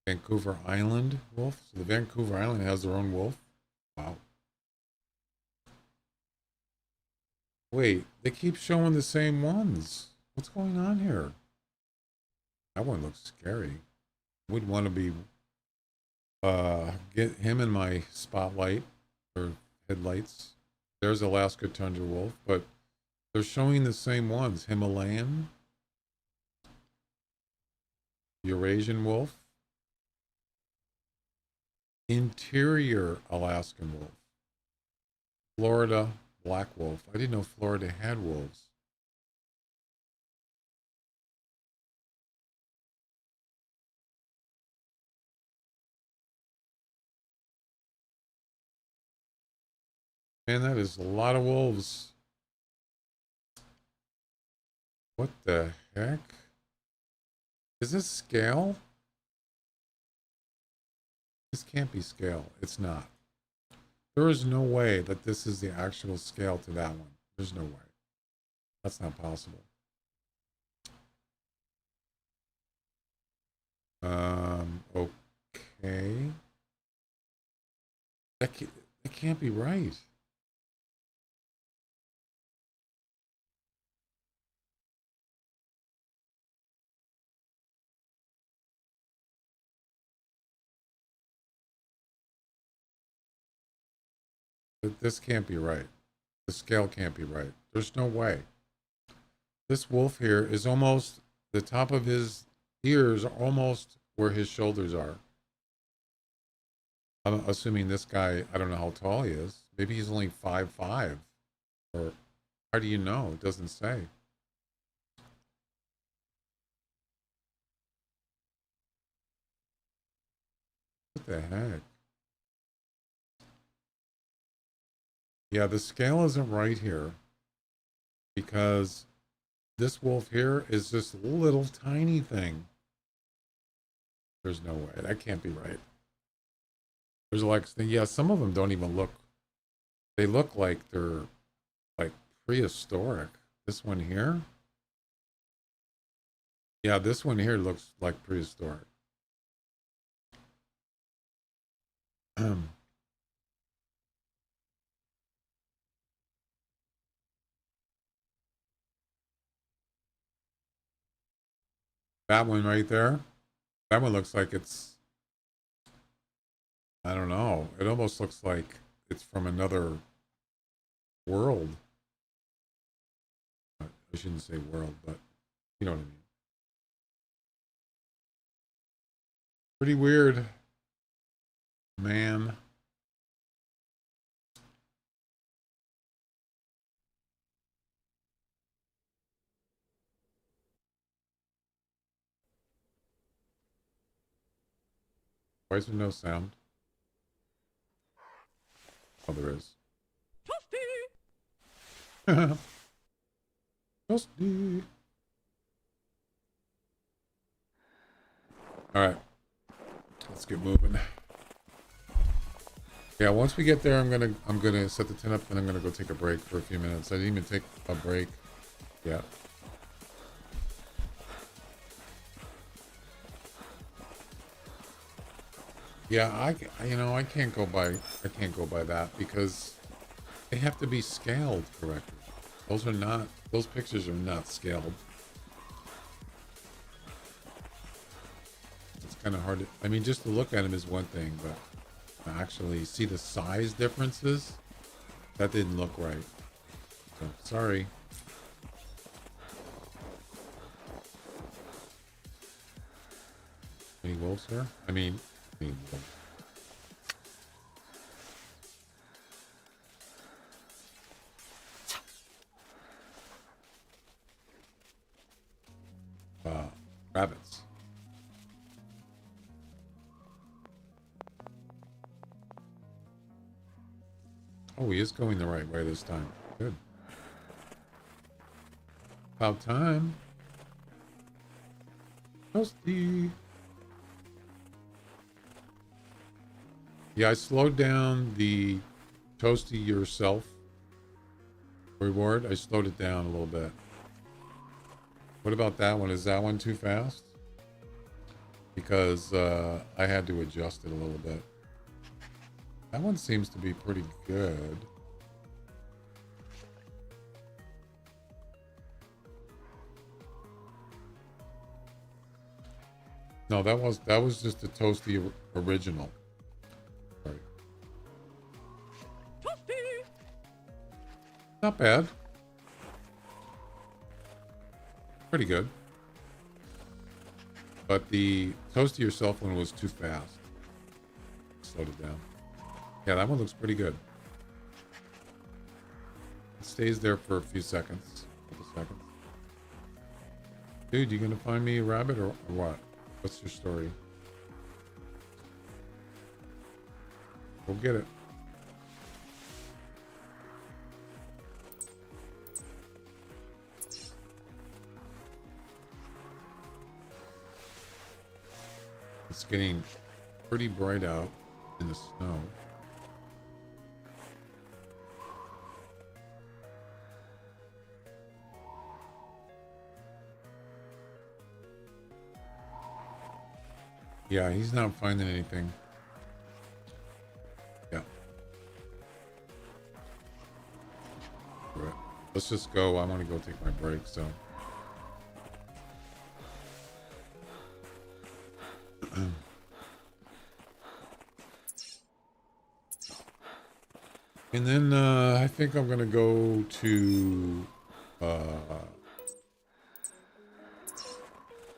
Vancouver Island wolf. So the Vancouver Island has their own wolf. Wow. Wait, they keep showing the same ones. What's going on here? That one looks scary. Would want to be get him in my spotlight or headlights. There's Alaska Tundra wolf, but they're showing the same ones. Himalayan, Eurasian wolf, interior Alaskan wolf, Florida black wolf. I didn't know Florida had wolves. Man, that is a lot of wolves. What the heck? Is this scale? This can't be scale. It's not. There is no way that this is the actual scale to that one. There's no way. That's not possible. Okay. That can't be right. This can't be right. The scale can't be right. There's no way. This wolf here is almost, the top of his ears are almost where his shoulders are. I'm assuming this guy, I don't know how tall he is. Maybe he's only 5'5". Or how do you know? It doesn't say. What the heck? Yeah, the scale isn't right here because this wolf here is this little tiny thing. There's no way. That can't be right. There's like, yeah, some of them don't even look, they look like they're like prehistoric. This one here. Yeah, this one here looks like prehistoric. That one right there, that one looks like it's, I don't know. It almost looks like it's from another world. I shouldn't say world, but you know what I mean. Pretty weird, man. Why is there no sound? Oh, there is. Toasty. All right, let's get moving. Yeah, once we get there, I'm gonna set the tent up, and I'm gonna go take a break for a few minutes. I didn't even take a break yet. Yeah, I can't go by that because they have to be scaled correctly. Those pictures are not scaled. kind of hard to, I mean, just to look at them is one thing, but to actually see the size differences, that didn't look right. So, sorry. Any wolves here? I mean wolves. Rabbits. Oh, he is going the right way this time. Good. About time. Toasty. Yeah, I slowed down the Toasty yourself reward. I slowed it down a little bit. What about that one? Is that one too fast? Because I had to adjust it a little bit. That one seems to be pretty good. No, that was just the Toasty original. Sorry. Toasty. Not bad. Pretty good. But the Toasty yourself one was too fast. Slowed it down. Yeah, that one looks pretty good. It stays there for a few seconds. Couple seconds. Dude, you gonna find me a rabbit or what? What's your story? Go get it. It's getting pretty bright out in the snow. Yeah, he's not finding anything. Yeah. Right. Let's just go. I want to go take my break, so. And then I think I'm going to go to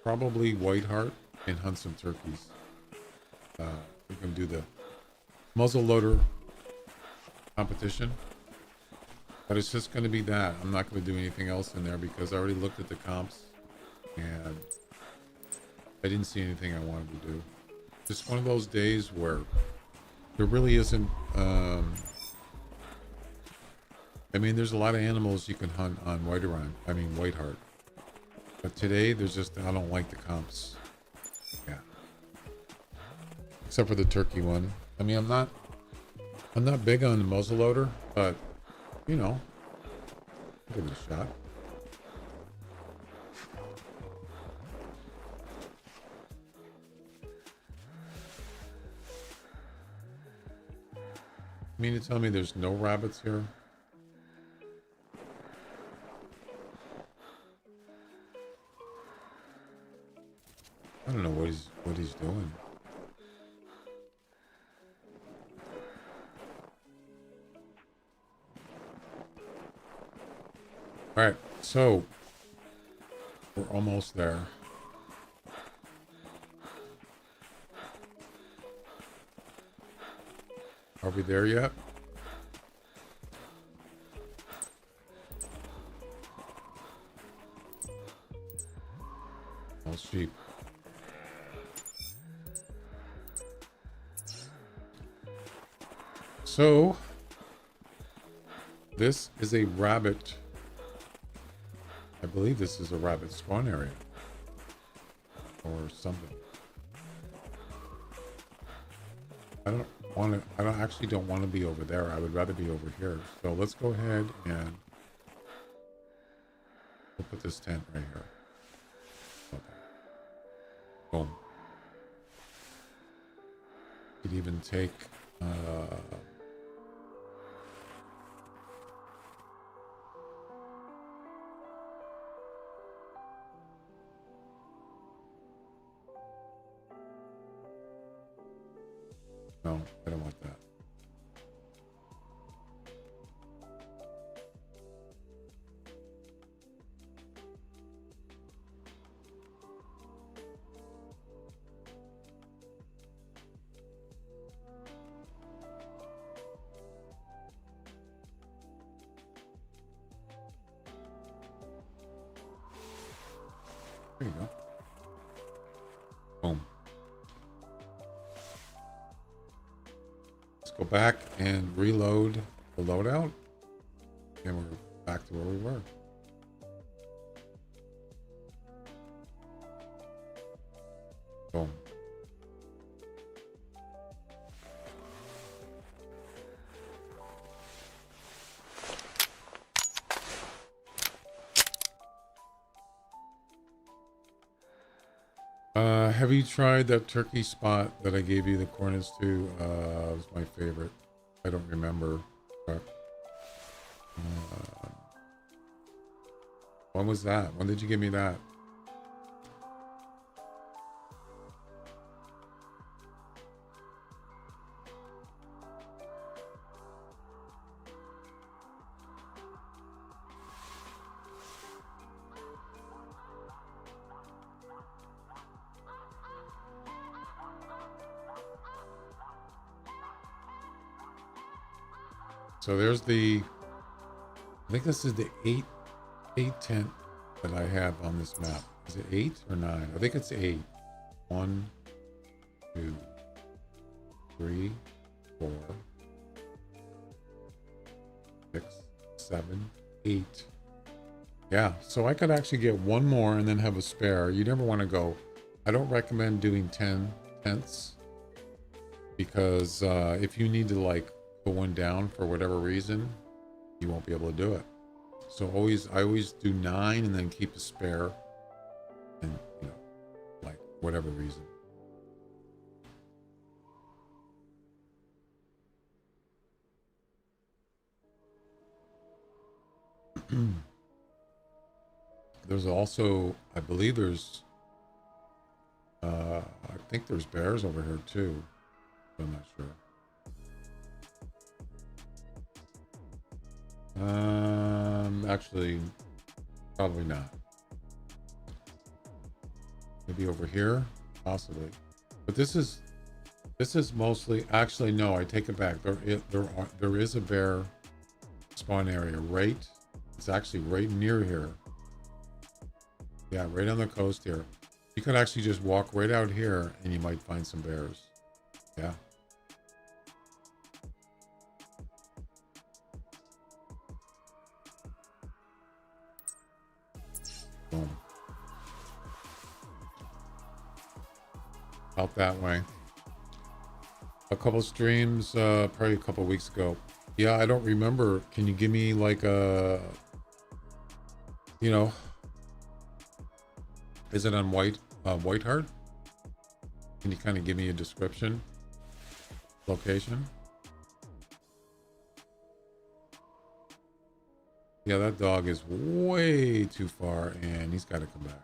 probably Whiteheart and hunt some turkeys. We're going to do the muzzle loader competition. But it's just going to be that. I'm not going to do anything else in there because I already looked at the comps and I didn't see anything I wanted to do. Just one of those days where there really isn't... I mean, there's a lot of animals you can hunt on Whiteheart. But today, there's just, I don't like the comps. Yeah. Except for the turkey one. I mean, I'm not big on the muzzleloader, but, you know, I'll give it a shot. You mean to tell me there's no rabbits here? I don't know what he's doing. All right, so we're almost there. Are we there yet? All sheep. So, this is a rabbit. I believe this is a rabbit spawn area. Or something. I actually don't want to be over there. I would rather be over here. So let's go ahead and we'll put this tent right here. Okay. Boom. Could even take No, I don't want that. There you go. Boom. Let's go back and reload the loadout. And we're back to where we were. Boom. Have you tried that turkey spot that I gave you the coordinates to? It was my favorite. I don't remember. When was that? When did you give me that? So there's the, I think this is the eight tent that I have on this map. Is it 8 or 9? I think it's 8. 1, 2, 3, 4, 6, 7, 8. Yeah, so I could actually get one more and then have a spare. You never want to go. I don't recommend doing 10 tents because if you need to like put one down for whatever reason, you won't be able to do it. So I always do 9 and then keep a spare, and like whatever reason. There's also, I believe there's, I think there's bears over here too. I'm not sure. Actually, probably not. Maybe over here, possibly. But this is mostly. Actually, no. I take it back. There is a bear spawn area right. It's actually right near here. Yeah, right on the coast here. You could actually just walk right out here, and you might find some bears. Yeah. Boom. Out that way. A couple streams, probably a couple weeks ago. Yeah, I don't remember. Can you give me like a, is it on White Heart? Can you kind of give me a description? Location? Yeah, that dog is way too far and he's got to come back.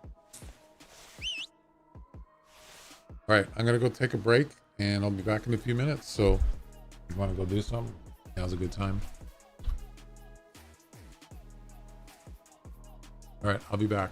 All right, I'm going to go take a break and I'll be back in a few minutes. So if you want to go do something, now's a good time. All right, I'll be back.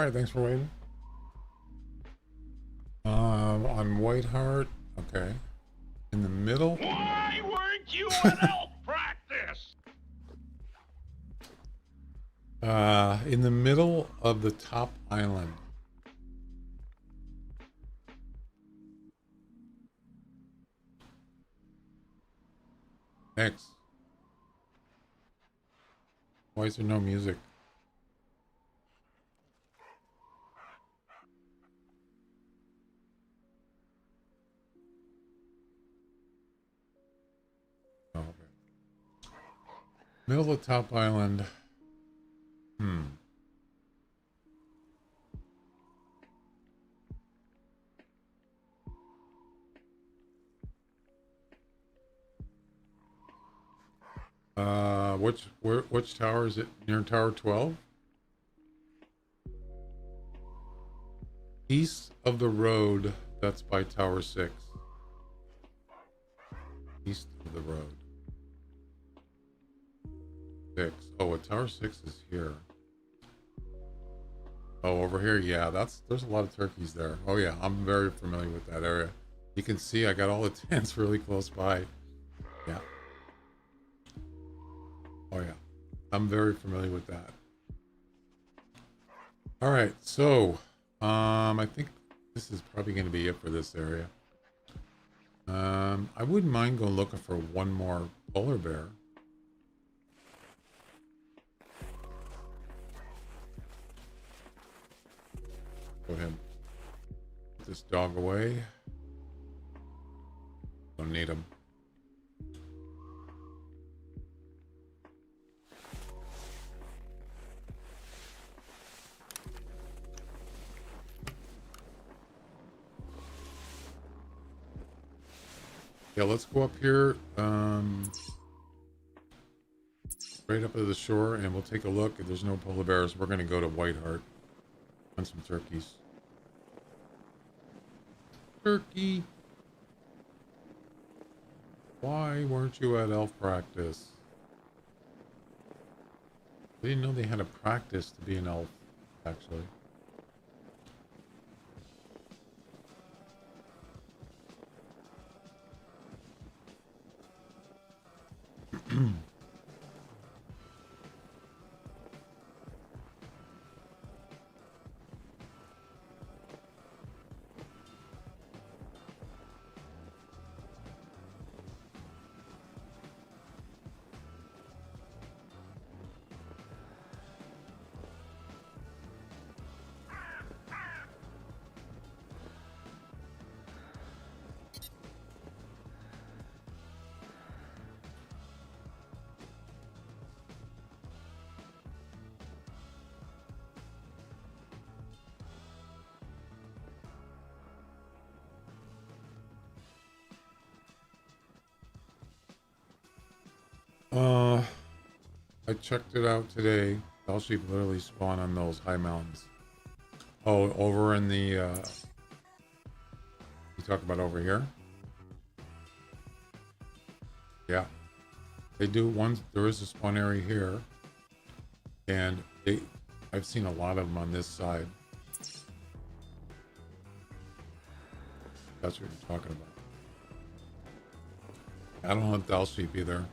All right, thanks for waiting. On White Hart, okay. In the middle. Why weren't you at elf practice? In the middle of the top island. Next. Why is there no music? Oh, okay. Middle of top island. Which tower is it? Near Tower 12? East of the road, that's by Tower 6. East of the road. 6. Oh, Tower 6 is here. Oh, over here, yeah, there's a lot of turkeys there. Oh yeah, I'm very familiar with that area. You can see I got all the tents really close by. Yeah. Oh yeah, I'm very familiar with that. All right, so I think this is probably going to be it for this area. I wouldn't mind going looking for one more polar bear. Go ahead. Put this dog away. Don't need him. Yeah, let's go up here, right up to the shore, and we'll take a look. If there's no polar bears, we're going to go to White Hart on some turkeys. Turkey! Why weren't you at elf practice? I didn't know they had a practice to be an elf, actually. I checked it out today. Bell sheep literally spawn on those high mountains. Oh, over in the, you talk about over here? Yeah. They do there is a spawn area here. And I've seen a lot of them on this side. That's what you're talking about. I don't hunt Bell sheep either.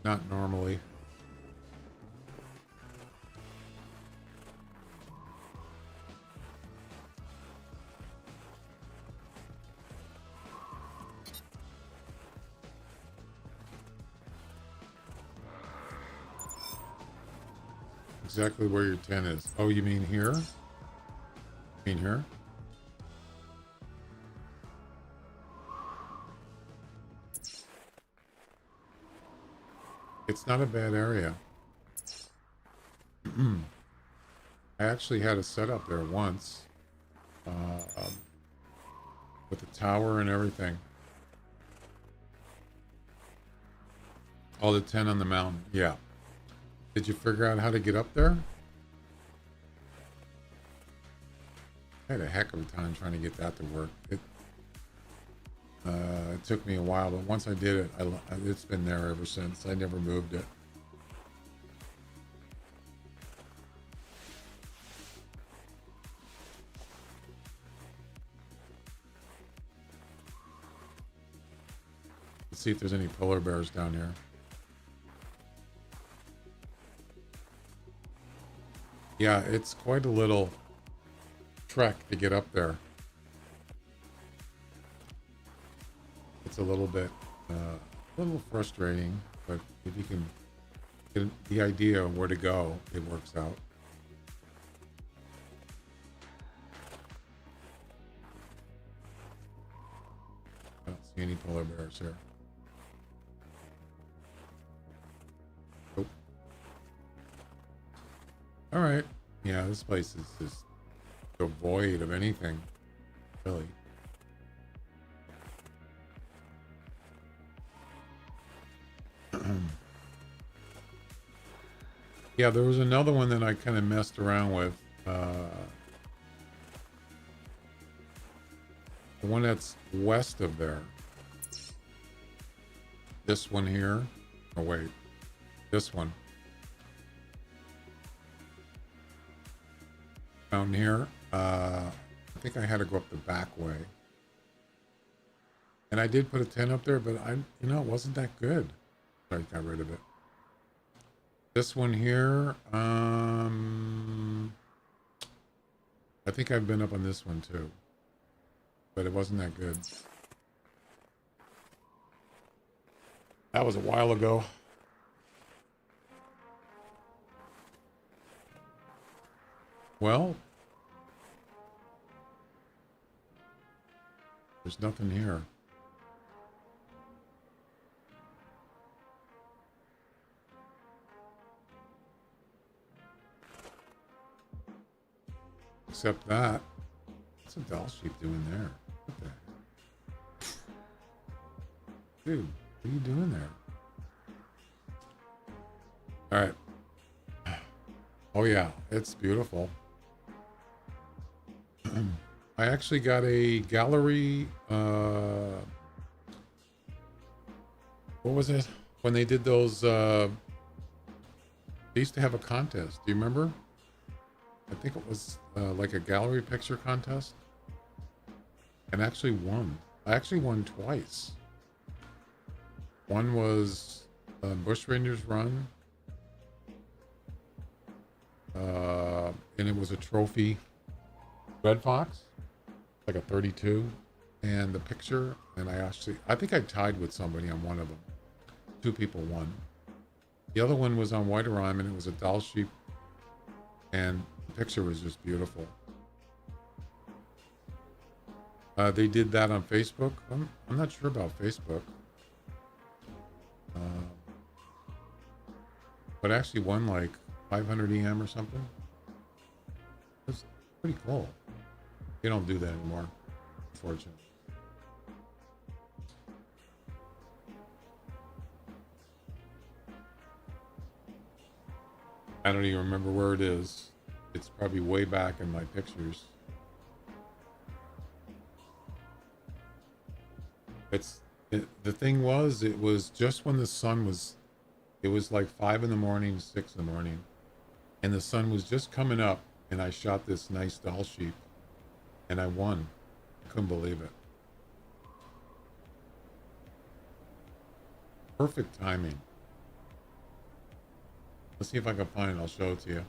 Not normally. Exactly where your tent is. Oh, you mean here? You mean here? It's not a bad area. I actually had a setup there once. With the tower and everything. Oh, the tent on the mountain. Yeah. Did you figure out how to get up there? I had a heck of a time trying to get that to work. It took me a while, but once I did it, it's been there ever since. I never moved it. Let's see if there's any polar bears down here. Yeah, it's quite a little trek to get up there. It's a little bit, a little frustrating, but if you can get the idea of where to go, it works out. I don't see any polar bears here. Nope. All right. Yeah, this place is just devoid of anything, really. Yeah, there was another one that I kind of messed around with. The one that's west of there. This one here. Oh, wait. This one. Down here. I think I had to go up the back way. And I did put a tent up there, but it wasn't that good. I got rid of it. This one here, I think I've been up on this one too, but it wasn't that good. That was a while ago. Well, there's nothing here. Except that. What's a doll sheep doing there? What the heck? Dude, what are you doing there? Alright. Oh yeah, it's beautiful. I actually got a gallery, what was it? When they did those, they used to have a contest. Do you remember? I think it was like a gallery picture contest. And actually won. I actually won twice. One was Bush Rangers Run. And it was a trophy Red Fox. Like a 32. And the picture, and I think I tied with somebody on one of them. 2 people won. The other one was on White Rhyme, and it was a doll sheep. And the picture was just beautiful. They did that on Facebook. I'm not sure about Facebook. But actually won like 500 EM or something. It's pretty cool. You don't do that anymore, unfortunately. I don't even remember where it is. It's probably way back in my pictures. The thing was, it was just when the sun was, it was like 5 in the morning, 6 in the morning. And the sun was just coming up, and I shot this nice doll sheep. And I won. I couldn't believe it. Perfect timing. Let's see if I can find it. I'll show it to you.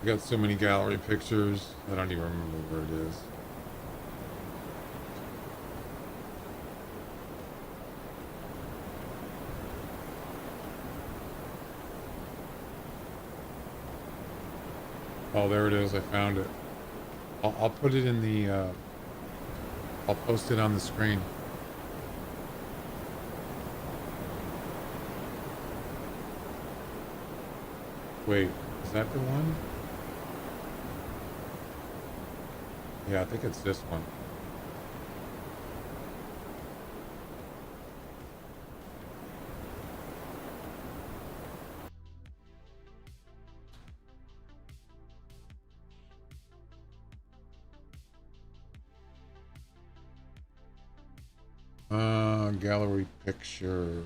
I got so many gallery pictures. I don't even remember where it is. Oh, there it is. I found it. I'll put it in the, I'll post it on the screen. Wait, Is that the one? Yeah, I think it's this one. Gallery picture.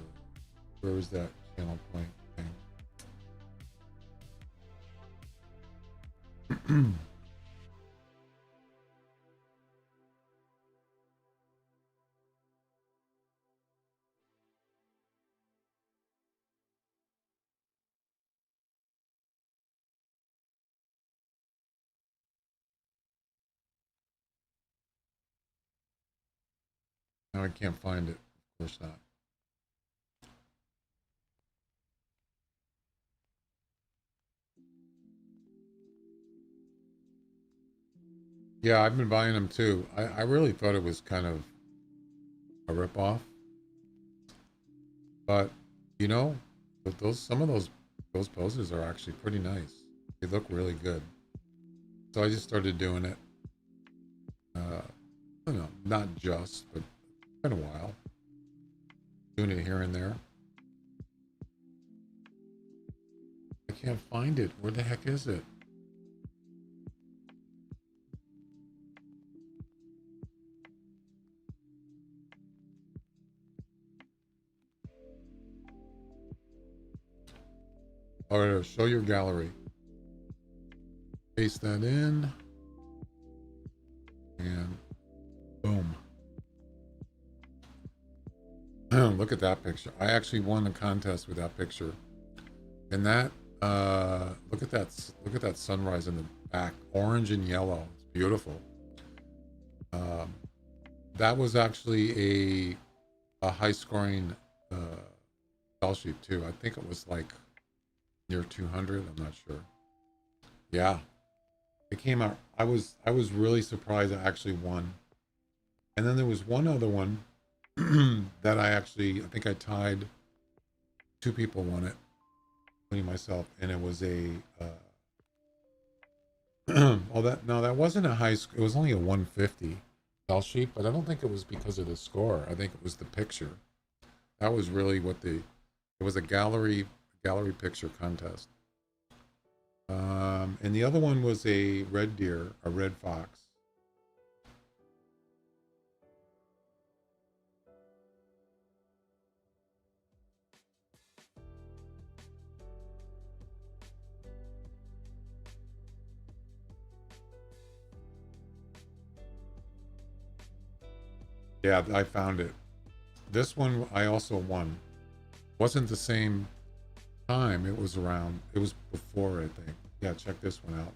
Where was that channel point thing? No, I can't find it. Of course not. Yeah, I've been buying them too. I really thought it was kind of a ripoff, but you know, those some of those poses are actually pretty nice. They look really good. So I just started doing it. I don't know, not just, but it's been a while. Doing it here and there. I can't find it. Where the heck is it? All right, show your gallery. Paste that in. And boom. Look at that picture. I actually won the contest with that picture. And that look at that sunrise in the back. Orange and yellow. It's beautiful. That was actually a high scoring cell sheet too. I think it was like near 200. I'm not sure. Yeah. It came out. I was really surprised I actually won. And then there was one other one that I think I tied. Two people won it, including myself, and it was a that wasn't a high score. It was only a 150 cell sheet, but I don't think it was because of the score. I think it was the picture. That was really it was a gallery picture contest. And the other one was a red deer, a red fox. Yeah, I found it. This one I also won. Wasn't the same time. It was before, I think. Yeah, check this one out.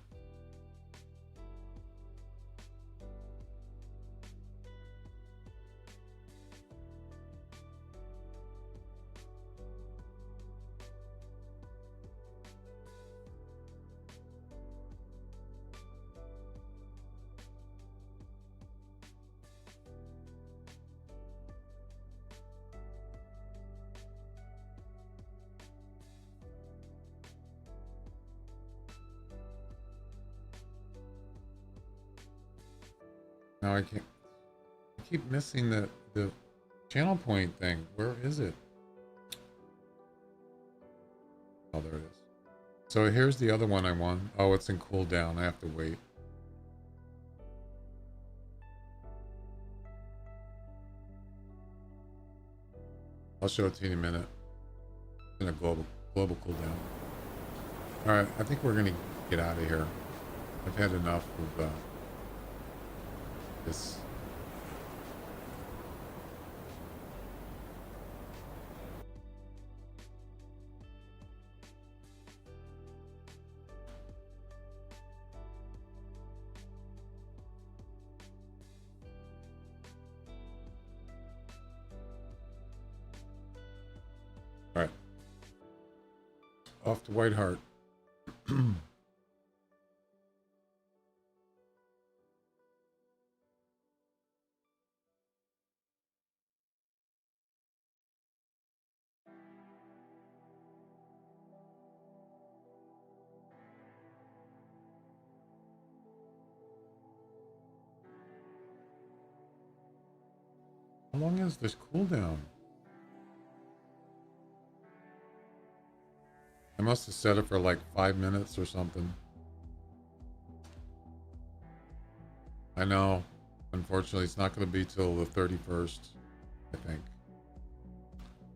Now I keep missing the channel point thing. Where is it? Oh, there it is. So here's the other one I won. Oh, it's in cooldown. I have to wait. I'll show it to you in a minute. In a global cooldown. All right, I think we're gonna get out of here. I've had enough of this. All right. Off to White Hart. How long is this cooldown? I must have set it for like 5 minutes or something. I know. Unfortunately, it's not going to be till the 31st, I think.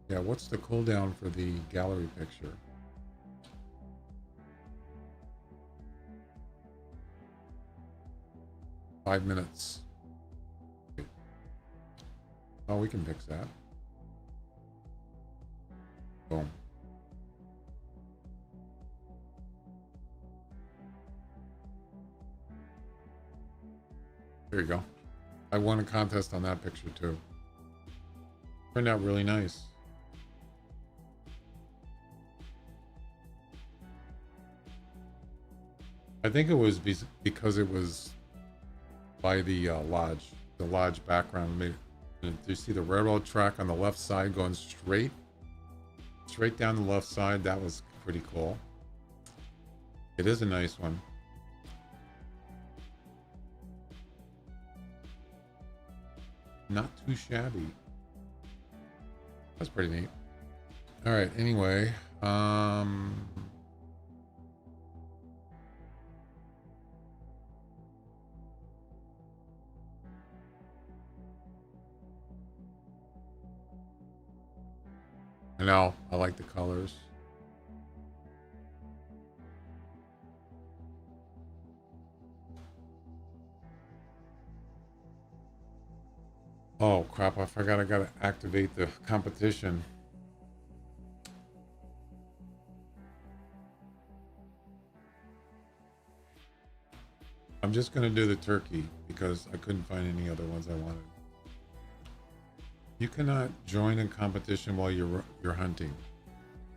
Yeah, what's the cooldown for the gallery picture? Five minutes. Oh, we can fix that. Boom. There you go. I won a contest on that picture too. Turned out really nice. I think it was because it was by the lodge background. Maybe, do you see the railroad track on the left side going straight down the left side? That was pretty cool. It is a nice one. Not too shabby. That's pretty neat. All right, anyway, I know, I like the colors. Oh crap, I forgot I gotta activate the competition. I'm just gonna do the turkey because I couldn't find any other ones I wanted. You cannot join a competition while you're hunting.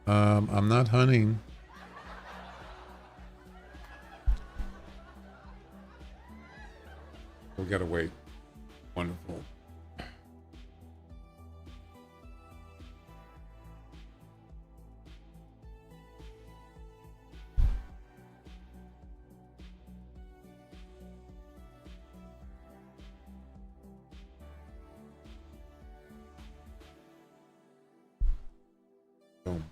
I'm not hunting. We gotta wait. Wonderful. Boom.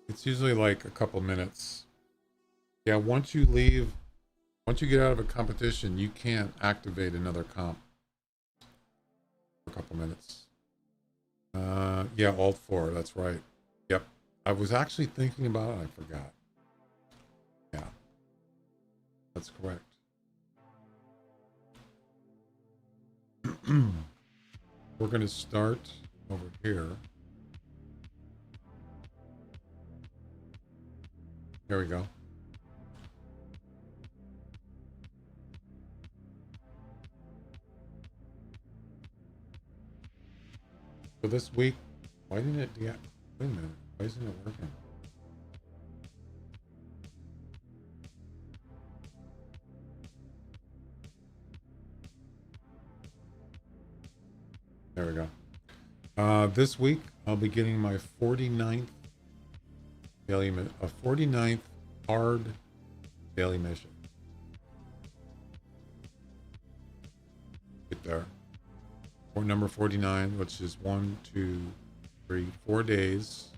It's usually like a couple minutes. Yeah, once you get out of a competition, you can't activate another comp for a couple minutes. Yeah, Alt 4, that's right. Yep. I was actually thinking about it, I forgot. Yeah. That's correct. We're going to start over here. There we go. So this week, why didn't it, wait a minute, why isn't it working? There we go. This week, I'll be getting my 49th daily, 49th hard daily mission. Right there. Or number 49, which is 1, 2, 3, 4 days.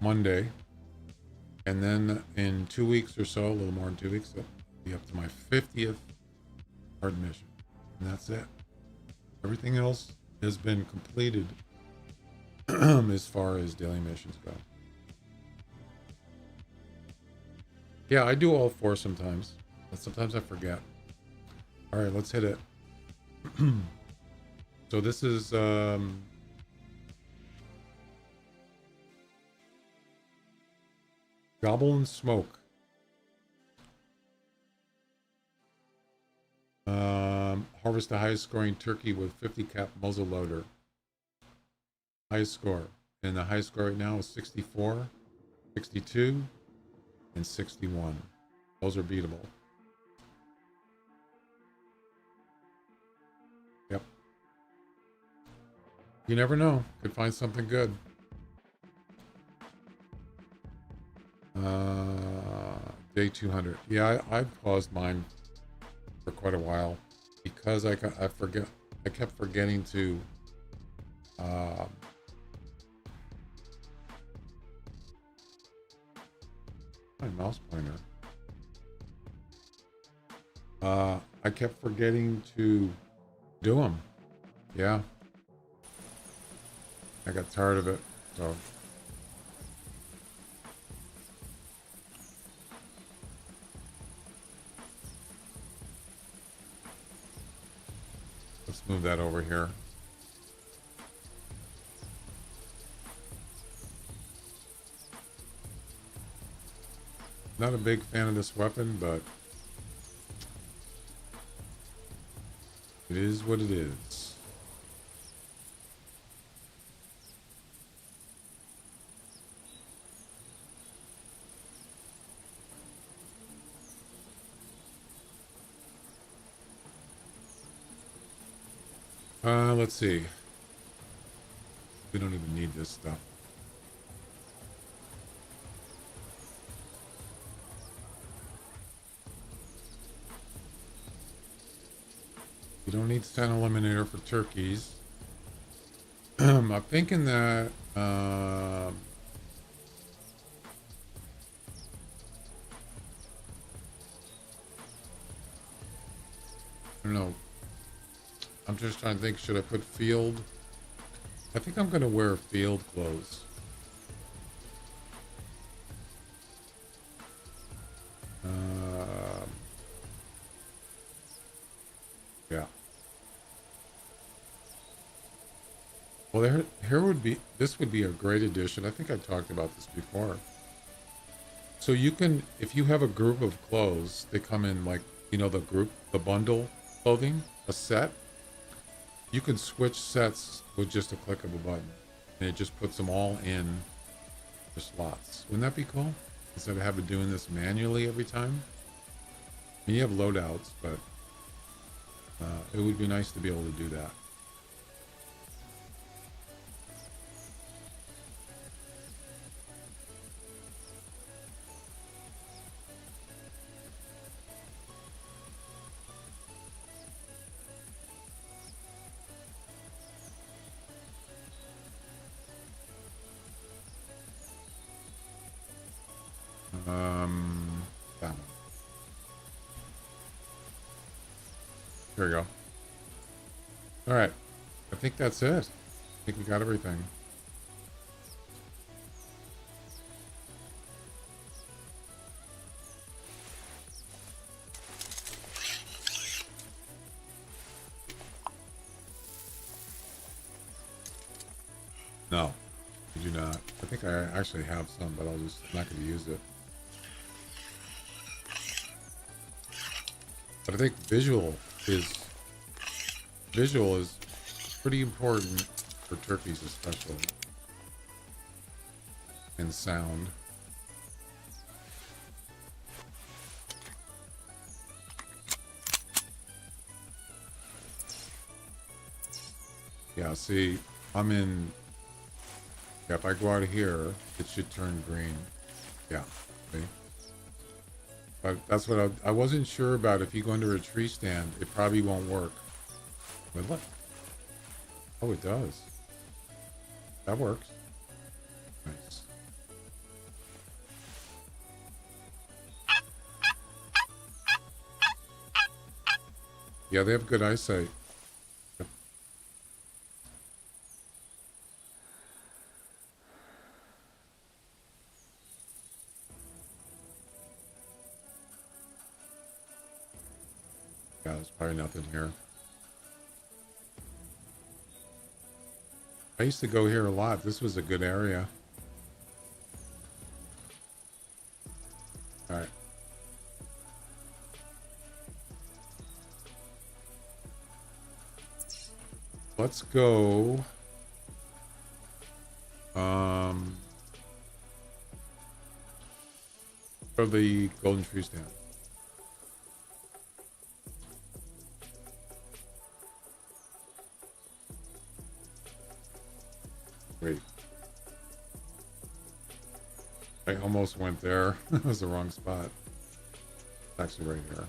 Monday. And then in 2 weeks or so, a little more than 2 weeks, I'll be up to my 50th hard mission. And that's it. Everything else has been completed as far as daily missions go. Yeah, I do all 4 sometimes, but sometimes I forget. All right, let's hit it. So this is Gobble and Smoke. Harvest the highest scoring turkey with 50 cap muzzle loader. Highest score. And the highest score right now is 64, 62, and 61. Those are beatable. Yep. You never know. Could find something good. Day 200. Yeah, I paused mine for quite a while because I kept forgetting to um, my mouse pointer. I kept forgetting to do them. Yeah. I got tired of it, so. Let's move that over here. Not a big fan of this weapon, but it is what it is. Let's see. We don't even need this stuff. You don't need scent eliminator for turkeys. I'm thinking that I don't know. I'm just trying to think, should I put field? I think I'm gonna wear field clothes. Yeah. Well, this would be a great addition. I think I talked about this before. So you can, if you have a group of clothes, they come in like, the bundle clothing, a set. You can switch sets with just a click of a button. And it just puts them all in the slots. Wouldn't that be cool? Instead of having doing this manually every time. I mean, you have loadouts, but it would be nice to be able to do that. That one. There we go. All right. I think that's it. I think we got everything. No, I do not. I think I actually have some, but I'm not going to use it. But I think visual is pretty important for turkeys, especially, and sound. Yeah, see, I'm in. Yeah, if I go out of here, it should turn green. Yeah, see? But that's what I wasn't sure about. If you go into a tree stand, it probably won't work. But look. Oh, it does. That works. Nice. Yeah, they have good eyesight. Yeah, there's probably nothing here. I used to go here a lot. This was a good area. All right. Let's go. For the golden tree stand. Wait. I almost went there. That was the wrong spot. It's actually right here.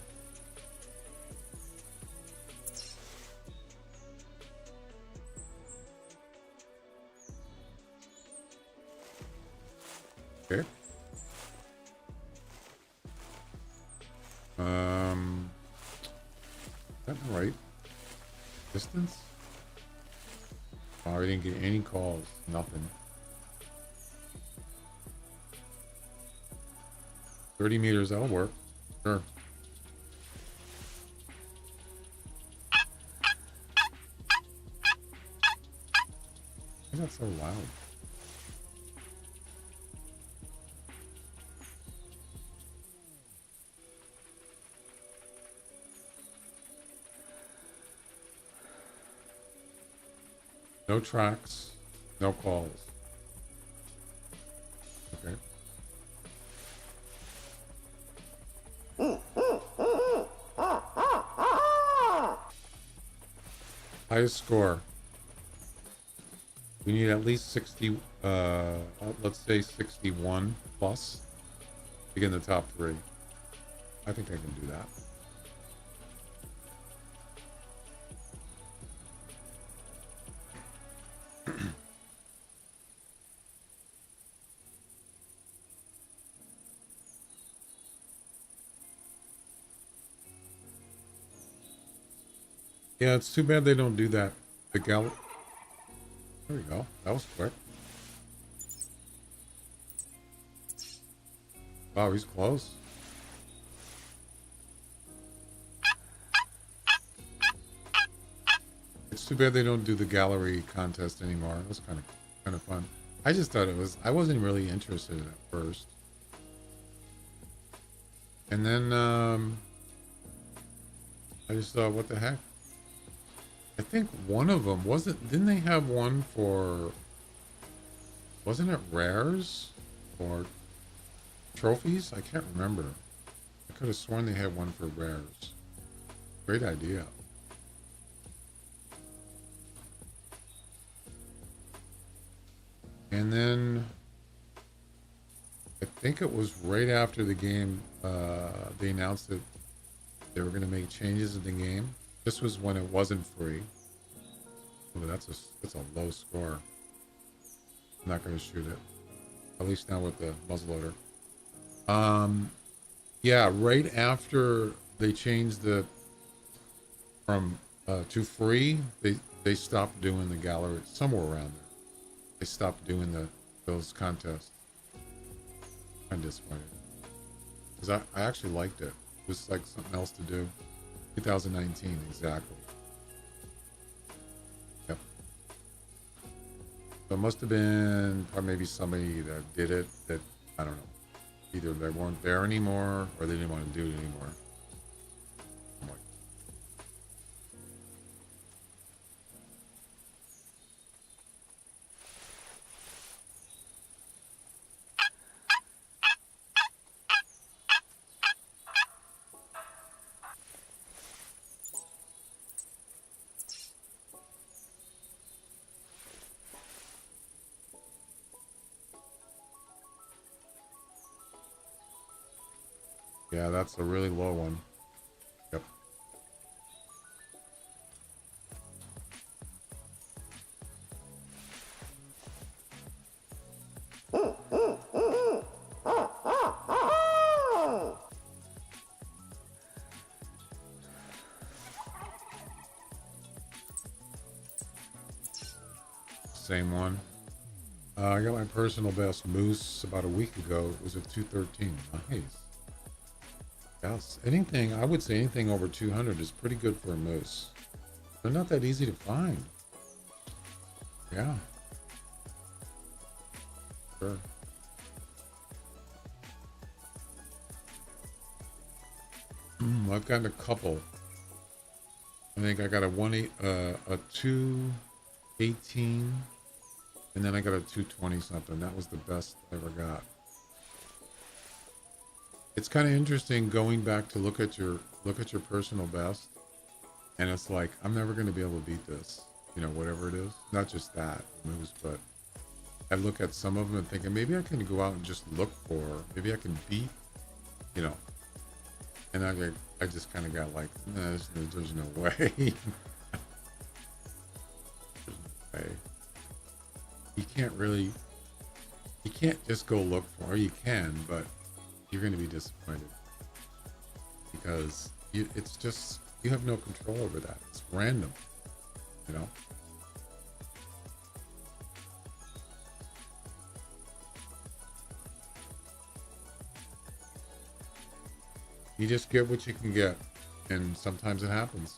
Okay. Is that right? Distance? Oh, I didn't get any calls. Nothing. 30 meters, that'll work. Sure. Why is that so loud? No tracks, no calls. Okay. Highest score. We need at least 60, let's say 61 plus to get in the top 3. I think I can do that. Yeah, it's too bad they don't do that. The gal. There we go. That was quick. Wow, he's close. It's too bad they don't do the gallery contest anymore. It was kind of fun. I just thought it was. I wasn't really interested at first, and then I just thought, what the heck? I think one of them didn't they have one for, wasn't it rares or trophies? I can't remember. I could have sworn they had one for rares. Great idea. And then I think it was right after the game, they announced that they were going to make changes in the game. This was when it wasn't free. Oh, that's a low score. I'm not going to shoot it. At least now with the muzzleloader. Yeah, right after they changed the from to free, they stopped doing the gallery somewhere around there. They stopped doing those contests. I'm disappointed because I actually liked it. It was like something else to do. 2019, exactly. Yep. So it must have been, or maybe somebody that did it that, I don't know. Either they weren't there anymore or they didn't want to do it anymore. I'm like, yeah, that's a really low one. Yep. Same one. I got my personal best moose about a week ago. It was at 213. Nice. Yes, anything, I would say anything over 200 is pretty good for a moose. They're not that easy to find. Yeah. Sure. I've gotten a couple. I think I got a 218, and then I got a 220 something. That was the best I ever got. It's kind of interesting going back to look at your personal best, and it's like, I'm never going to be able to beat this, whatever it is. Not just that moves, but I look at some of them and thinking maybe I can go out and just look for, maybe I can beat, And I just kind of got like, no, there's no way. There's no way. You can't just go look for, or you can, but you're going to be disappointed because it's just, you have no control over that. It's random, you know? You just get what you can get, and sometimes it happens.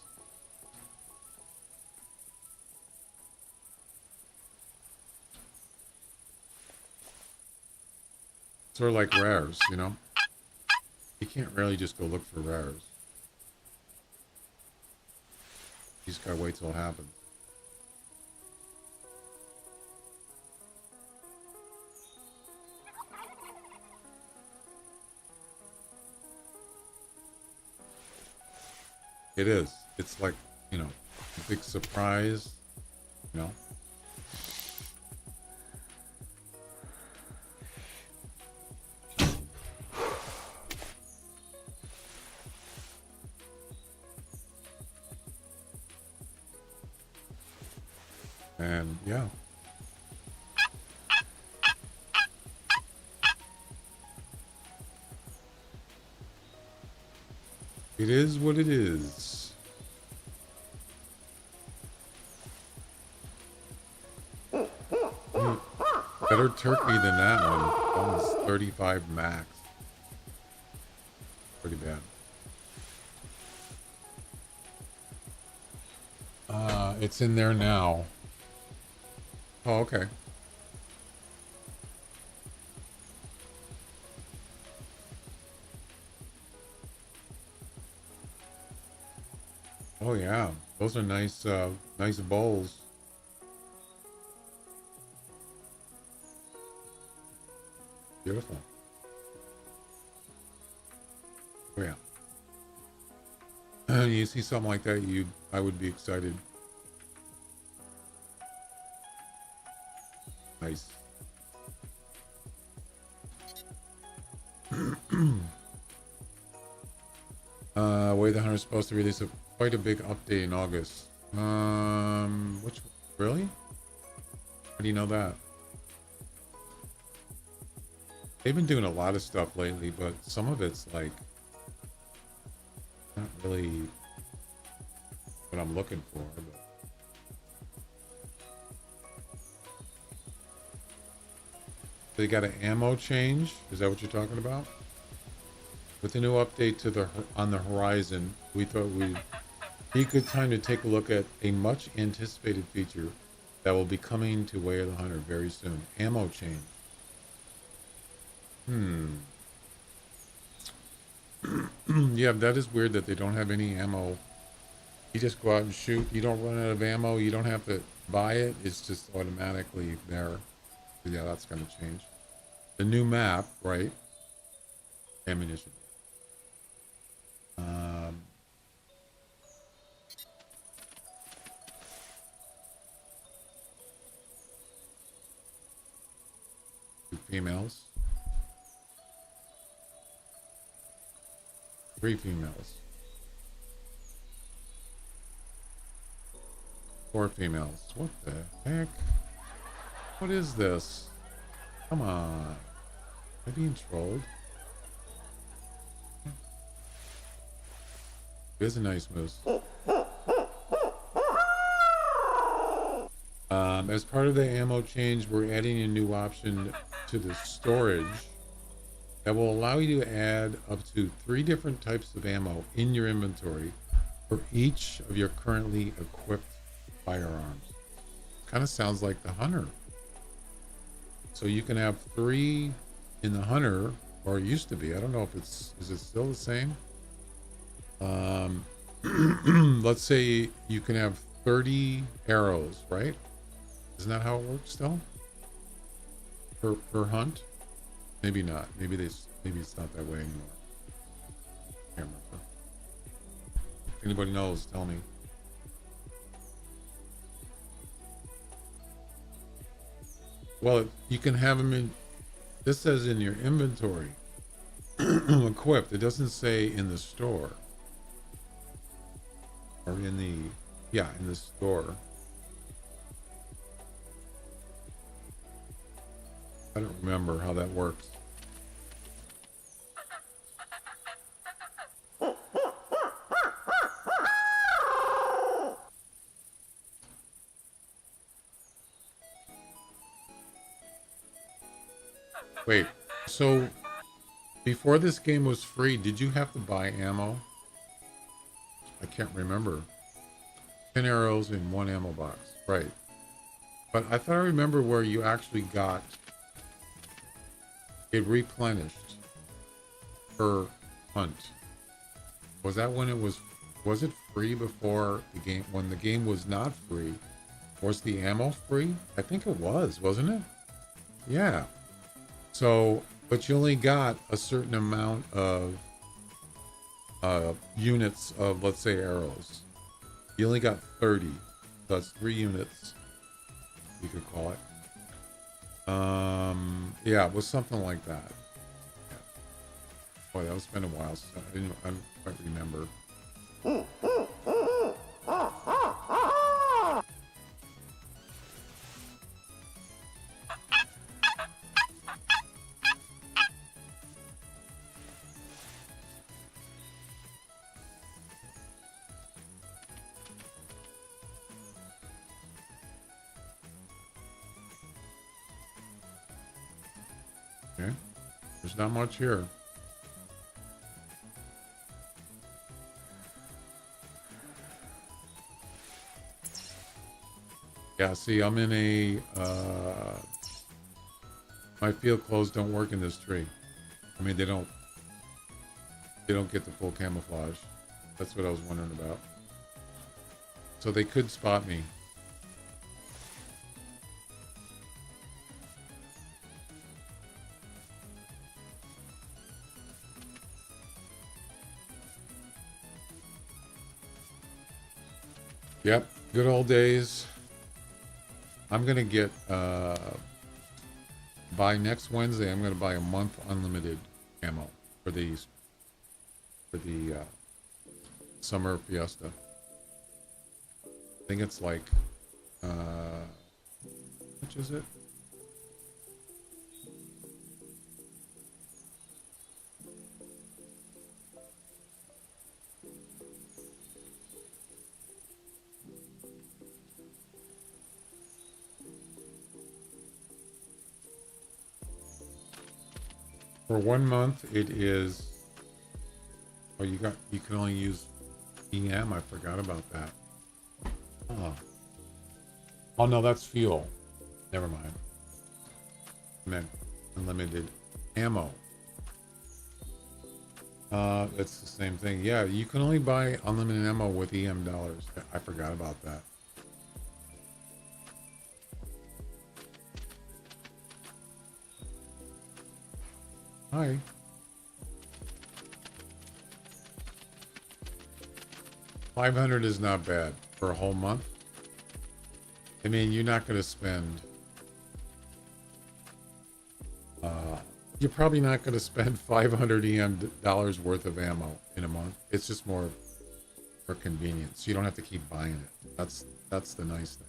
Sort of like rares, you know? You can't really just go look for rares. You just gotta wait till it happens. It is. It's like, you know, a big surprise, you know? And yeah. It is what it is. Better turkey than that one. That one's 35 max. Pretty bad. It's in there now. Oh, okay. Oh yeah, those are nice, nice bowls. Beautiful. Oh yeah. You see something like that, I would be excited. Nice. Way the Hunter's supposed to release quite a big update in August. Really? How do you know that? They've been doing a lot of stuff lately, but some of it's like not really what I'm looking for. But they got an ammo change. Is that what you're talking about? With the new update to on the horizon, we thought we'd be a good time to take a look at a much anticipated feature that will be coming to Way of the Hunter very soon. Ammo change. Yeah, that is weird that they don't have any ammo. You just go out and shoot. You don't run out of ammo. You don't have to buy it. It's just automatically there. Yeah, that's going to change. The new map, right? Ammunition. Two females. 3 females. 4 females. What the heck? What is this? Come on. Am I being trolled? It is a nice moose. As part of the ammo change, we're adding a new option to the storage that will allow you to add up to 3 different types of ammo in your inventory for each of your currently equipped firearms. Kind of sounds like the Hunter. So you can have 3 in the Hunter, or it used to be. I don't know if is it still the same? Let's say you can have 30 arrows, right? Isn't that how it works still? Per hunt? Maybe not. Maybe it's not that way anymore. Can't remember. If anybody knows, tell me. Well, you can have them in. This says in your inventory. equipped. It doesn't say in the store. Or in the, yeah, in the store. I don't remember how that works. Wait, so before this game was free, did you have to buy ammo? I can't remember. 10 arrows in one ammo box. Right. But I thought I remember where you actually got it replenished per hunt. Was that when it was it free before the game, when the game was not free? Was the ammo free? I think it was, wasn't it? Yeah. So, but you only got a certain amount of units of, let's say, arrows. You only got 30. So that's 3 units, you could call it. Yeah, it was something like that. Yeah. Boy, that was been a while, so I don't quite remember. Okay, there's not much here. Yeah, see, I'm in a, my field clothes don't work in this tree. I mean, they don't get the full camouflage. That's what I was wondering about. So they could spot me. Yep, good old days. I'm gonna get by next Wednesday. I'm gonna buy a month unlimited ammo for the summer fiesta. I think it's like how much is it? For 1 month, it is. Oh, you can only use EM. I forgot about that. Oh no, that's fuel. Never mind. I meant unlimited ammo. It's the same thing. Yeah, you can only buy unlimited ammo with EM dollars. I forgot about that. Hi. $500 is not bad for a whole month. I mean, you're not going to spend. You're probably not going to spend 500 EM dollars worth of ammo in a month. It's just more for convenience. You don't have to keep buying it. That's the nice thing.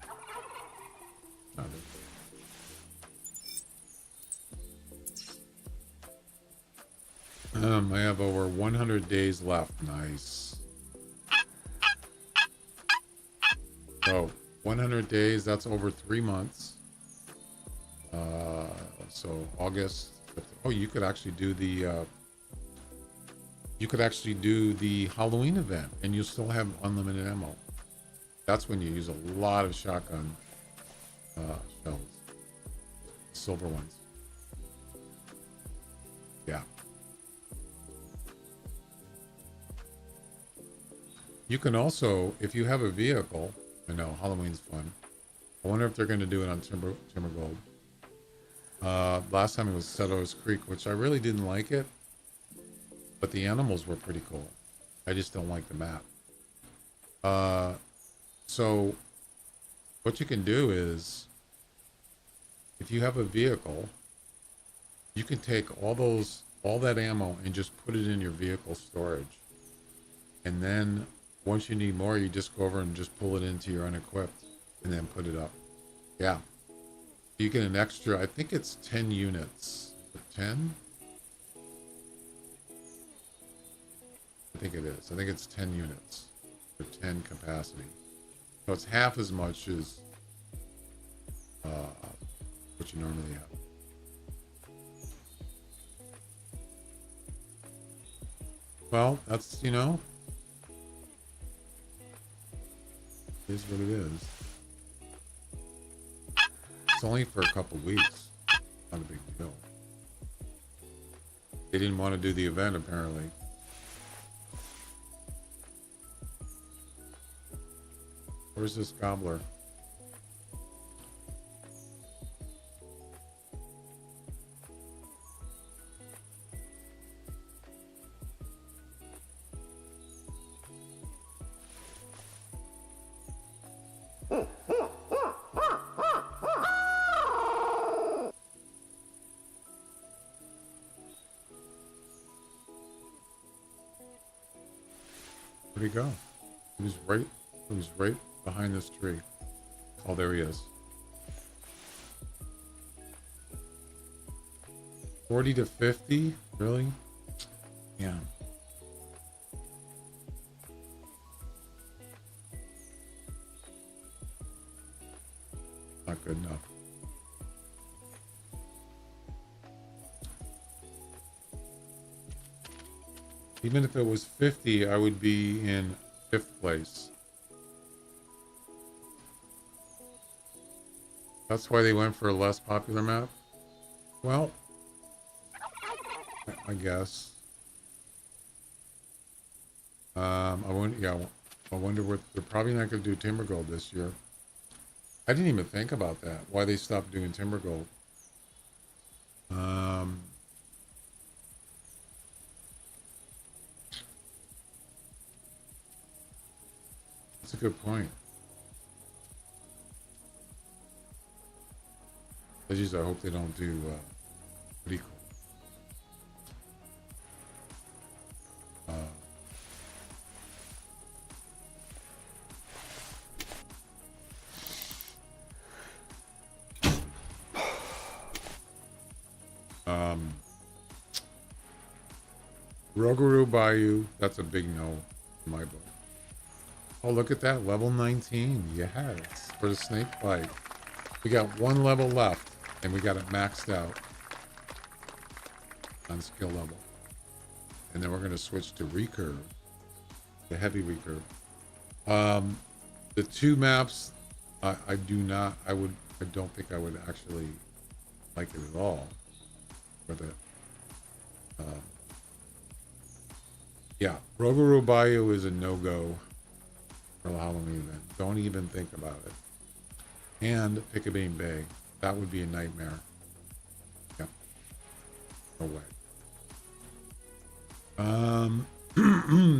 I have over 100 days left. Nice. So 100 days, that's over 3 months. So August. Oh, you could actually do the Halloween event and you still have unlimited ammo. That's when you use a lot of shotgun shells. Silver ones. Yeah. You can also, if you have a vehicle, I know Halloween's fun. I wonder if they're going to do it on Timber Gold. Last time it was Settlers Creek, which I really didn't like it, but the animals were pretty cool. I just don't like the map. So what you can do is, if you have a vehicle, you can take all all that ammo and just put it in your vehicle storage. And then once you need more, you just go over and just pull it into your unequipped and then put it up. Yeah. You get an extra, I think it's 10 units. 10? I think it is. I think it's 10 units for 10 capacity. So it's half as much as what you normally have. Well, that's, you know, it is what it is. It's only for a couple weeks. Not a big deal. They didn't want to do the event, apparently. Where's this gobbler? Where'd he go? He was right behind this tree. Oh, there he is. 40 to 50? Really? Yeah. Not good enough. Even if it was 50, I would be in 5th place. That's why they went for a less popular map? Well, I guess. I wonder what they're probably not going to do Timber Gold this year. I didn't even think about that. Why they stopped doing Timber Gold. That's a good point. I hope they don't do what do you call it? Rougarou Bayou, that's a big no in my book. Oh, look at that, level 19. Yes, for the snake bite. We got one level left, and we got it maxed out on skill level. And then we're going to switch to recurve, the heavy recurve. The two maps, I don't think I would actually like it at all. For the, yeah, Rougarou Bayou is a no-go for the Halloween event. Don't even think about it. And Picabane Bay. That would be a nightmare. Yep. No way.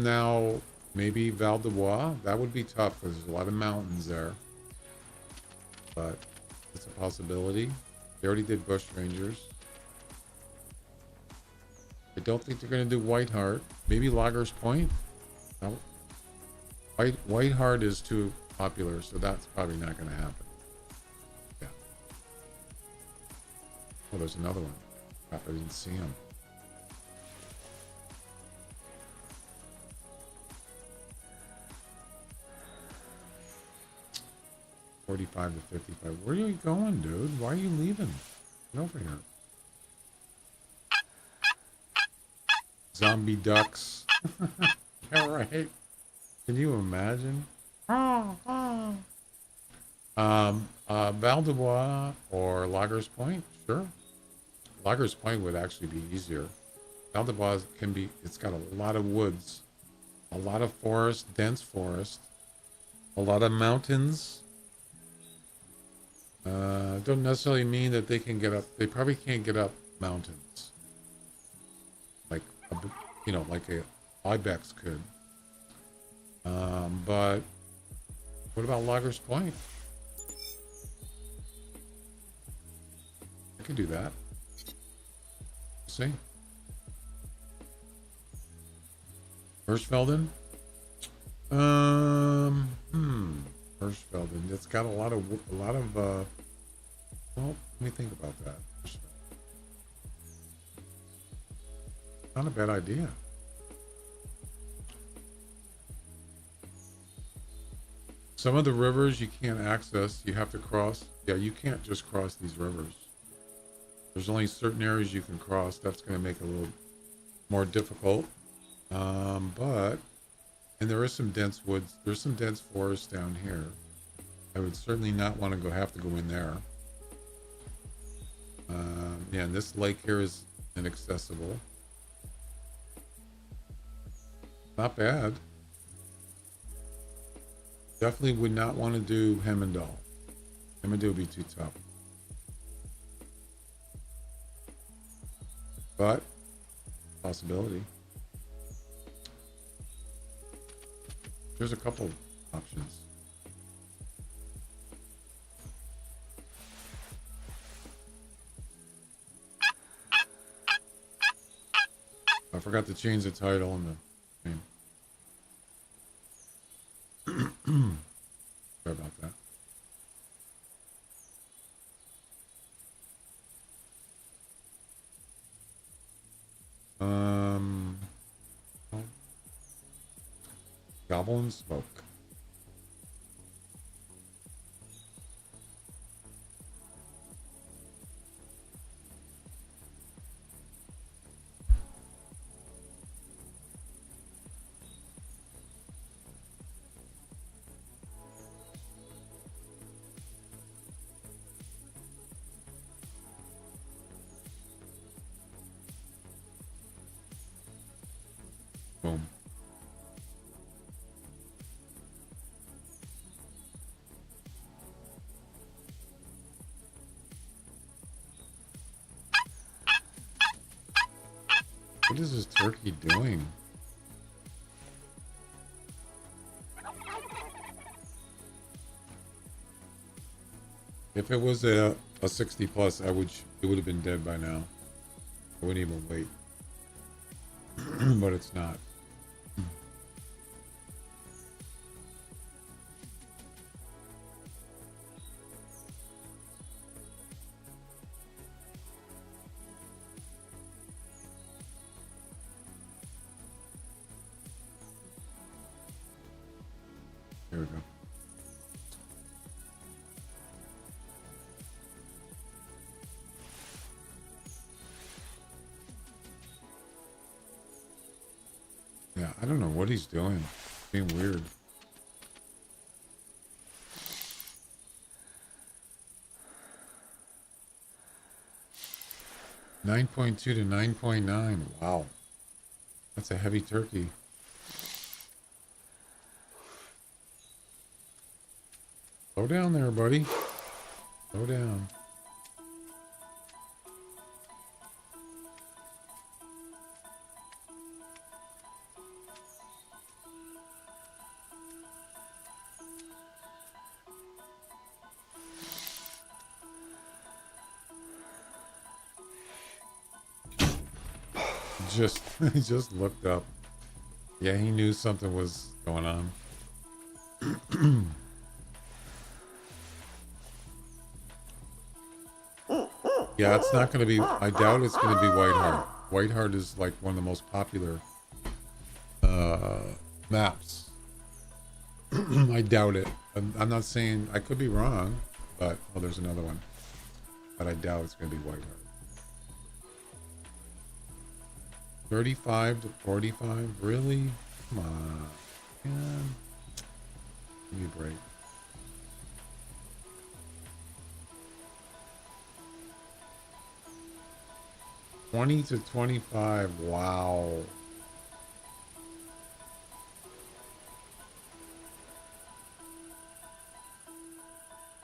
Now, maybe Val de Bois. That would be tough because there's a lot of mountains there. But it's a possibility. They already did Bush Rangers. I don't think they're going to do White Heart. Maybe Loggers Point. No. White Heart is too popular, so that's probably not going to happen. Yeah. Oh, there's another one. Crap, I didn't see him. $45 to $55. Where are you going, dude? Why are you leaving? Get over here. Zombie ducks. Yeah, right. Can you imagine? Val de Bois or Loggers Point? Sure. Loggers Point would actually be easier. Val de Bois can be, it's got a lot of woods, a lot of forest, dense forest, a lot of mountains. Don't necessarily mean that they can get up, they probably can't get up mountains. Like, like a ibex could. But what about Loggers Point? I could do that. See? Hirschfelden? Hirschfelden. It's got a lot of, well, let me think about that. Not a bad idea. Some of the rivers you can't access, you have to cross. Yeah, you can't just cross these rivers. There's only certain areas you can cross. That's going to make it a little more difficult. And there is some dense woods. There's some dense forest down here. I would certainly not want to have to go in there. Yeah, and this lake here is inaccessible. Not bad. Definitely would not want to do Hemmendal. Hemmendal would be too tough. But, possibility. There's a couple options. I forgot to change the title and the name. Sorry about that. Gobble and smoke. Boom. What is this turkey doing? If it was a 60 plus, it would have been dead by now. I wouldn't even wait. But it's not. Here we go. Yeah, I don't know what he's doing. Being weird. $9.2 to $9.9. Wow. That's a heavy turkey. Slow down there, buddy. Slow down. He just looked up. Yeah, he knew something was going on. Yeah, it's not going to be, I doubt it's going to be Whiteheart. Whiteheart is like one of the most popular maps. I doubt it. I'm not saying, I could be wrong, but, oh, there's another one. But I doubt it's going to be Whiteheart. 35 to 45? Really? Come on. Man. Give me a break. $20 to $25. Wow.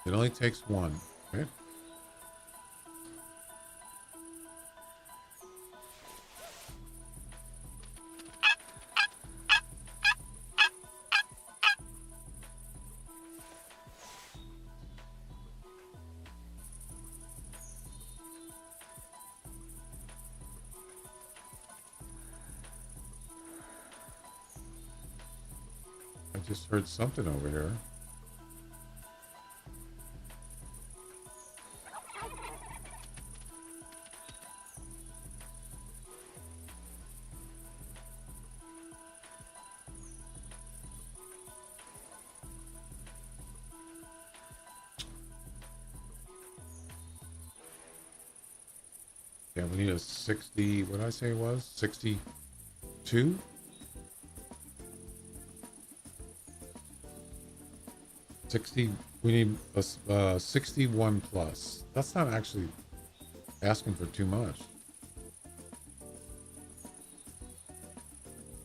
It only takes one. Okay. just heard something over here. Yeah, we need a 60, what did I say it was? 62? 60, we need a 61 plus. That's not actually asking for too much.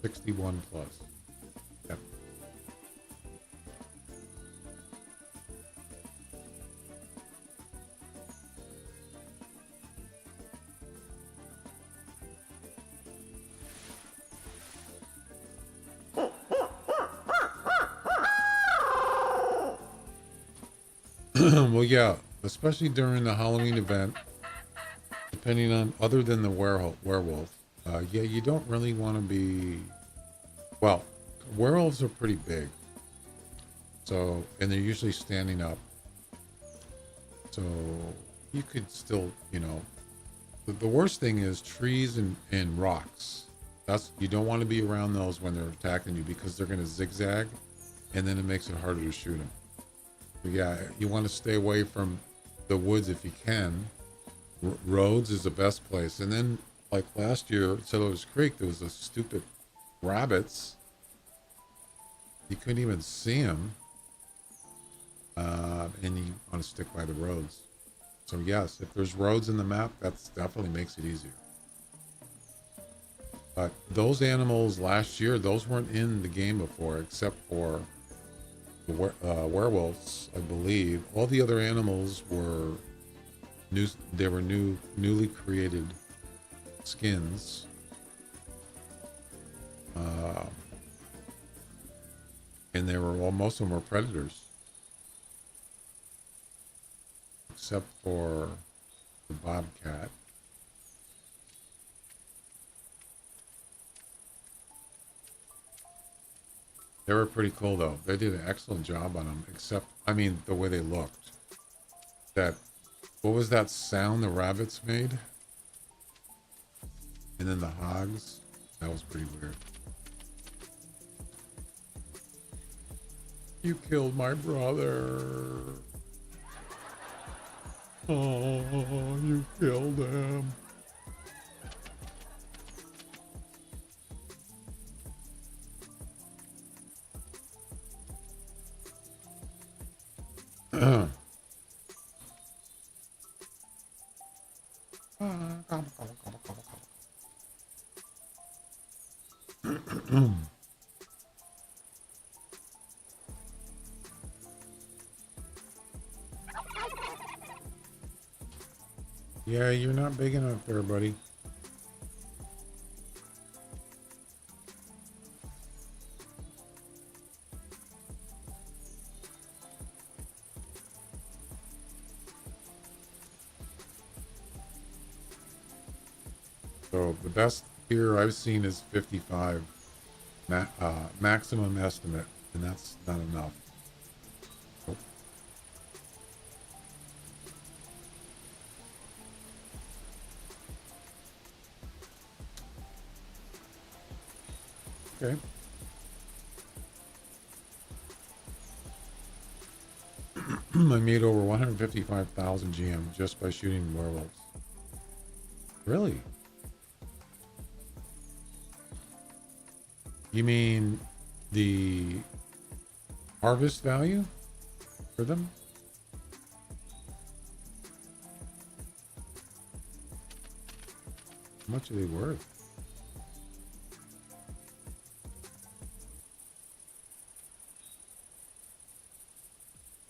61 plus. Yep. Well, yeah, especially during the Halloween event, depending on, other than the werewolf, yeah, you don't really want to be, well, werewolves are pretty big. So, and they're usually standing up. So you could still, you know, the worst thing is trees and rocks. You don't want to be around those when they're attacking you because they're going to zigzag and then it makes it harder to shoot them. But yeah, you want to stay away from the woods if you can. Roads is the best place. And then, like last year at Settlers Creek, there was a stupid rabbits. You couldn't even see them. And you want to stick by the roads. So yes, if there's roads in the map, that definitely makes it easier. But those animals last year, those weren't in the game before, except for the werewolves, I believe. All the other animals were new. They were newly created skins. And they were most of them were predators, except for the bobcat. They were pretty cool though. They did an excellent job on them, except, I mean, the way they looked. What was that sound the rabbits made? And then the hogs? That was pretty weird. You killed my brother. Oh, you killed him. Yeah, you're not big enough there, buddy. So the best here I've seen is 55 maximum estimate, and that's not enough. Nope. Okay. I made over 155,000 GM just by shooting werewolves. Really? You mean the harvest value for them? How much are they worth?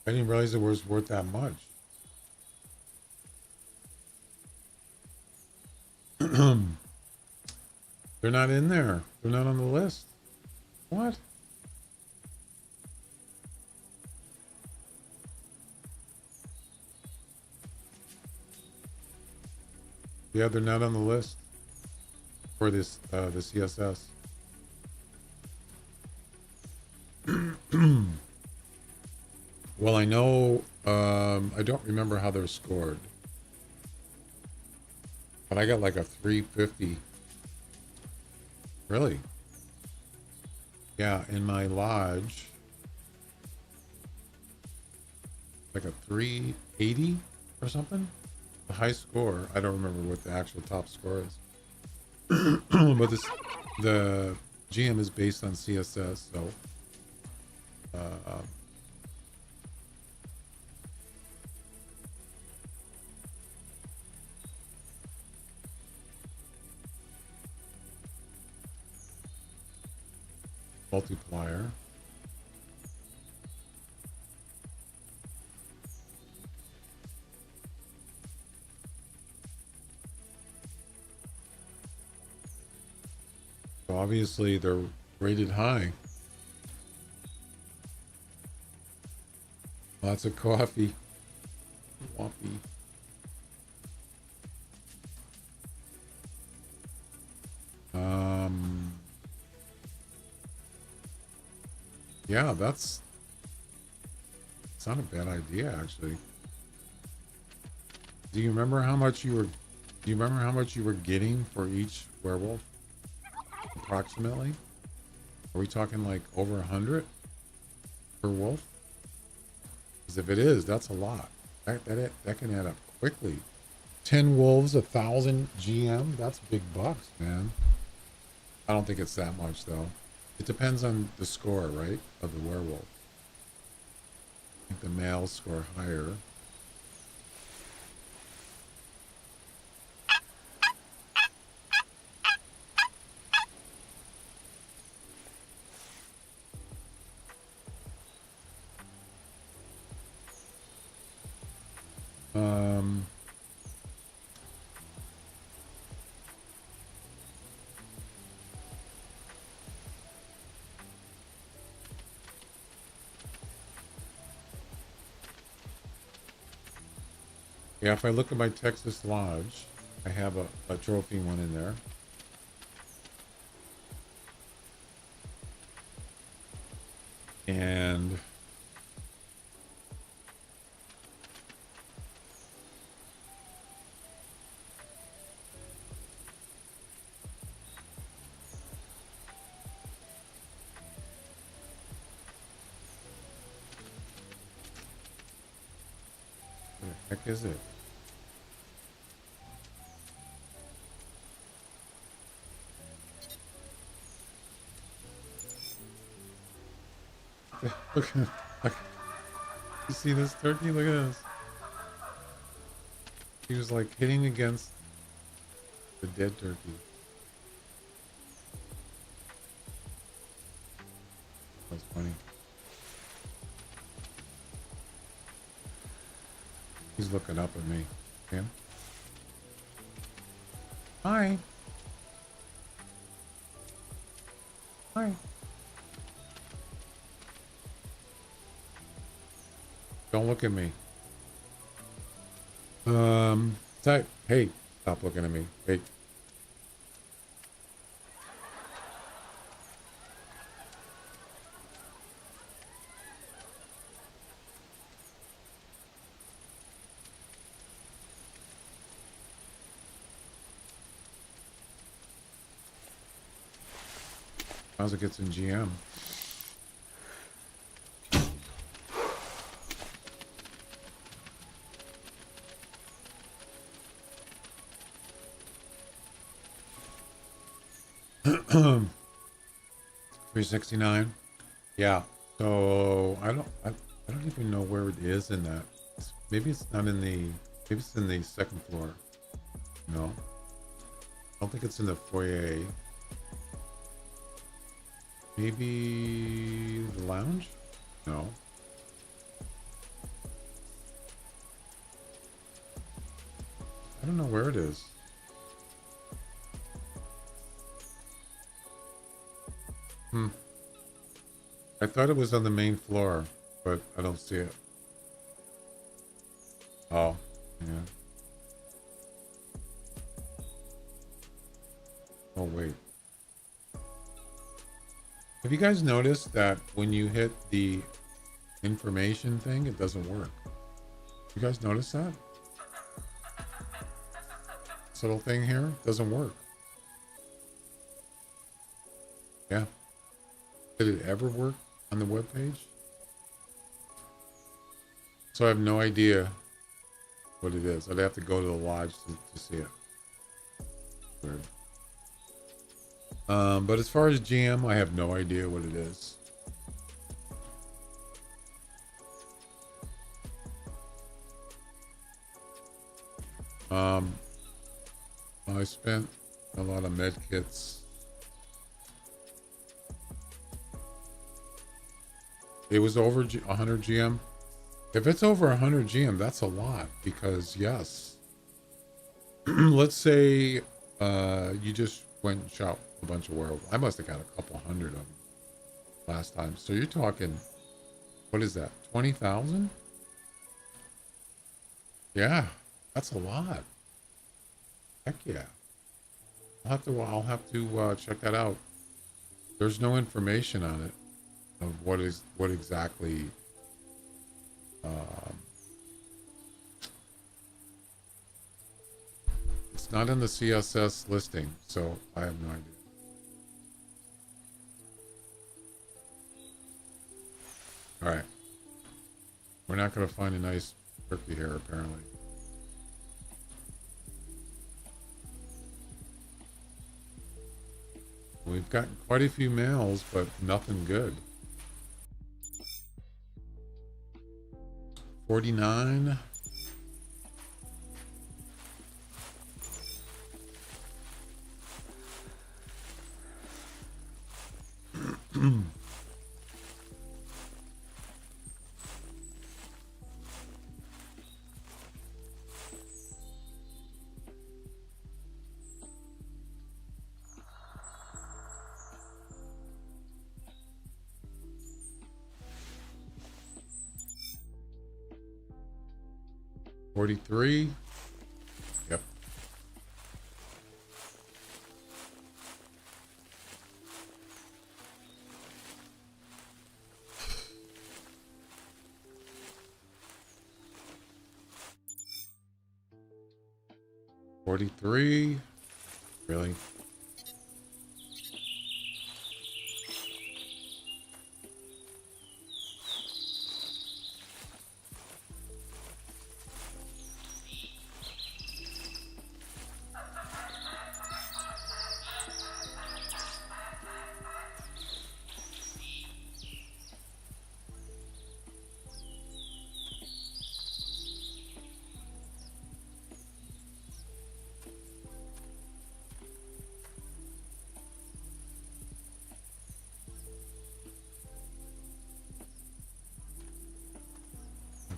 I didn't realize it was worth that much. They're not in there. They're not on the list. What? Yeah, they're not on the list for this the CSS. Well, I know, I don't remember how they're scored, but I got like a 350. Really? Yeah, in my lodge, like a 380 or something. The high score. I don't remember what the actual top score is. But the GM is based on CSS, so multiplier. So obviously they're rated high. Lots of coffee. Coffee. Yeah, that's not a bad idea, actually. Do you remember how much you were? Do you remember how much you were getting for each werewolf? Approximately. Are we talking like over 100 per wolf? Because if it is, that's a lot. That can add up quickly. 10 wolves, 1,000 GM. That's big bucks, man. I don't think it's that much though. It depends on the score, right, of the werewolf. I think the males score higher. Yeah, if I look at my Texas Lodge, I have a trophy one in there. And what the heck is it? Look at, you see this turkey? Look at this. He was like hitting against the dead turkey. That's funny. He's looking up at me. Him? Hi. Hi. Don't look at me. Hey, stop looking at me. Hey. How's it gets in GM? $369. Yeah. So I don't even know where it is in that. Maybe it's not in the. Maybe it's in the second floor. No. I don't think it's in the foyer. Maybe the lounge? No. I don't know where it is. I thought it was on the main floor, but I don't see it. Oh, yeah. Oh, wait. Have you guys noticed that when you hit the information thing, it doesn't work? You guys notice that? This little thing here doesn't work. Yeah. Did it ever work on the web page? So I have no idea what it is. I'd have to go to the lodge to see it. Weird. But as far as GM, I have no idea what it is. I spent a lot of med kits. It was over 100 GM. If it's over 100 GM, that's a lot because yes. Let's say you just went and shot a bunch of werewolves. I must have got a couple hundred of them last time. So you're talking, what is that? 20,000? Yeah, that's a lot. Heck yeah. I'll have to check that out. There's no information on it of what exactly it's not in the CSS listing, so I have no idea. All right. We're not going to find a nice turkey here, apparently. We've gotten quite a few males, but nothing good. 49. $43. Yep. $43. Really?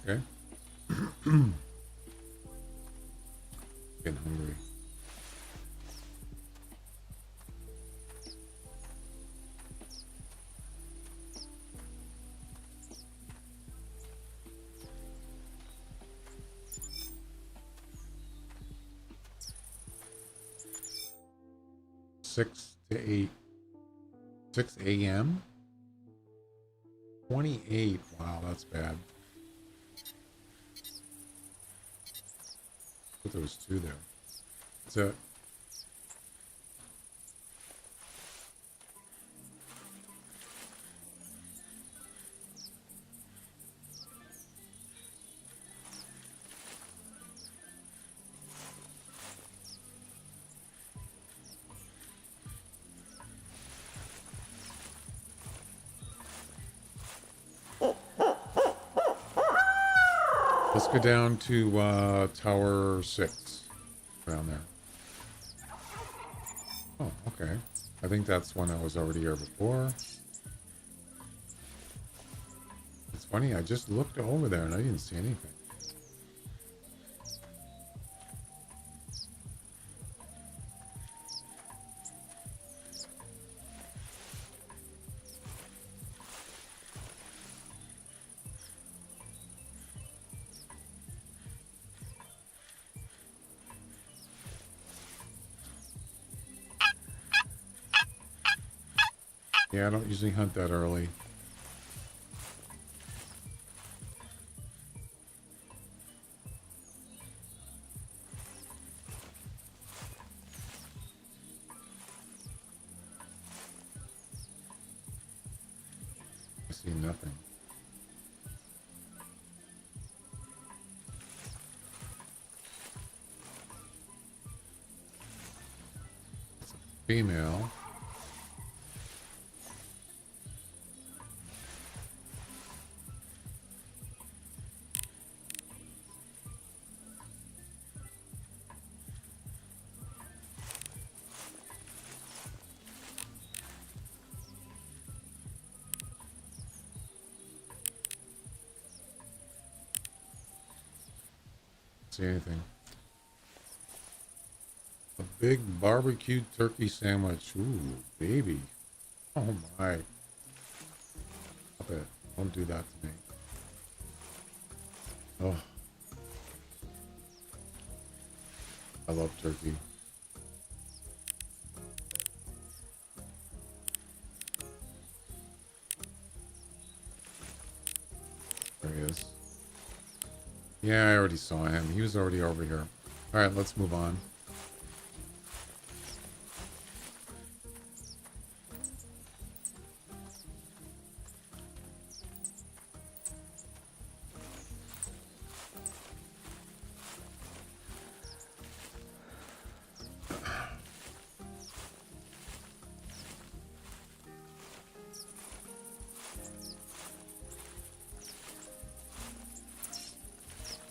Okay. Getting hungry. Six to 8. 6 a.m. 28. Wow, that's bad. But there was 2 there. That's it. Let's go down to Tower 6. Around there. Oh, okay. I think that's one that was already here before. It's funny, I just looked over there and I didn't see anything. Yeah, I don't usually hunt that early. I see nothing. It's a female. See anything? A big barbecued turkey sandwich. Ooh, baby. Oh my. Stop it. Don't do that to me. Oh. I love turkey. There he is. Yeah, I already saw him. He was already over here. All right, let's move on.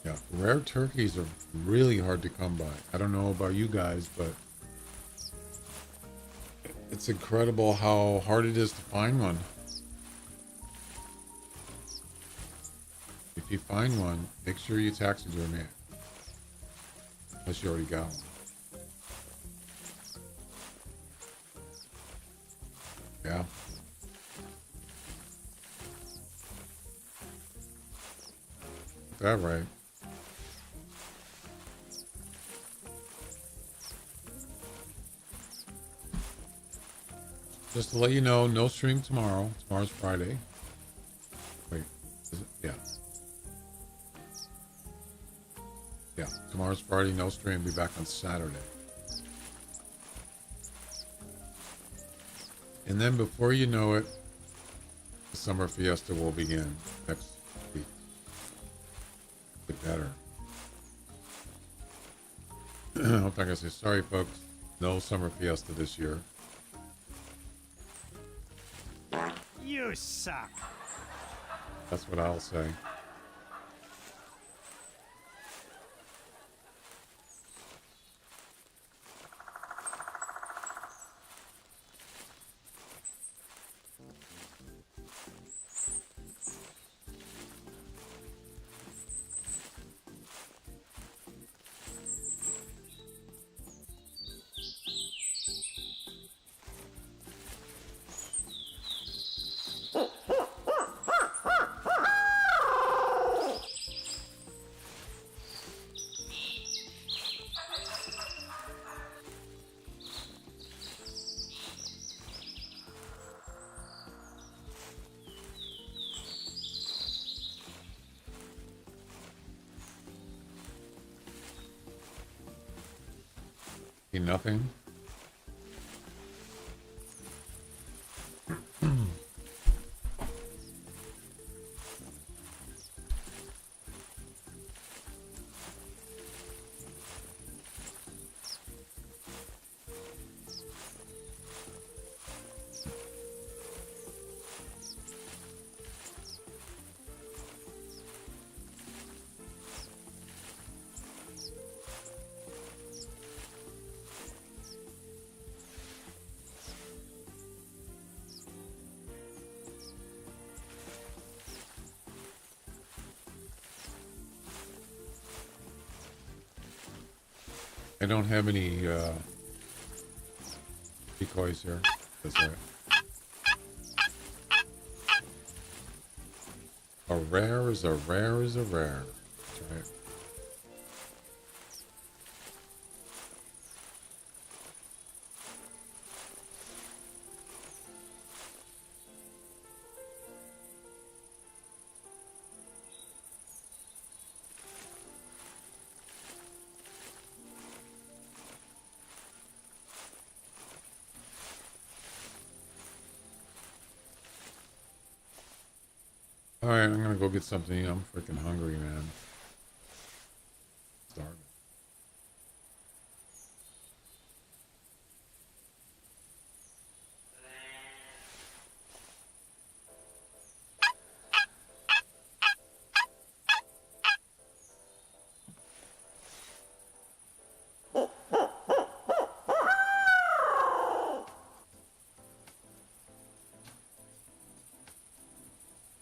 Yeah, rare turkeys are really hard to come by. I don't know about you guys, but it's incredible how hard it is to find one. If you find one, make sure you taxidermy it. Unless you already got one. Yeah. That right. Just to let you know, no stream tomorrow. Tomorrow's Friday. Wait, is it? Yeah. Yeah, tomorrow's Friday, no stream. Be back on Saturday. And then before you know it, the summer fiesta will begin next week. Get better. I'm not gonna say sorry, folks. No summer fiesta this year. You suck. That's what I'll say. See nothing? I don't have any decoys here. That's right. A rare is a rare is a rare. That's right. All right, I'm gonna go get something to eat. I'm freaking hungry, man. Starving.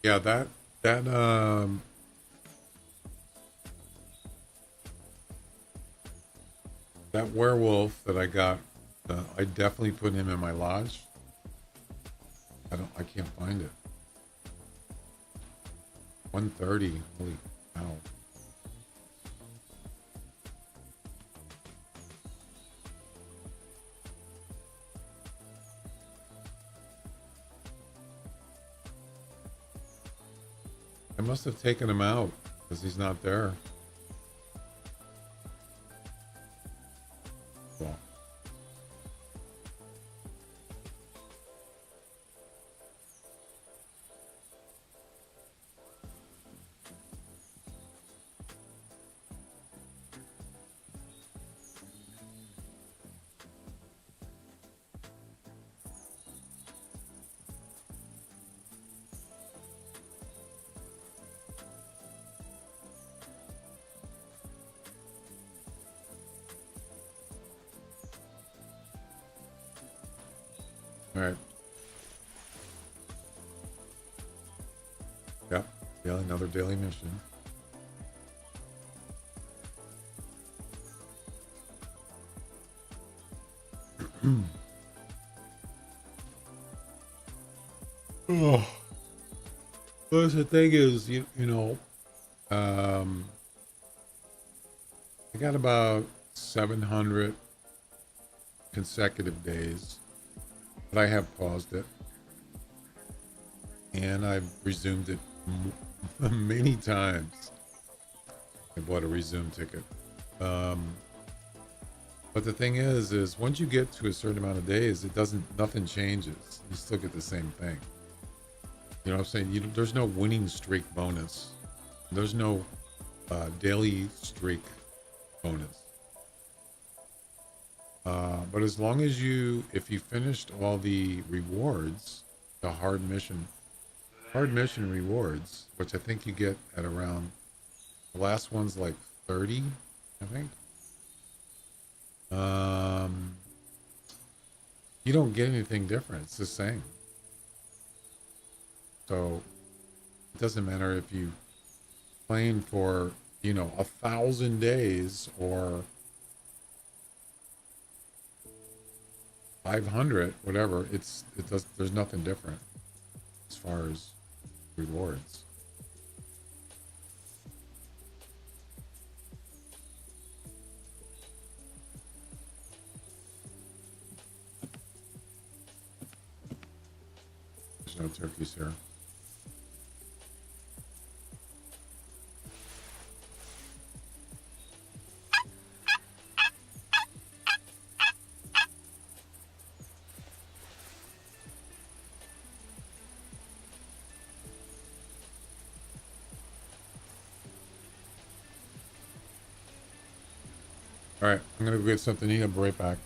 Yeah, that that werewolf that I got, I definitely put him in my lodge. I can't find it. 130. Holy cow. I must have taken him out because he's not there. Well, all right. Yeah, yeah, another daily mission. Oh, well, the thing is, you know, I got about 700 consecutive days, but I have paused it, and I've resumed it many times. I bought a resume ticket. But the thing is once you get to a certain amount of days, nothing changes. You still get the same thing. You know what I'm saying? There's no winning streak bonus. There's no daily streak bonus. But as long as if you finished all the rewards, the hard mission rewards, which I think you get at around, the last one's like 30, I think. You don't get anything different. It's the same. So it doesn't matter if you playing for 1,000 days or 500, whatever. There's nothing different as far as rewards. There's no turkeys here. All right, I'm gonna go get something to eat. I'll be right back.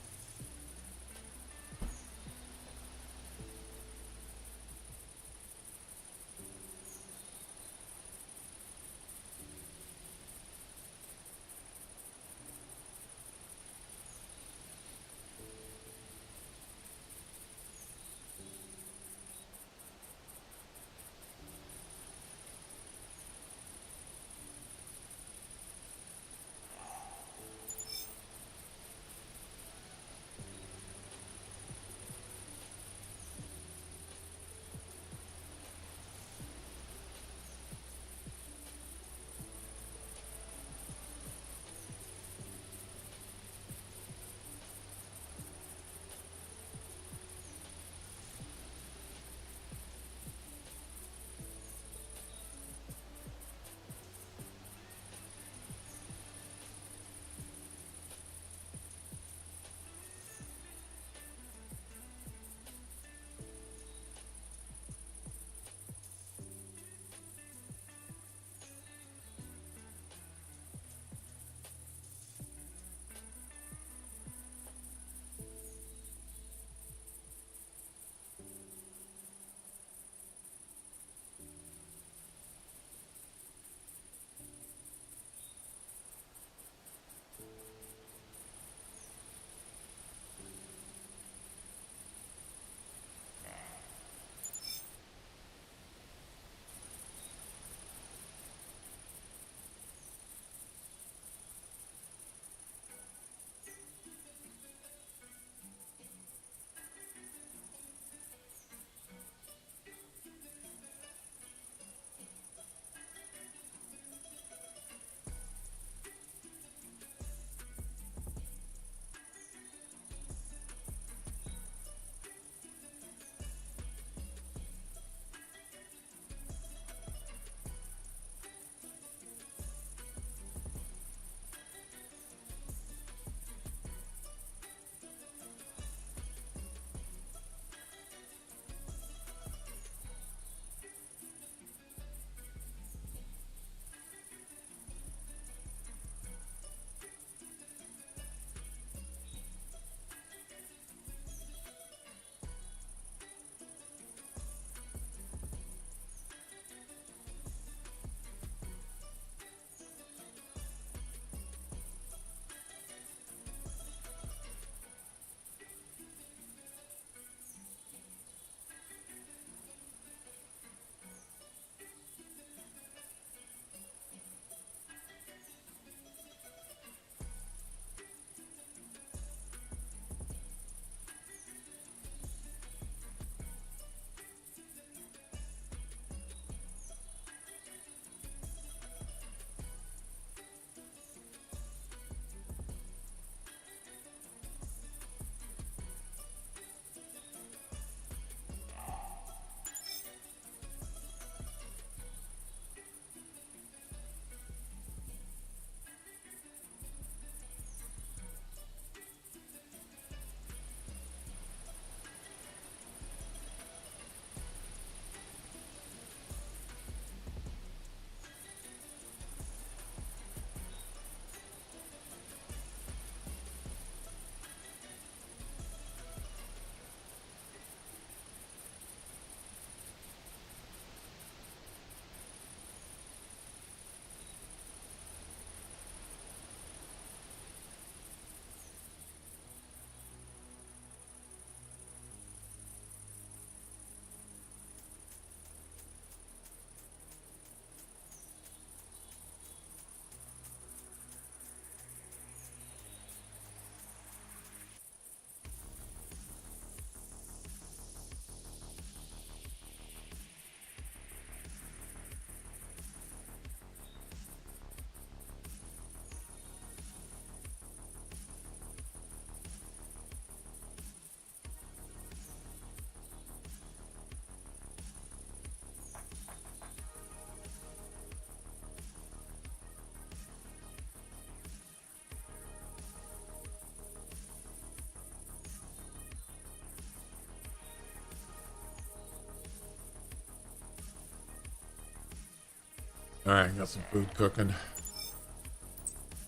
All right, got some food cooking.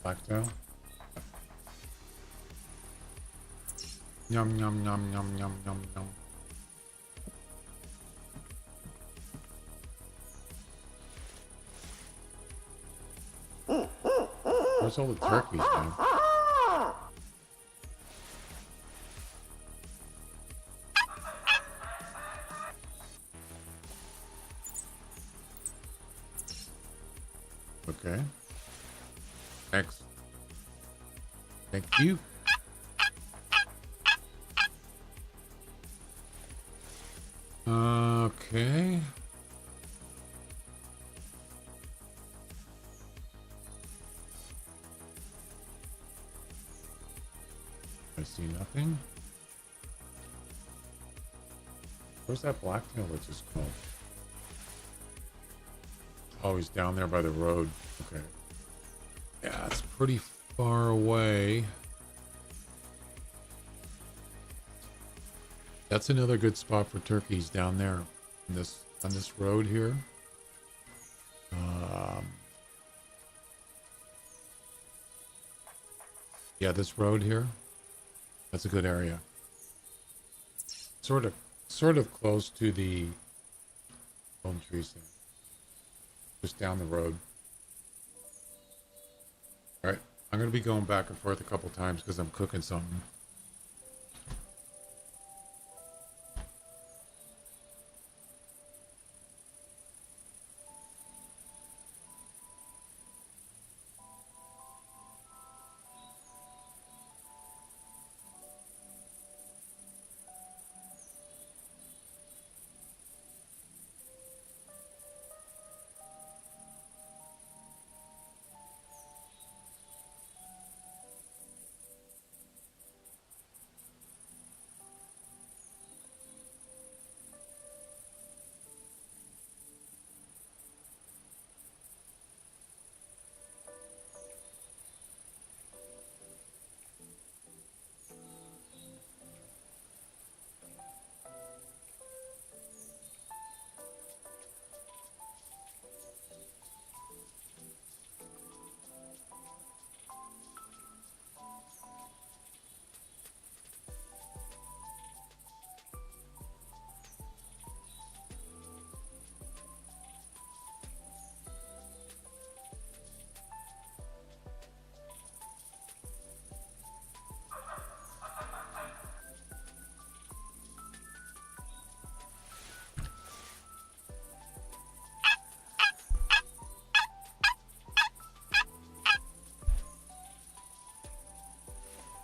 Blacktail. Yum, yum, yum, yum, yum, yum, yum. Where's all the turkeys, man? Okay. Next. Thank you. Okay. I see nothing. Where's that blacktail that just called? Oh, he's down there by the road. Okay. Yeah, it's pretty far away. That's another good spot for turkeys down there on this road here. Yeah, this road here. That's a good area. Sort of close to the palm trees there. Just down the road. All right, I'm gonna be going back and forth a couple times because I'm cooking something.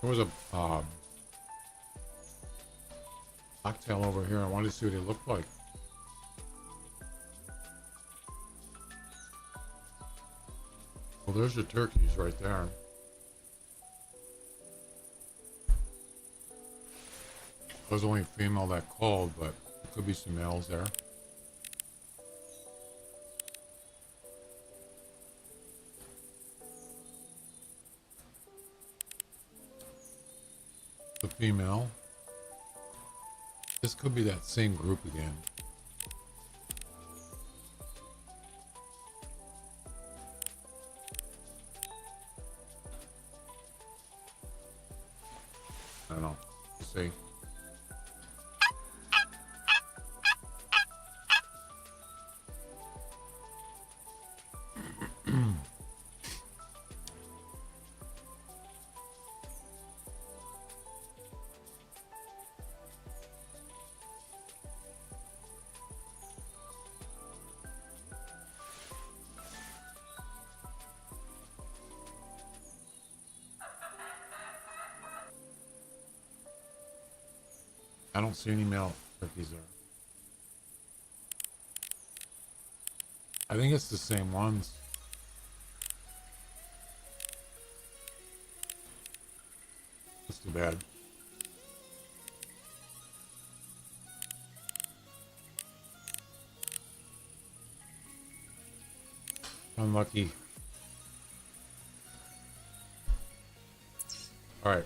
There was a blacktail over here. I wanted to see what it looked like. Well, there's the turkeys right there. There was only a female that called, but there could be some males there. The female. This could be that same group again. I don't know. We'll see. I don't see any male turkeys there. I think it's the same ones. That's too bad. Unlucky. All right.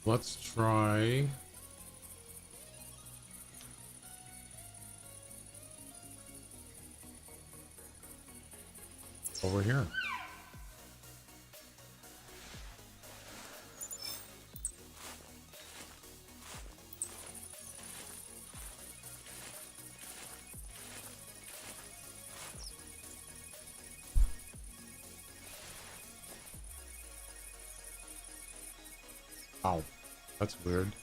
Let's try. over here. Wow, that's weird.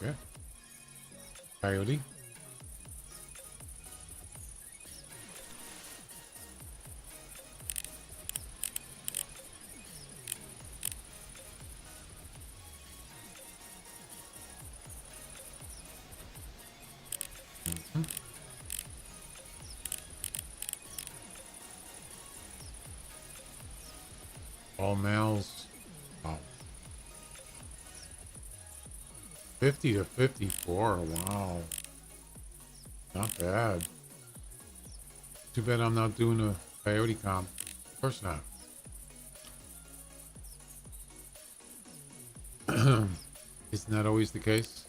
Yeah. Coyote. All males. Wow. 50 to 54. Wow. Not bad. Too bad I'm not doing a coyote comp. Of course not. Isn't that always the case?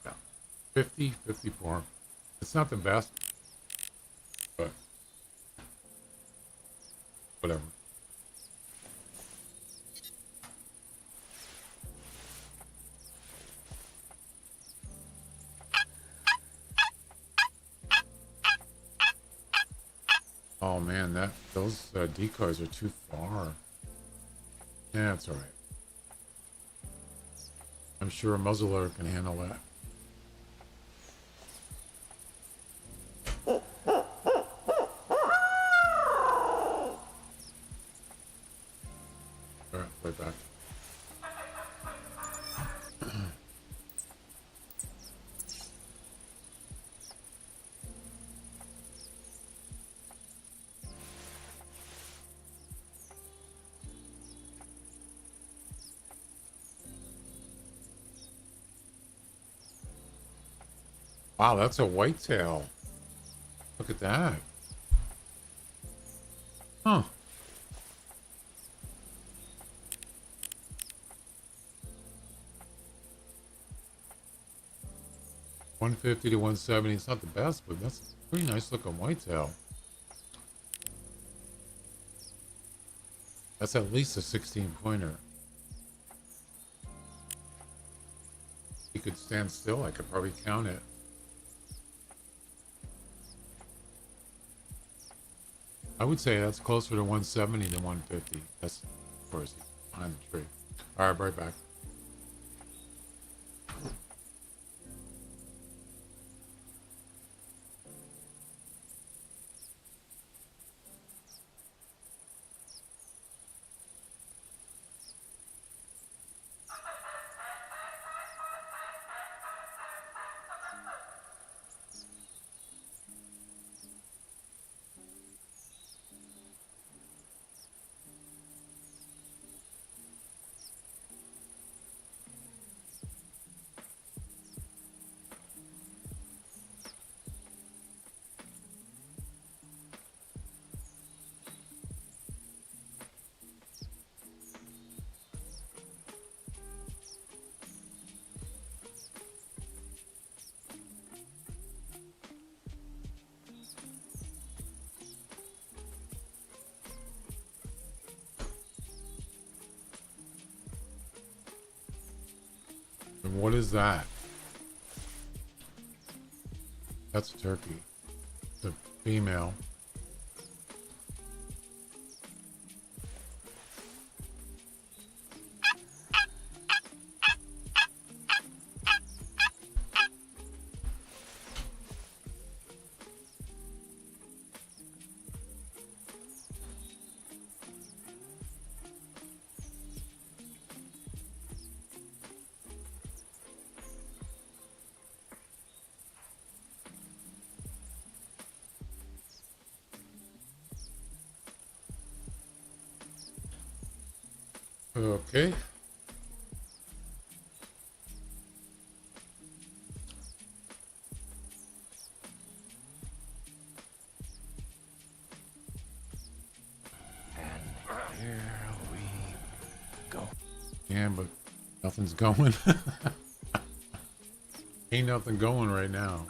Yeah. 50, 54. It's not the best, but whatever. Oh man, those decoys are too far. Yeah, that's all right. I'm sure a muzzleloader can handle that. All right, right back. Wow, that's a whitetail. Look at that. Huh. $150 to $170. It's not the best, but that's a pretty nice looking whitetail. That's at least a 16 pointer. He could stand still. I could probably count it. I would say that's closer to 170 than 150. That's, of course, behind the tree. All right, right back. And what is that? That's a turkey. It's a female. Okay. Here we go. Yeah, but nothing's going. Ain't nothing going right now.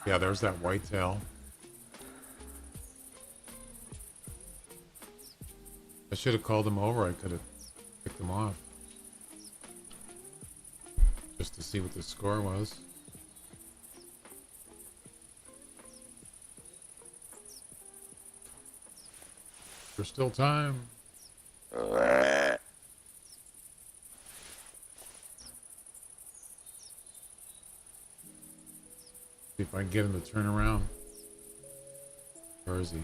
Yeah, there's that whitetail. I should have called them over. I could have picked them off. Just to see what the score was. There's still time. See if I can get him to turn around. Where is he?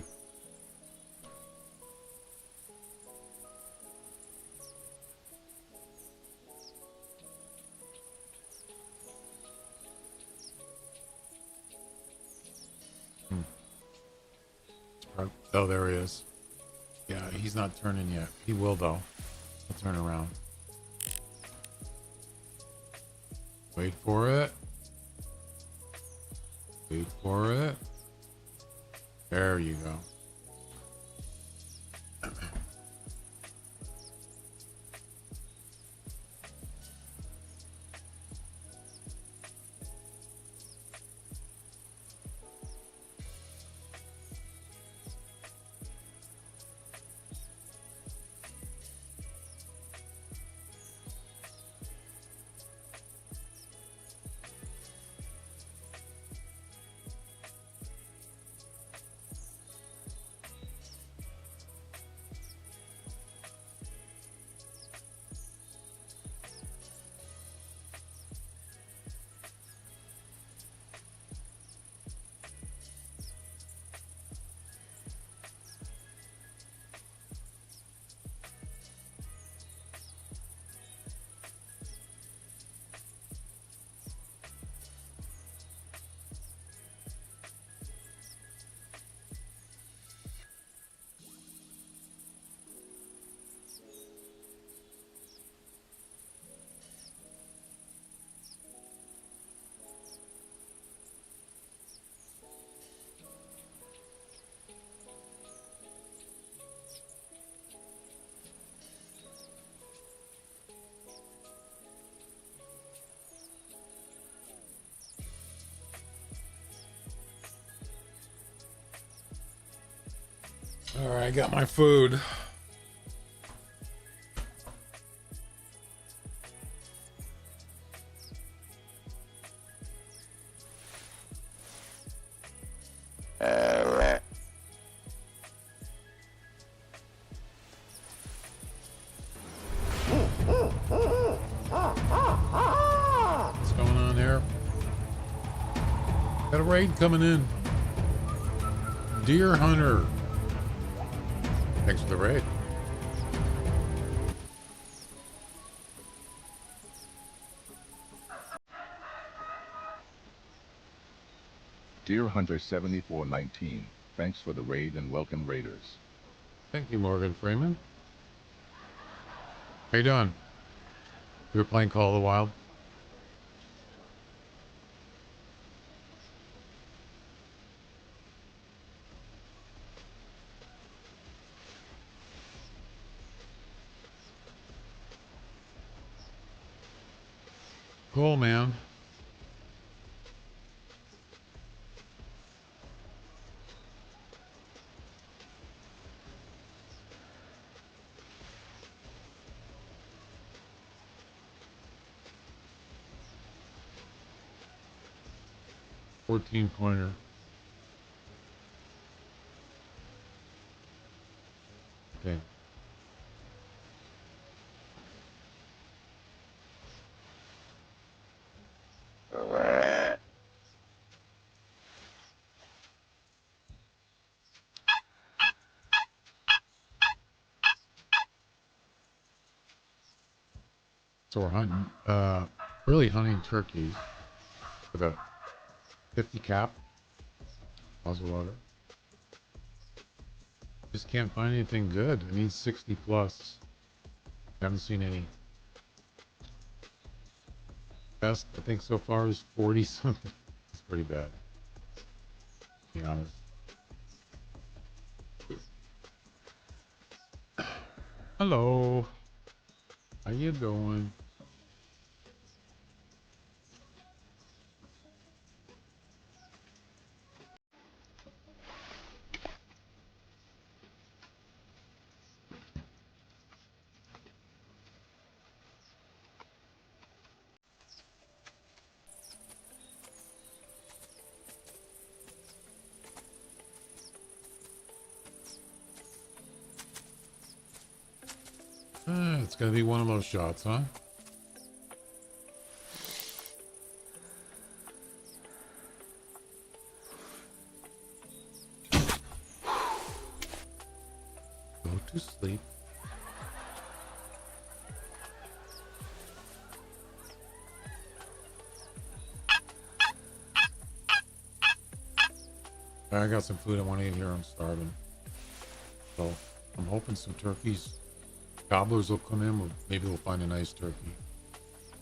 Oh, there he is. Yeah, he's not turning yet. He will, though. He'll turn around. Wait for it. Wait for it. There you go. All right, I got my food. What's going on here? Got a raid coming in. Deer hunter. Thanks for the raid. Deer Hunter 7419, thanks for the raid and welcome raiders. Thank you, Morgan Freeman. How you doing? We were playing Call of the Wild. Cool, man. $14. Okay. So we're hunting, really hunting turkeys with a 50 cap, muzzleloader. Just can't find anything good. I need 60 plus. Haven't seen any. Best I think so far is 40 something. It's pretty bad, to be honest. Hello. How you doing? It's gonna be one of those shots, huh? Go to sleep. I got some food I want to eat here. I'm starving. So I'm hoping some turkeys, gobblers will come in. Maybe we'll find a nice turkey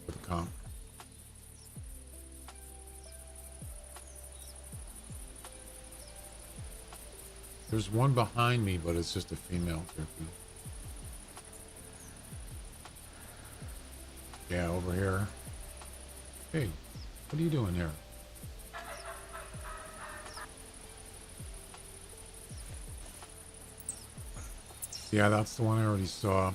with a comp. There's one behind me, but it's just a female turkey. Yeah, over here. Hey, what are you doing here? Yeah, that's the one I already saw.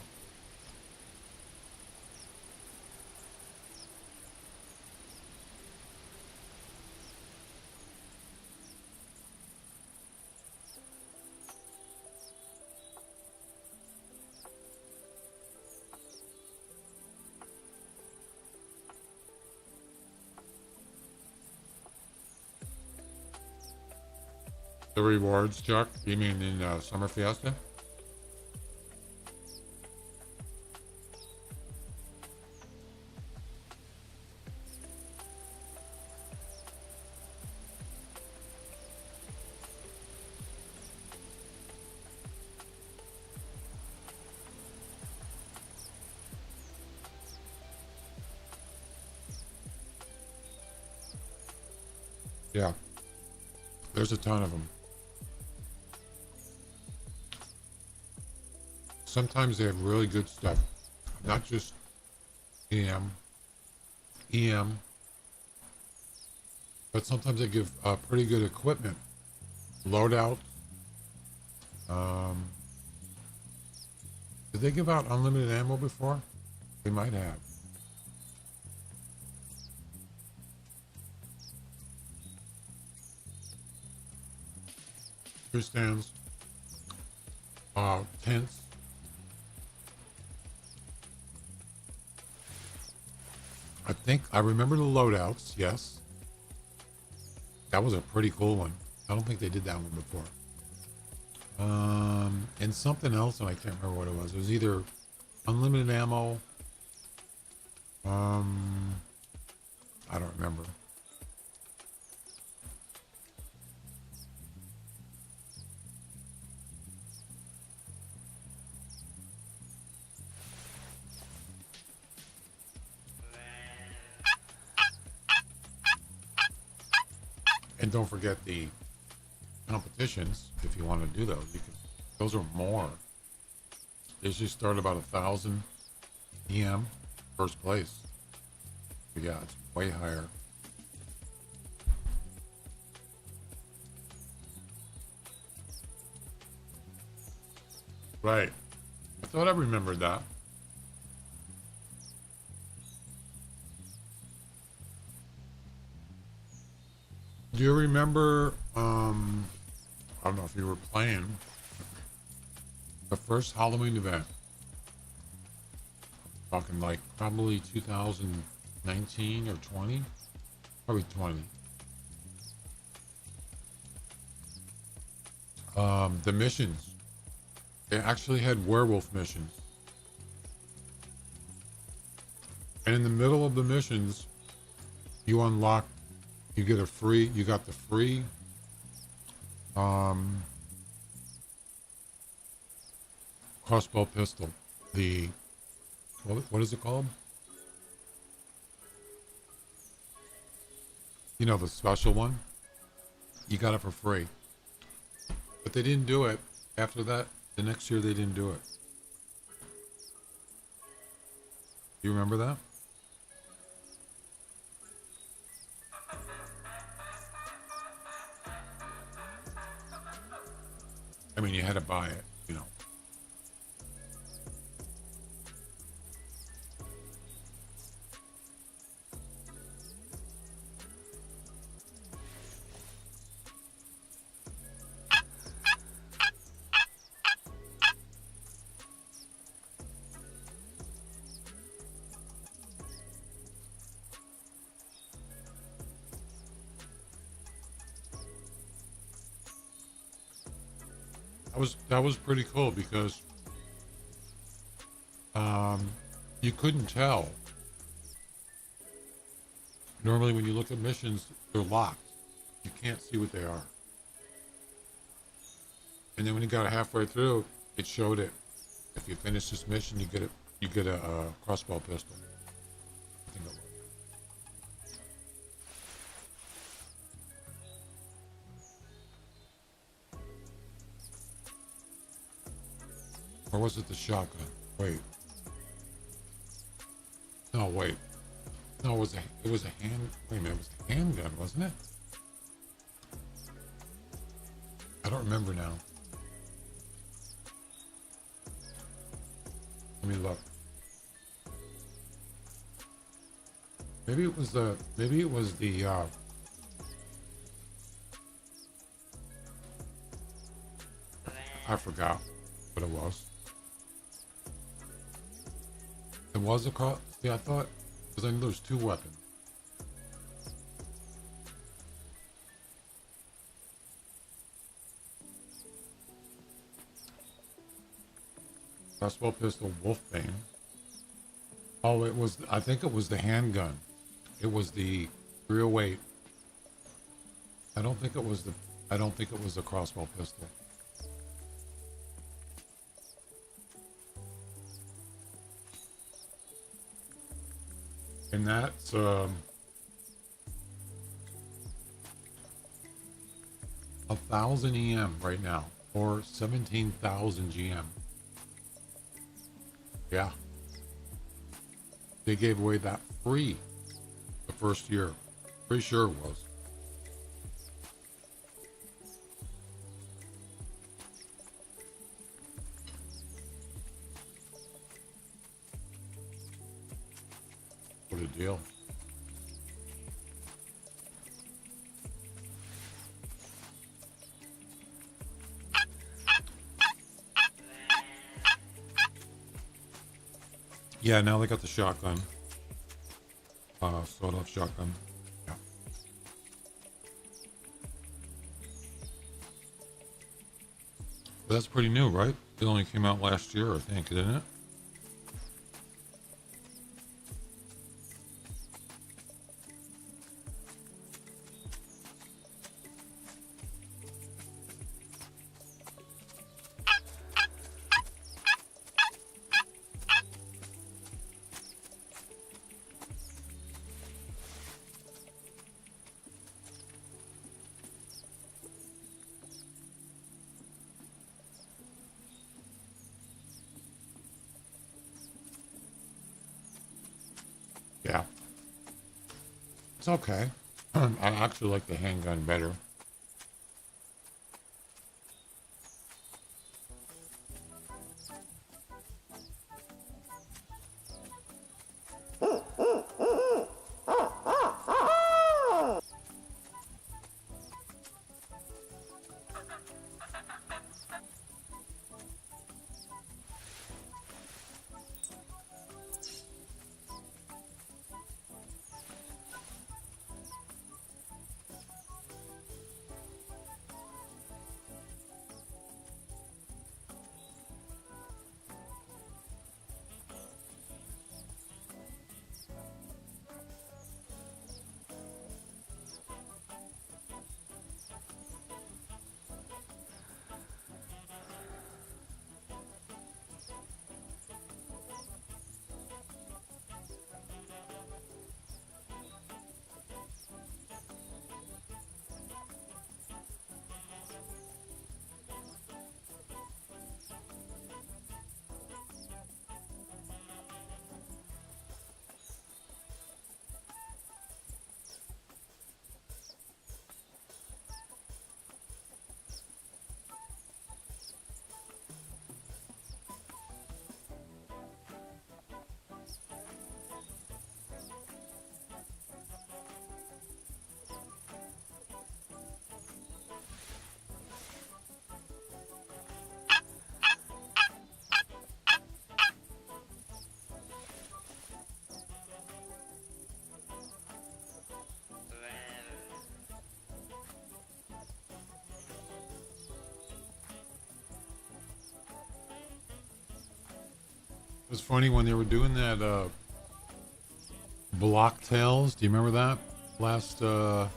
The rewards, Chuck? You mean in Summer Fiesta? Yeah. There's a ton of them. Sometimes they have really good stuff. Not just EM, but sometimes they give pretty good equipment. Loadout. Did they give out unlimited ammo before? They might have. Beer stands. Tents. I think I remember the loadouts. Yes, that was a pretty cool one. I don't think they did that one before. And something else, and I can't remember what it was. It was either unlimited ammo. I don't remember. And don't forget the competitions. If you want to do those, you can. Those are more. They usually start about 1,000 EM, first place. But yeah, it's way higher. Right. I thought I remembered that. Do you remember, I don't know if you were playing, the first Halloween event? I'm talking like probably 2019 or 20? Probably 20. The missions. They actually had werewolf missions. And in the middle of the missions, you got the free crossbow pistol, the What is it called? You know, the special one? You got it for free. But they didn't do it. After that, the next year they didn't do it. You remember that? I mean, you had to buy it, you know. That was pretty cool because you couldn't tell. Normally when you look at missions, they're locked. You can't see what they are. And then when you got halfway through, it showed it. If you finish this mission, you get a crossbow pistol. I think it was. Or was it the shotgun? Wait. No, wait. No, it was a hand. Wait a minute, it was a handgun, wasn't it? I don't remember now. Let me look. Maybe it was the. I forgot what it was. It was a cross. Yeah, I thought, because I knew there was two weapons. Crossbow pistol, Wolfbane. Oh, it was. I think it was the handgun. It was the 308. I don't think it was the crossbow pistol. And that's 1,000 EM right now, or 17,000 GM. Yeah. They gave away that free the first year. Pretty sure it was. What a deal. Yeah, now they got the shotgun. Sawed off shotgun. Yeah. But that's pretty new, right? It only came out last year, I think, didn't it? Yeah. It's okay. I actually like the handgun better. It was funny when they were doing that Block Tales. Do you remember that? Last, I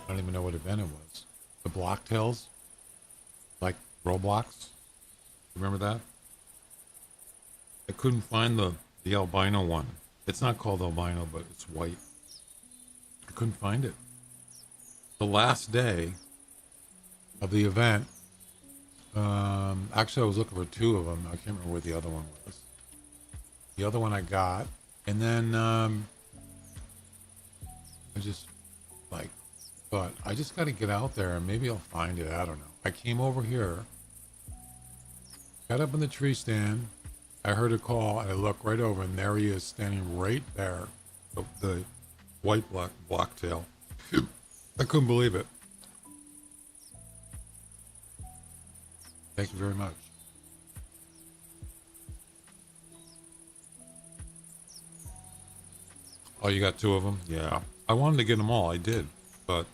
don't even know what event it was. The Block Tales? Like Roblox? Remember that? I couldn't find the albino one. It's not called albino, but it's white. I couldn't find it. The last day of the event, actually I was looking for two of them. I can't remember what the other one was. The other one I got, and then I just like thought I just got to get out there and maybe I'll find it. I don't know. I came over here, got up in the tree stand. I heard a call, and I looked right over, and there he is, standing right there, the white blacktail. I couldn't believe it. Thank you very much. Oh, you got two of them? Yeah. I wanted to get them all. I did. But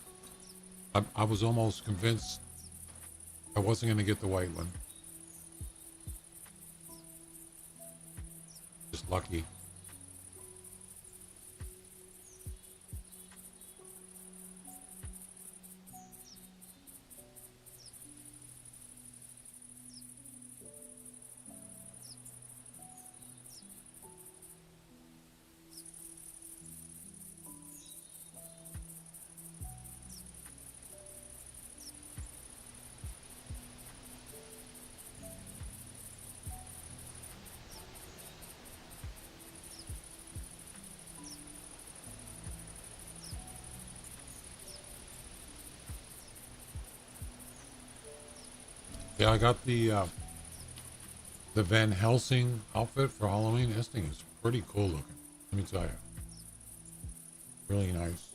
I was almost convinced I wasn't going to get the white one. Just lucky. Yeah, I got the Van Helsing outfit for Halloween. This thing is pretty cool looking. Let me tell you. Really nice.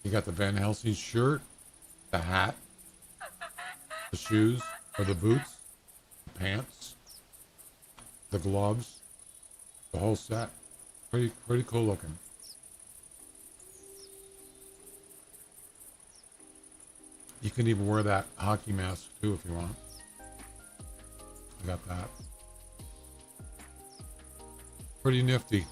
You got the Van Helsing shirt, the hat, the shoes, or the boots, the pants, the gloves, the whole set. Pretty cool looking. You can even wear that hockey mask too if you want. I got that. Pretty nifty.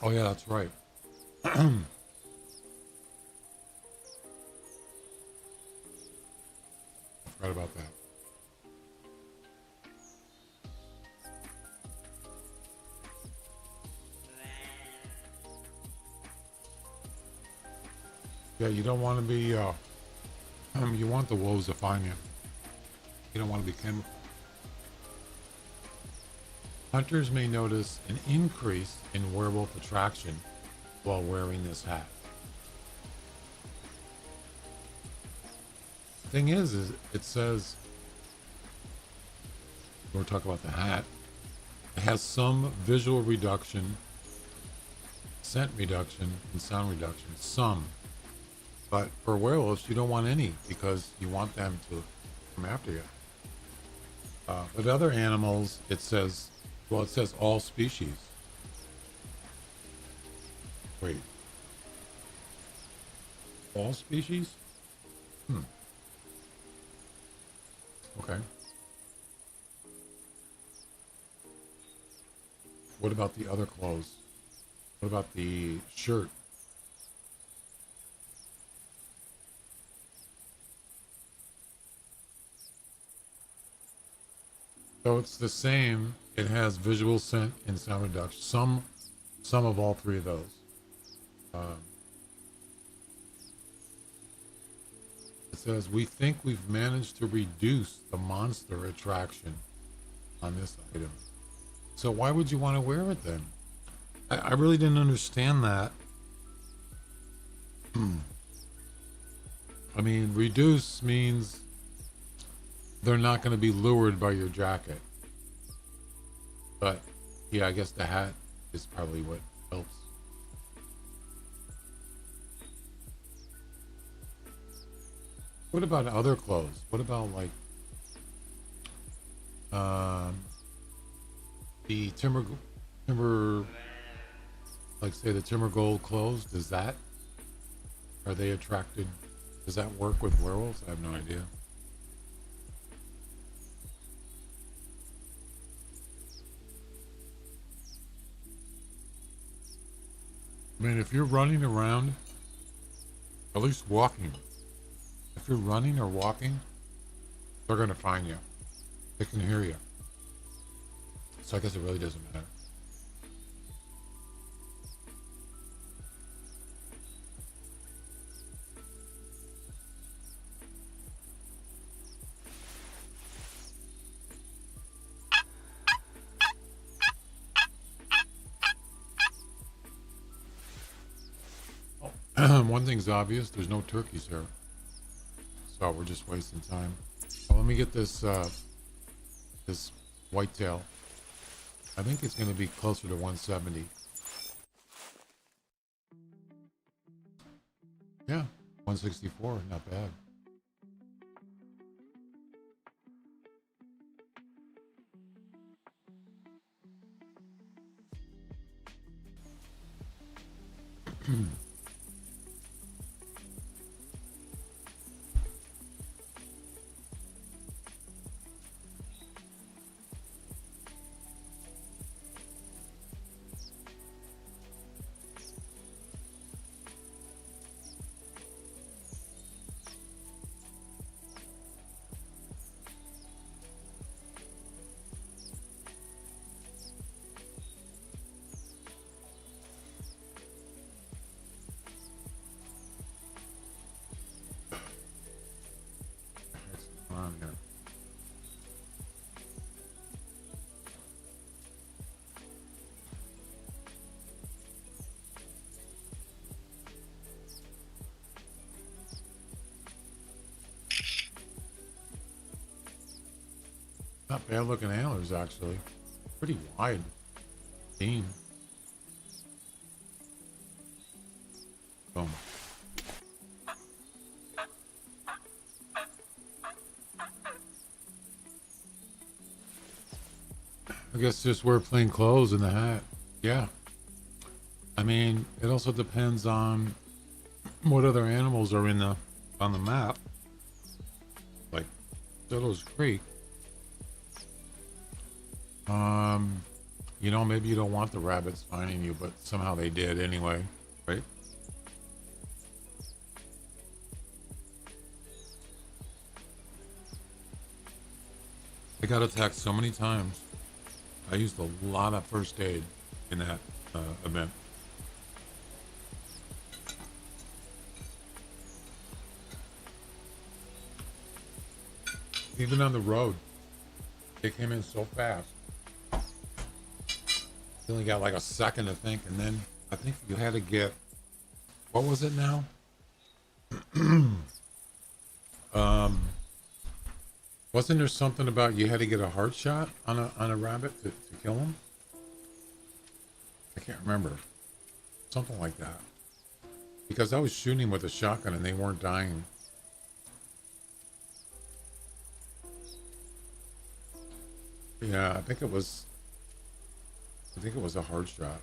Oh yeah, that's right. I forgot about that. Yeah, you don't want to be, you want the wolves to find you. You don't want to be chemical. Hunters may notice an increase in werewolf attraction while wearing this hat. The thing is it says, we'll talk about the hat, it has some visual reduction, scent reduction, and sound reduction. Some. But for werewolves, you don't want any because you want them to come after you. With other animals, it says, well, it says all species. Wait. All species? Okay. What about the other clothes? What about the shirt? So it's the same. It has visual, scent, and sound reduction. Some of all three of those. says, we think we've managed to reduce the monster attraction on this item. So why would you want to wear it then? I really didn't understand that. I mean, reduce means they're not going to be lured by your jacket. But yeah, I guess the hat is probably what helps. What about other clothes? What about like the timber, like say the timber gold clothes? Are they attracted? Does that work with werewolves? I have no idea. I mean, if you're running around, at least walking, if you're running or walking, they're going to find you. They can hear you. So I guess it really doesn't matter. One thing's obvious, there's no turkeys here. So we're just wasting time. Well, let me get this this whitetail. I think it's going to be closer to 170. Yeah, 164, not bad. On here. Not bad looking antlers, actually. Pretty wide beam. Boom. I guess just wear plain clothes and the hat. Yeah. I mean, it also depends on what other animals are on the map. Like Devil's Creek. You know, maybe you don't want the rabbits finding you, but somehow they did anyway, right? I got attacked so many times. I used a lot of first aid in that event. Even on the road, they came in so fast. You only got like a second to think, and then I think you had to get, what was it now? Wasn't there something about you had to get a heart shot on a rabbit to kill him? I can't remember. Something like that. Because I was shooting with a shotgun and they weren't dying. Yeah, I think it was a hard shot.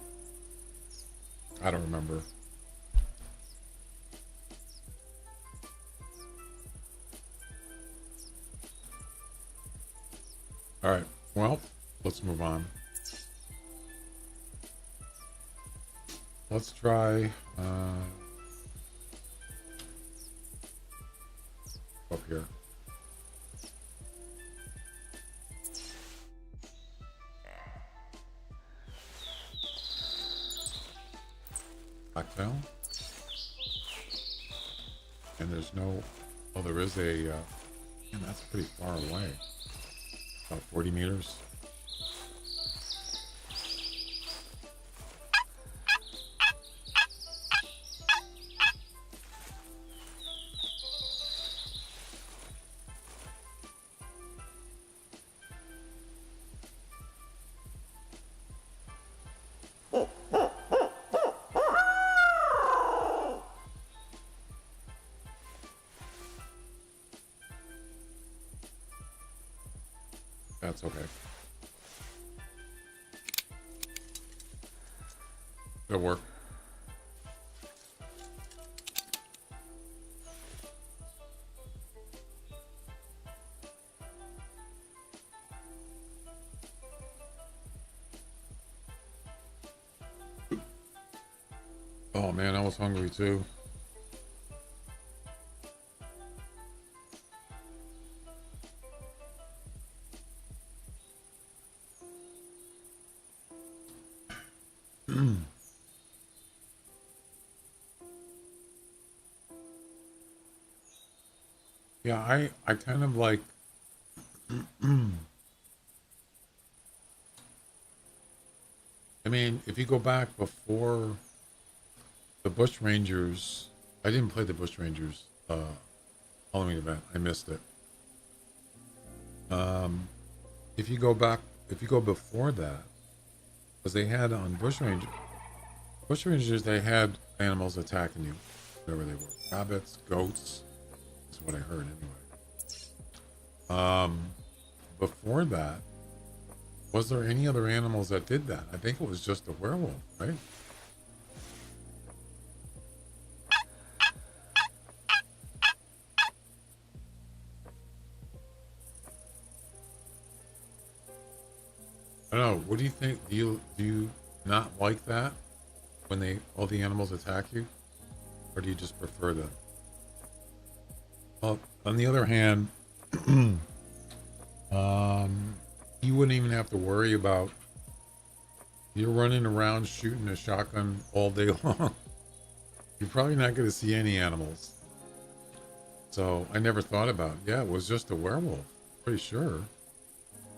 I don't remember. All right. Well, let's move on. Let's try up here. Blacktail. And there's no Oh, there is a, man, that's pretty far away. About 40 meters. That's okay. It'll work. Oh man, I was hungry too. Yeah, I kind of like I mean, if you go back before the Bush Rangers, I didn't play the Bush Rangers Halloween event. I missed it. If you go back, if you go before that, because they had on Bush Rangers, they had animals attacking you, whatever they were, rabbits, goats. Is what I heard anyway. Before that, was there any other animals that did that? I think it was just a werewolf, right? I don't know. What do you think? Do you not like that when all the animals attack you, or do you just prefer them? Well, on the other hand, you wouldn't even have to worry about you're running around shooting a shotgun all day long. You're probably not going to see any animals. So I never thought about it. Yeah, it was just a werewolf. Pretty sure.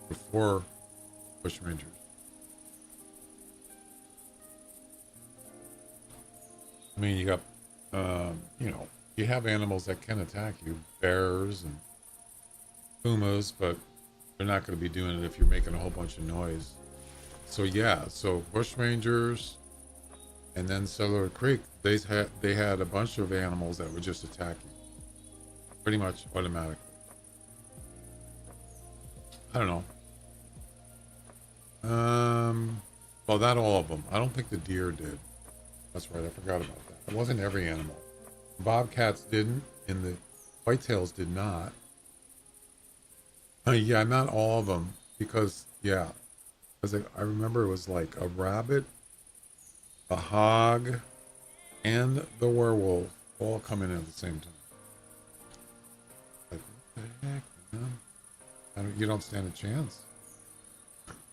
Before Bush Rangers. I mean, you got, you have animals that can attack you. Bears and pumas, but they're not going to be doing it if you're making a whole bunch of noise. So yeah, so Bush Rangers and then Cellular Creek, they had a bunch of animals that would just attack you. Pretty much automatically. I don't know. Well, not all of them. I don't think the deer did. That's right, I forgot about that. It wasn't every animal. Bobcats didn't, and the whitetails did not. Yeah, not all of them, because I remember it was like a rabbit, a hog, and the werewolf all coming in at the same time. Like, what the heck, man? You don't stand a chance.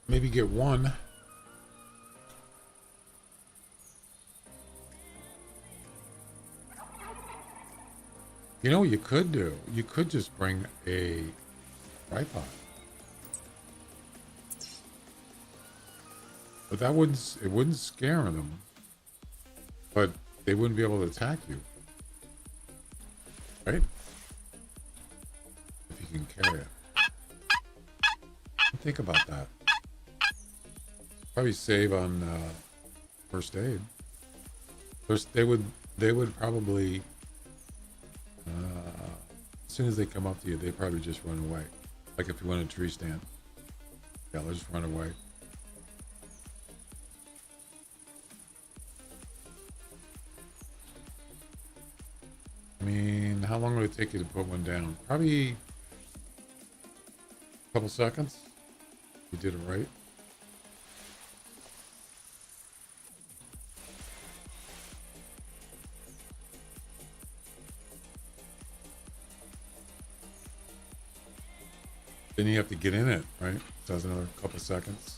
Maybe get one. You know what you could do? You could just bring a tripod. But it wouldn't scare them. But they wouldn't be able to attack you. Right? If you can carry it. Think about that. Probably save on first aid. First, they would probably as soon as they come up to you, they probably just run away. Like if you went in a tree stand, yeah, they'll just run away. I mean, how long would it take you to put one down? Probably a couple seconds. You did it right. Then you have to get in it, right? So that's another couple seconds.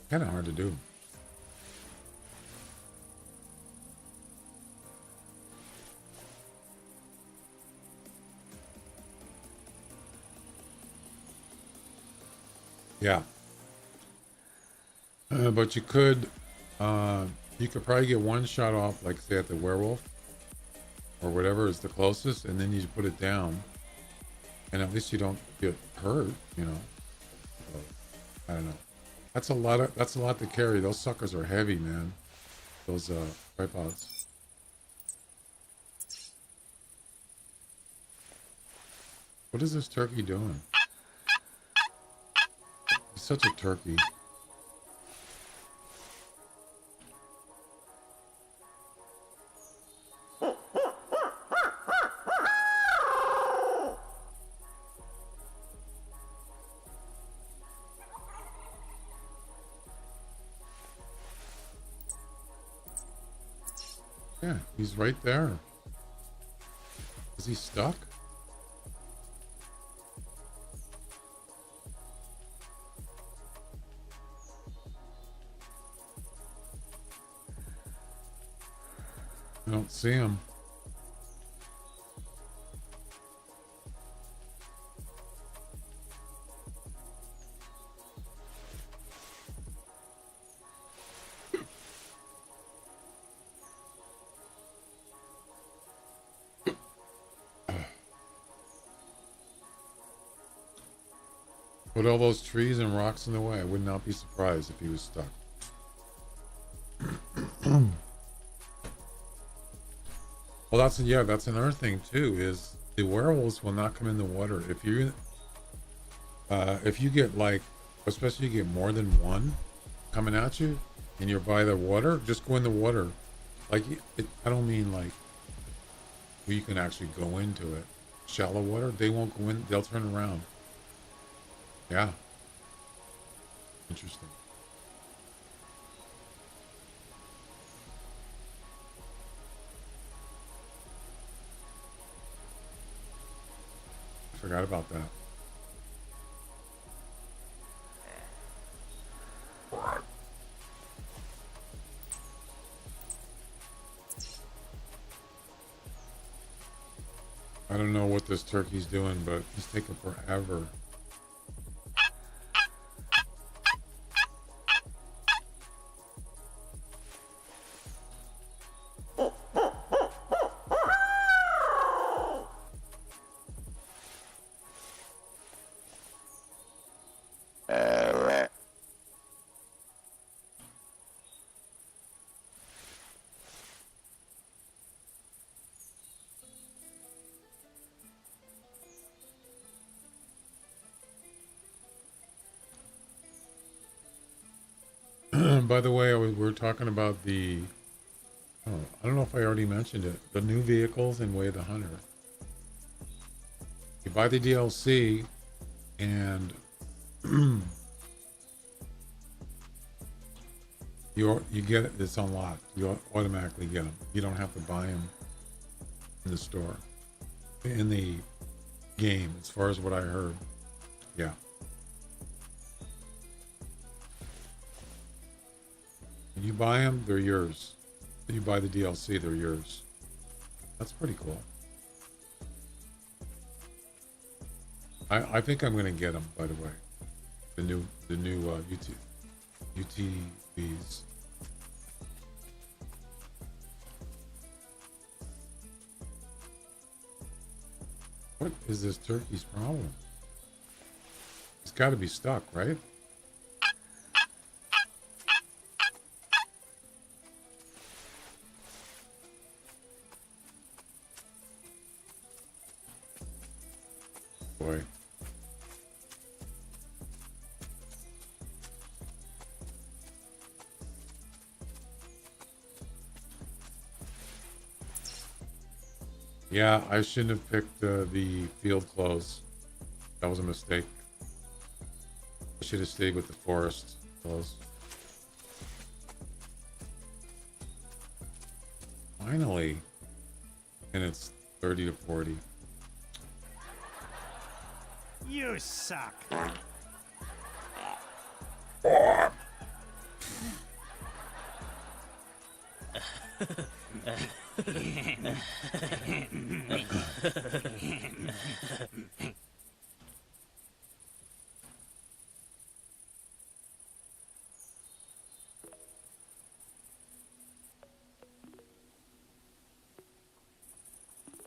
Kind of hard to do. Yeah. But you could probably get one shot off, like say at the werewolf or whatever is the closest, and then you put it down, and at least you don't get hurt, you know. So, I don't know. That's a lot to carry. Those suckers are heavy, man. Those tripods. What is this turkey doing? He's such a turkey. Yeah, he's right there. Is he stuck? I don't see him. Put all those trees and rocks in the way. I would not be surprised if he was stuck. Well, that's another thing too, is the werewolves will not come in the water. If you get like, especially you get more than one coming at you and you're by the water, just go in the water. Like, I don't mean like where you can actually go into it. Shallow water, they won't go in, they'll turn around. Yeah. Interesting. I forgot about that. I don't know what this turkey's doing, but he's taking forever. By the way, we were talking about the, oh, I don't know if I already mentioned it, the new vehicles in Way of the Hunter. You buy the DLC and you get it, it's unlocked. You automatically get them. You don't have to buy them in the store. In the game, as far as what I heard. Yeah. When you buy them, they're yours. When you buy the DLC, they're yours. That's pretty cool. I think I'm going to get them, by the way. The new UTVs. What is this turkey's problem? It's got to be stuck, right? Boy. Yeah, I shouldn't have picked the field clothes. That was a mistake. I should have stayed with the forest clothes. Finally. And it's 30 to 40. You suck.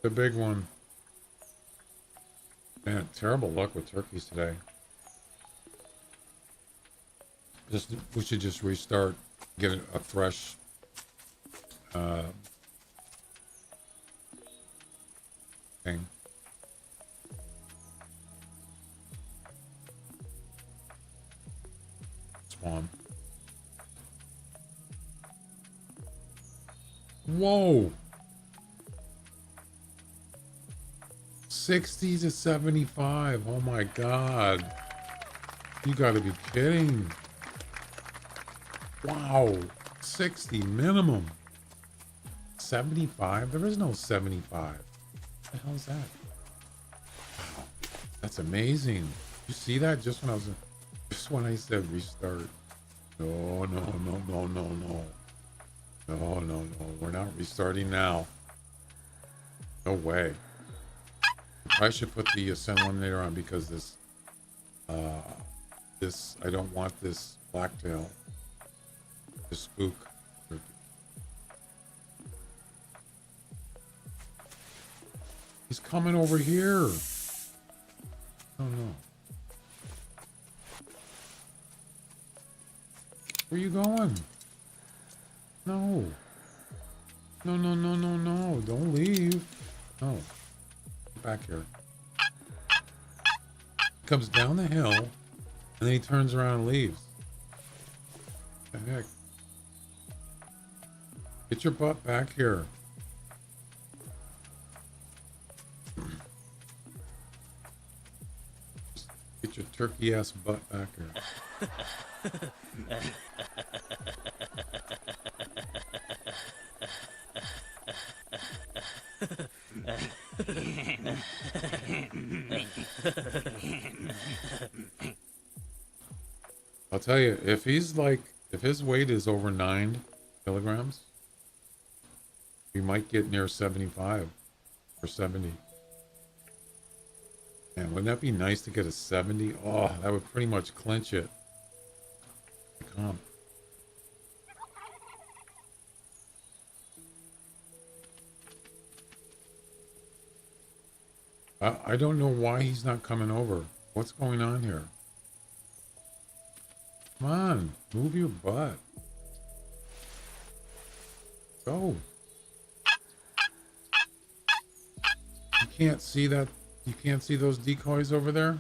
The big one. Man, terrible luck with turkeys today. We should just restart, get a fresh thing. Spawn. Whoa! 60 to 75. Oh my god. You gotta be kidding. Wow. 60 minimum. 75? There is no 75. What the hell is that? Wow. That's amazing. You see that just when I said restart. No. No. We're not restarting now. No way. I should put the Ascend Eliminator on because this I don't want this blacktail to spook. He's coming over here. Oh no. Where you going? No. No. Don't leave. No. Get back here. He comes down the hill and then he turns around and leaves. What the heck? Get your butt back here. Get your turkey ass butt back here. I'll tell you, if his weight is over 9 kilograms, we might get near 75 or 70. Man, wouldn't that be nice to get a 70? Oh, that would pretty much clinch it. Come. I don't know why he's not coming over. What's going on here? Come on, move your butt. Go. You can't see that? You can't see those decoys over there?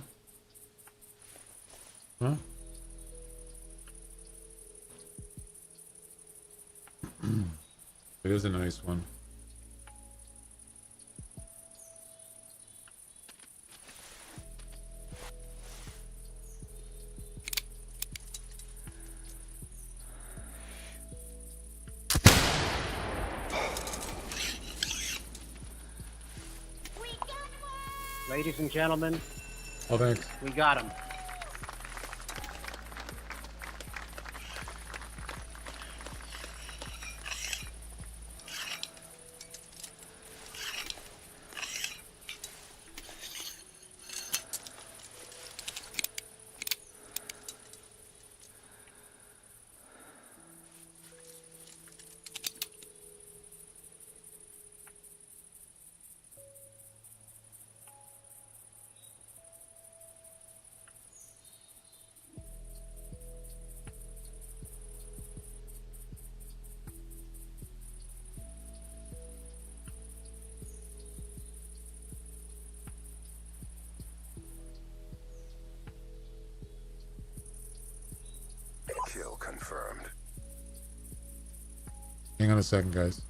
Huh? It is a nice one. Ladies and gentlemen, Oh, thanks. we got him. Kill confirmed. Hang on a second, guys.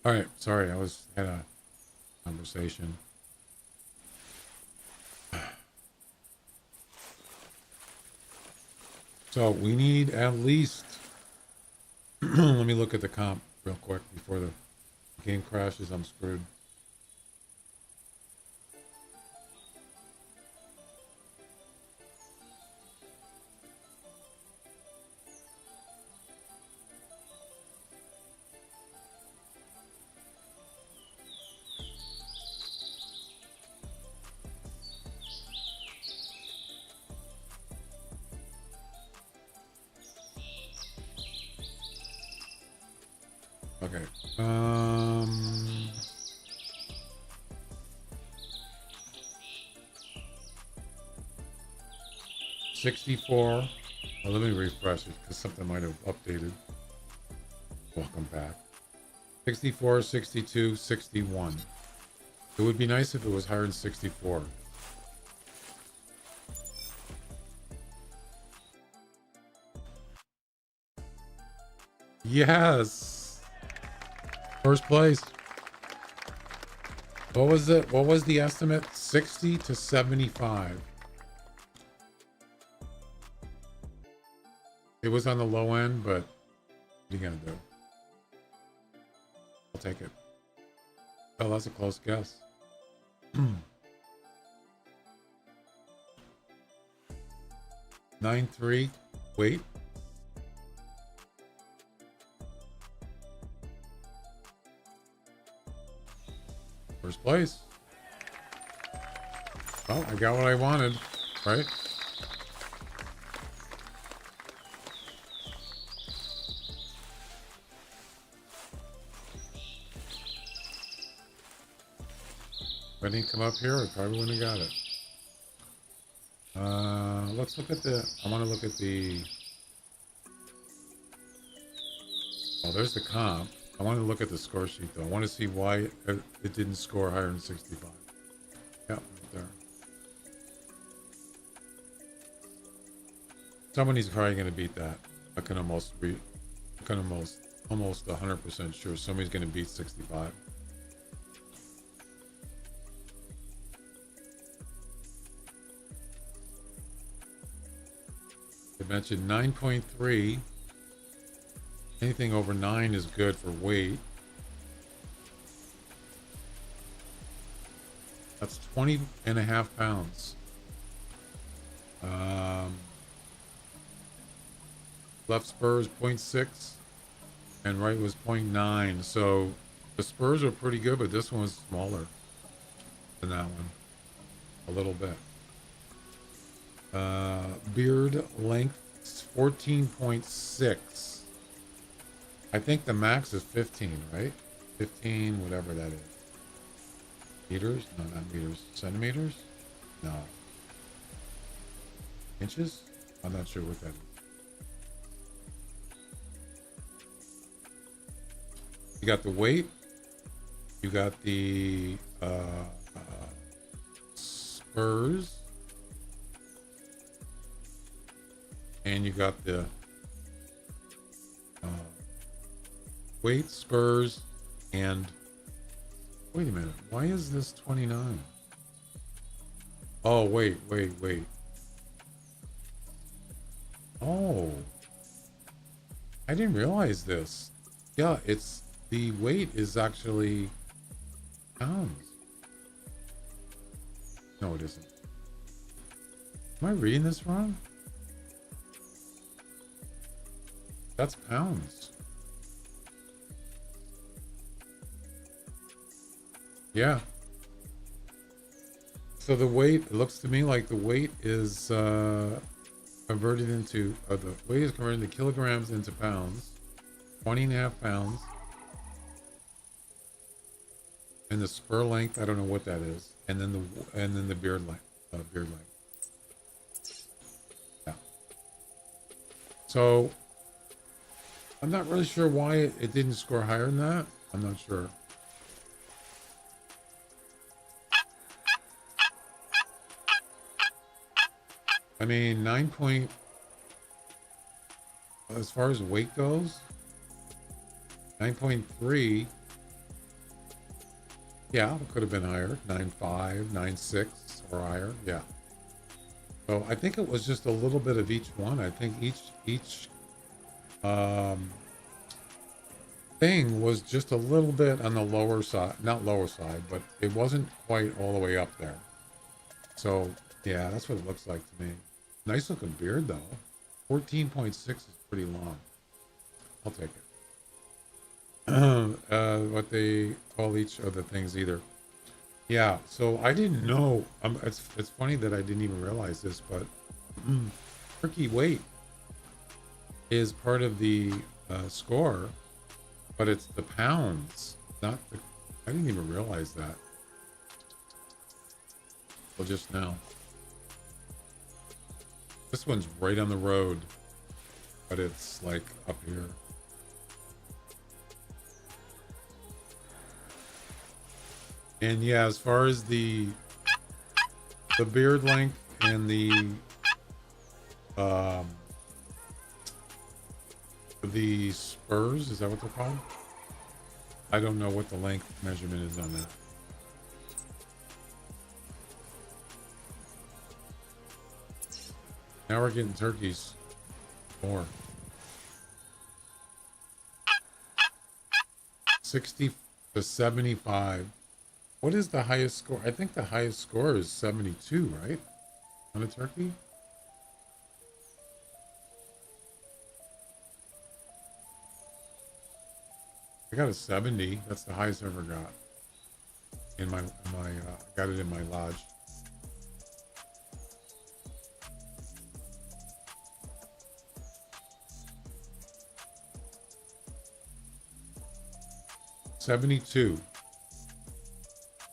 All right, sorry, had a conversation. So we need at least. Let me look at the comp real quick before the game crashes. I'm screwed. Okay. 64. Well, let me refresh it because something might have updated. Welcome back. 64, 62, 61. It would be nice if it was higher than 64. Yes. First place. What was it? What was the estimate? 60 to 75. It was on the low end, but what are you gonna do? I'll take it. Oh, that's a close guess. 9-3. Wait. First place. Well, I got what I wanted, right? If I didn't come up here, I probably wouldn't have got it. Let's look at the... I want to look at the... Oh, there's the comp. I want to look at the score sheet, though. I want to see why it didn't score higher than 65. Yeah, right there. Somebody's probably going to beat that. I can almost 100% sure somebody's going to beat 65. I mentioned 9.3. Anything over 9 is good for weight. That's 20.5 pounds. Left spur is 0.6 and right was 0.9. So the spurs are pretty good, but this one was smaller than that one. A little bit. Beard length is 14.6. I think the max is 15, right? 15, whatever that is. Meters? No, not meters. Centimeters? No. Inches? I'm not sure what that is. You got the weight. You got the spurs. And you got the weight, spurs, and wait a minute. Why is this 29? Oh, wait. Oh, I didn't realize this. Yeah, it's the weight is actually pounds. No, it isn't. Am I reading this wrong? That's pounds. Yeah. So the weight, it looks to me like the weight is converted into, the weight is converted into kilograms into pounds. 20.5 pounds. And the spur length, I don't know what that is. And then the beard length. Yeah. So I'm not really sure why it didn't score higher than that. I'm not sure. I mean, as far as weight goes, 9.3 Yeah, it could have been higher. 9.5, 9.6 or higher. Yeah. So I think it was just a little bit of each one. I think each um, thing was just a little bit on the lower side, not lower side, but it wasn't quite all the way up there. So yeah, that's what it looks like to me. Nice looking beard though. 14.6 is pretty long. I'll take it. What they call each of the things either. Yeah, so I didn't know. It's funny that I didn't even realize this, but turkey weight is part of the score, but it's the pounds, not the. I didn't even realize that. Well, just now. This one's right on the road, but it's like up here. And yeah, as far as the beard length and the spurs, is that what they're called? I don't know what the length measurement is on that. Now we're getting turkeys. More. 60 to 75. What is the highest score? I think the highest score is 72, right? On a turkey? I got a 70. That's the highest I ever got. I got it in my lodge. $72.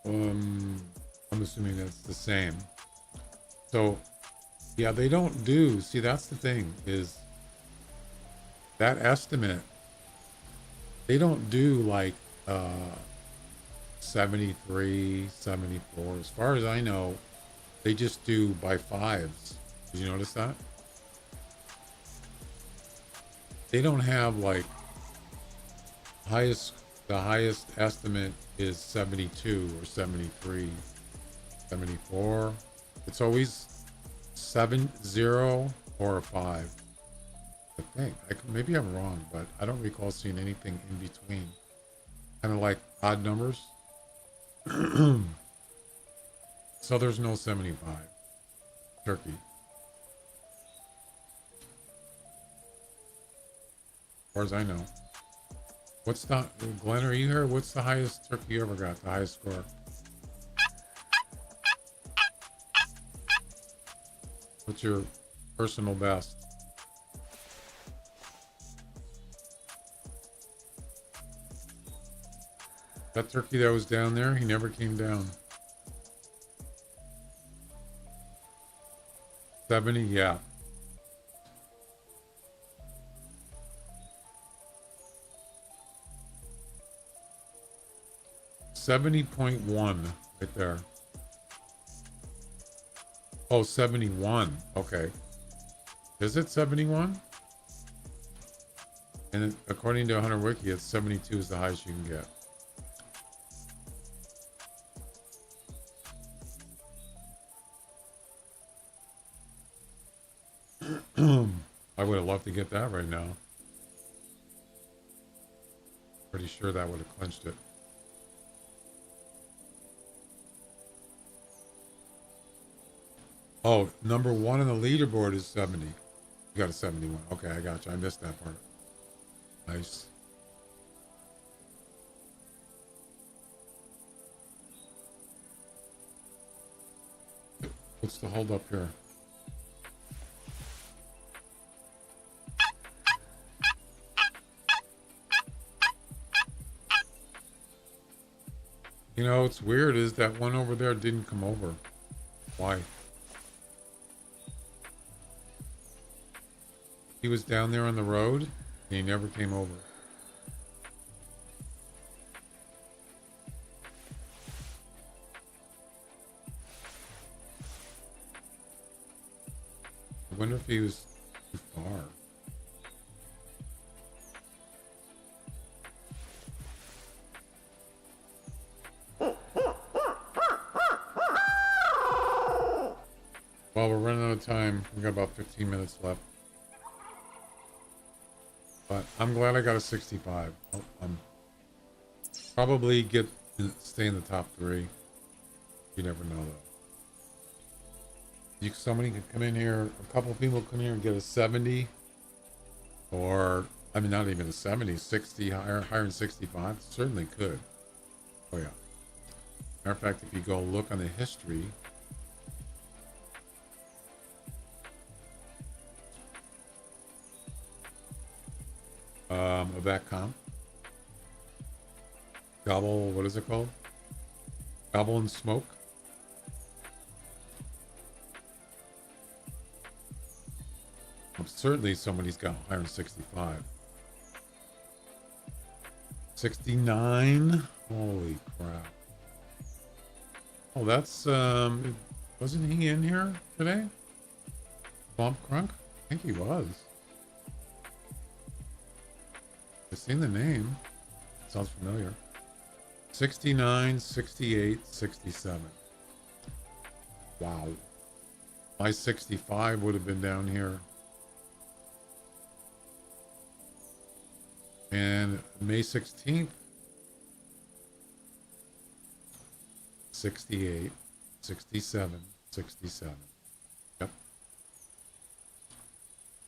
I'm assuming that's the same. So, yeah, they don't do. See, that's the thing is that estimate. They don't do like 73, 74. As far as I know, they just do by fives. Did you notice that? They don't have like the highest estimate is 72 or 73, 74. It's always 7, 0 or a 5. I think. Maybe I'm wrong, but I don't recall seeing anything in between. Kind of like odd numbers. So there's no 75. Turkey. As far as I know. What's the... Glenn, are you here? What's the highest turkey you ever got? The highest score? What's your personal best? That turkey that was down there, he never came down. 70, yeah. $70.1 right there. Oh, 71. Okay. Is it 71? And according to Hunter Wiki, it's 72 is the highest you can get. I would have loved to get that right now. Pretty sure that would have clinched it. Oh, number one on the leaderboard is 70. You got a 71. Okay, I got you. I missed that part. Nice. What's the hold up here? You know, what's weird is that one over there didn't come over. Why? He was down there on the road and he never came over. I wonder if he was too far. time. We got about 15 minutes left. But I'm glad I got a 65. I'm probably stay in the top 3. You never know though. Somebody could come in here, a couple of people come here and get a 70, or I mean not even a 70, 60, higher than 65. Certainly could. Oh yeah. Matter of fact, if you go look on the history, of that comp, Gobble, what is it called? Gobble and Smoke. Certainly somebody's got higher than 65. 69. Holy crap. Oh, that's wasn't he in here today? Swamp Crunk? I think he was. I've seen the name. Sounds familiar. 69, 68, 67. Wow. My 65 would have been down here. And May 16th, 68, 67, 67. Yep.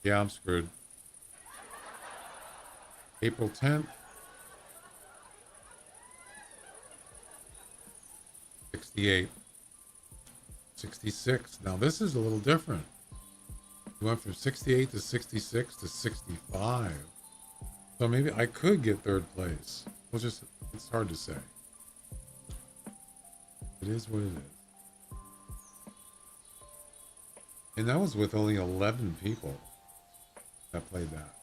Yeah, I'm screwed. April 10th, 68, 66. Now this is a little different. We went from 68 to 66 to 65. So maybe I could get third place. It's hard to say. It is what it is. And that was with only 11 people that played that.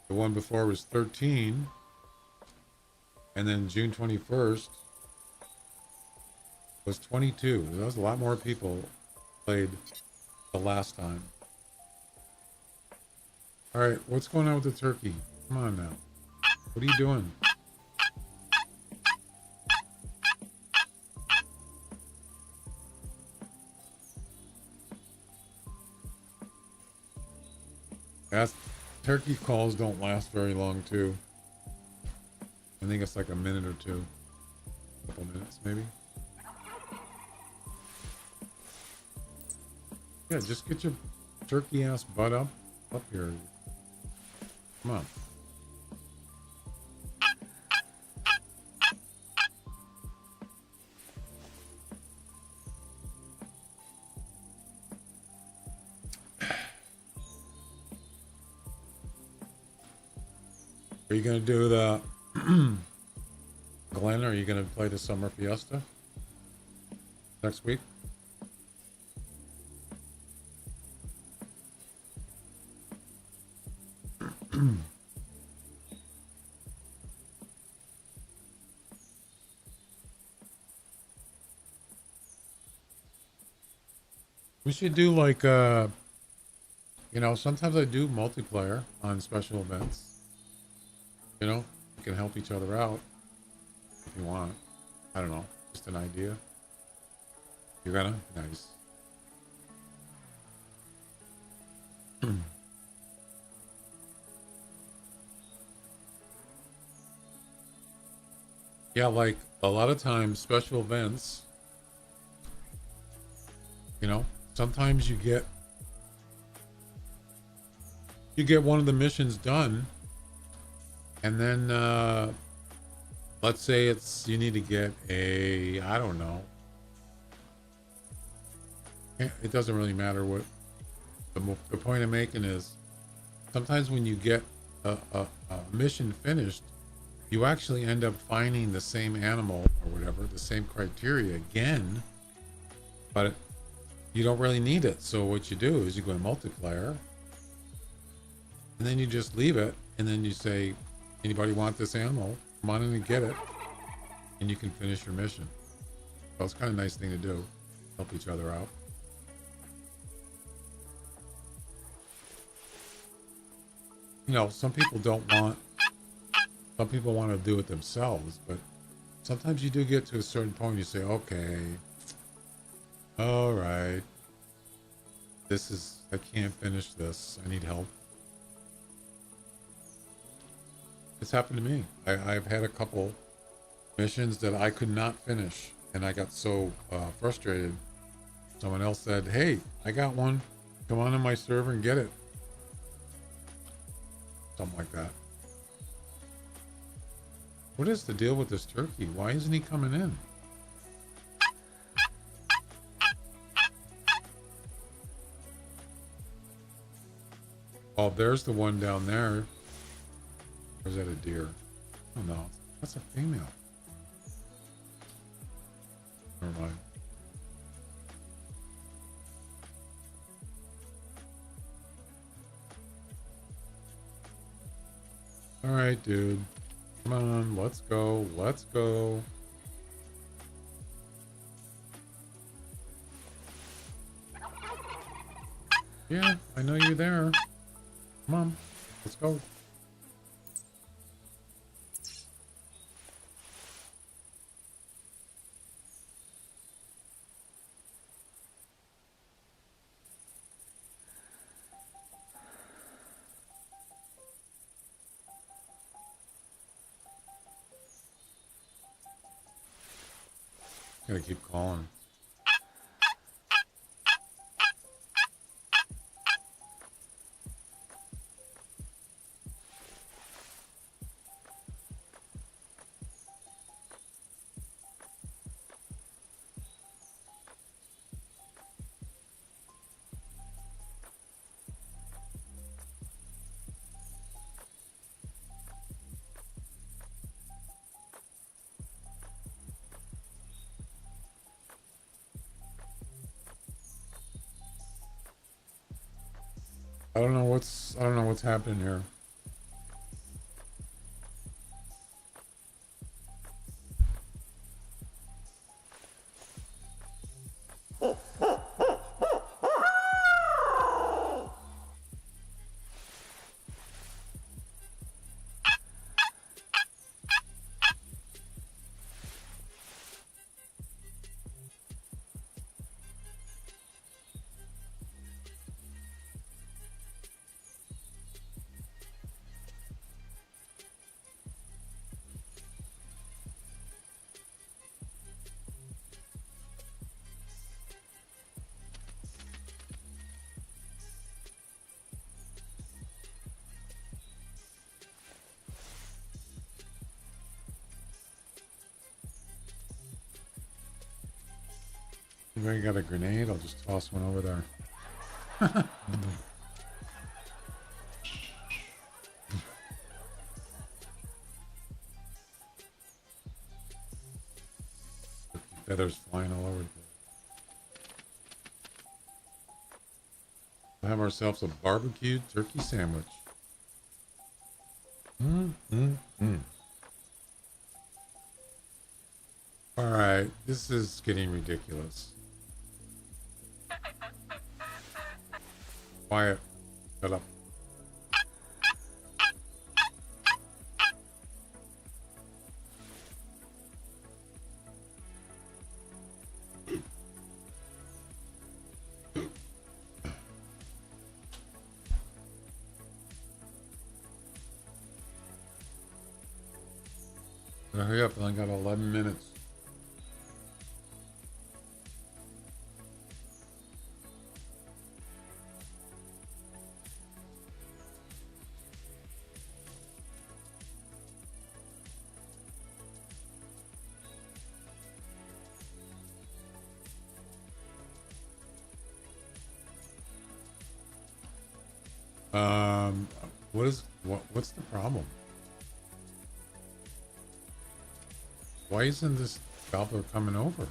The one before was 13. And then June 21st was 22. There was a lot more people played the last time. All right, what's going on with the turkey? Come on now. What are you doing? Turkey calls don't last very long, too. I think it's like a minute or two. A couple minutes, maybe. Yeah, just get your turkey ass butt up here. Come on. Are you going to do the Glenn, are you going to play the Summer Fiesta next week? We should do like, sometimes I do multiplayer on special events. You can help each other out if you want. I don't know, just an idea. You're gonna? Nice. Yeah, like a lot of times, special events, sometimes you get one of the missions done, and then let's say you need to get I don't know. It doesn't really matter what the point I'm making is. Sometimes when you get a mission finished, you actually end up finding the same animal or whatever, the same criteria again, but you don't really need it. So what you do is you go in multiplayer, and then you just leave it, and then you say, anybody want this animal? Come on in and get it, and you can finish your mission. So it's kind of a nice thing to do, help each other out. Some people want to do it themselves, but sometimes you do get to a certain point, you say, okay, All right. This is, I can't finish this. I need help. It's happened to me. I've had a couple missions that I could not finish, and I got so frustrated. Someone else said, hey, I got one. Come on in my server and get it. Something like that. What is the deal with this turkey? Why isn't he coming in? Oh, there's the one down there. Or is that a deer? Oh no, that's a female. Never mind. All right, dude. Come on, let's go. Let's go. Yeah, I know you're there. Come on, let's go. Gotta keep calling. I don't know what's happening here. If I got a grenade, I'll just toss one over there. Feathers flying all over the place. We'll have ourselves a barbecued turkey sandwich. All right, this is getting ridiculous. Quiet. Shut up. Hurry up, I only got 11 minutes. What's the problem? Why isn't this gobbler coming over?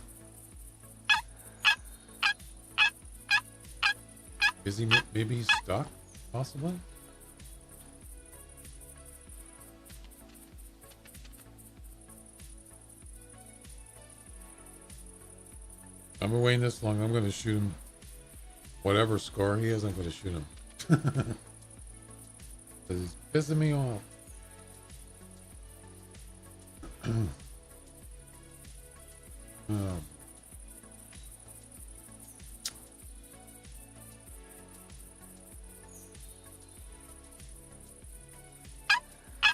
Is he maybe he's stuck? Possibly? I've been waiting this long. I'm going to shoot him. Whatever score he has, I'm going to shoot him. Because he's pissing me off. Oh.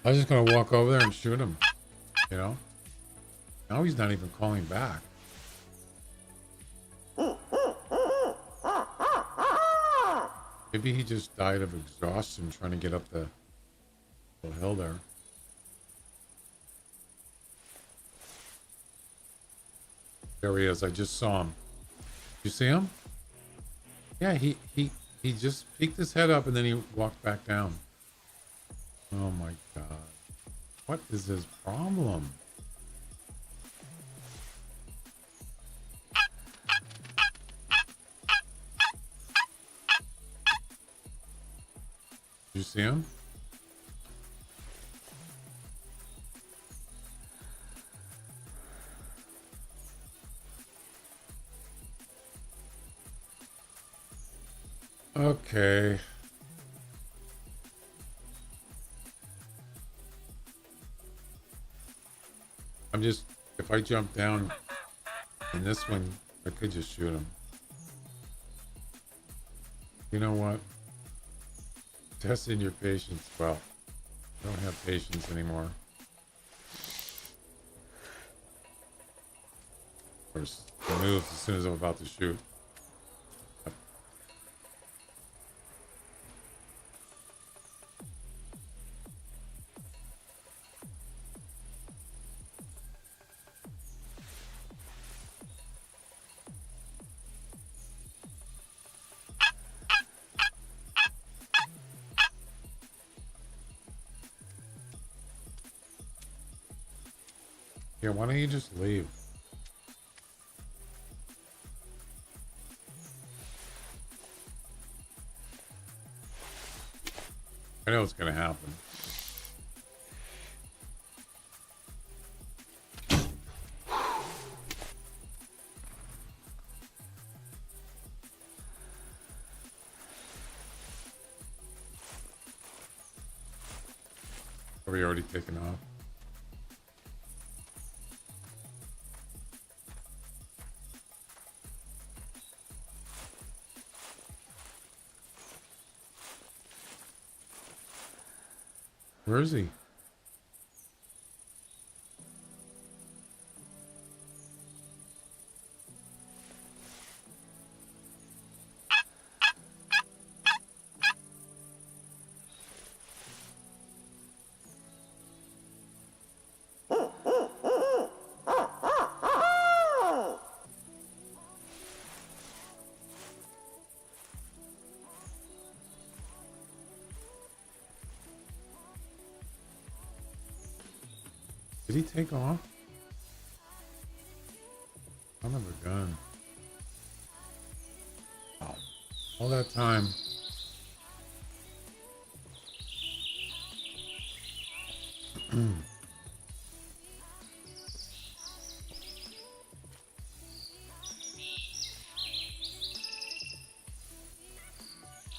I was just gonna walk over there and shoot him, you know? Now he's not even calling back. Maybe he just died of exhaustion trying to get up the hill there. There he is. I just saw him. You see him? Yeah, he just peeked his head up and then he walked back down. Oh my god. What is his problem? Did you see him? Okay. I'm just, if I jump down in this one, I could just shoot him. You know what? Testing your patience. Well, I don't have patience anymore. Of course, I moved as soon as I'm about to shoot. Yeah, why don't you just leave? I know it's gonna happen. Are we already taken off? Where is he? Did he take off? Son of a gun. Wow. All that time.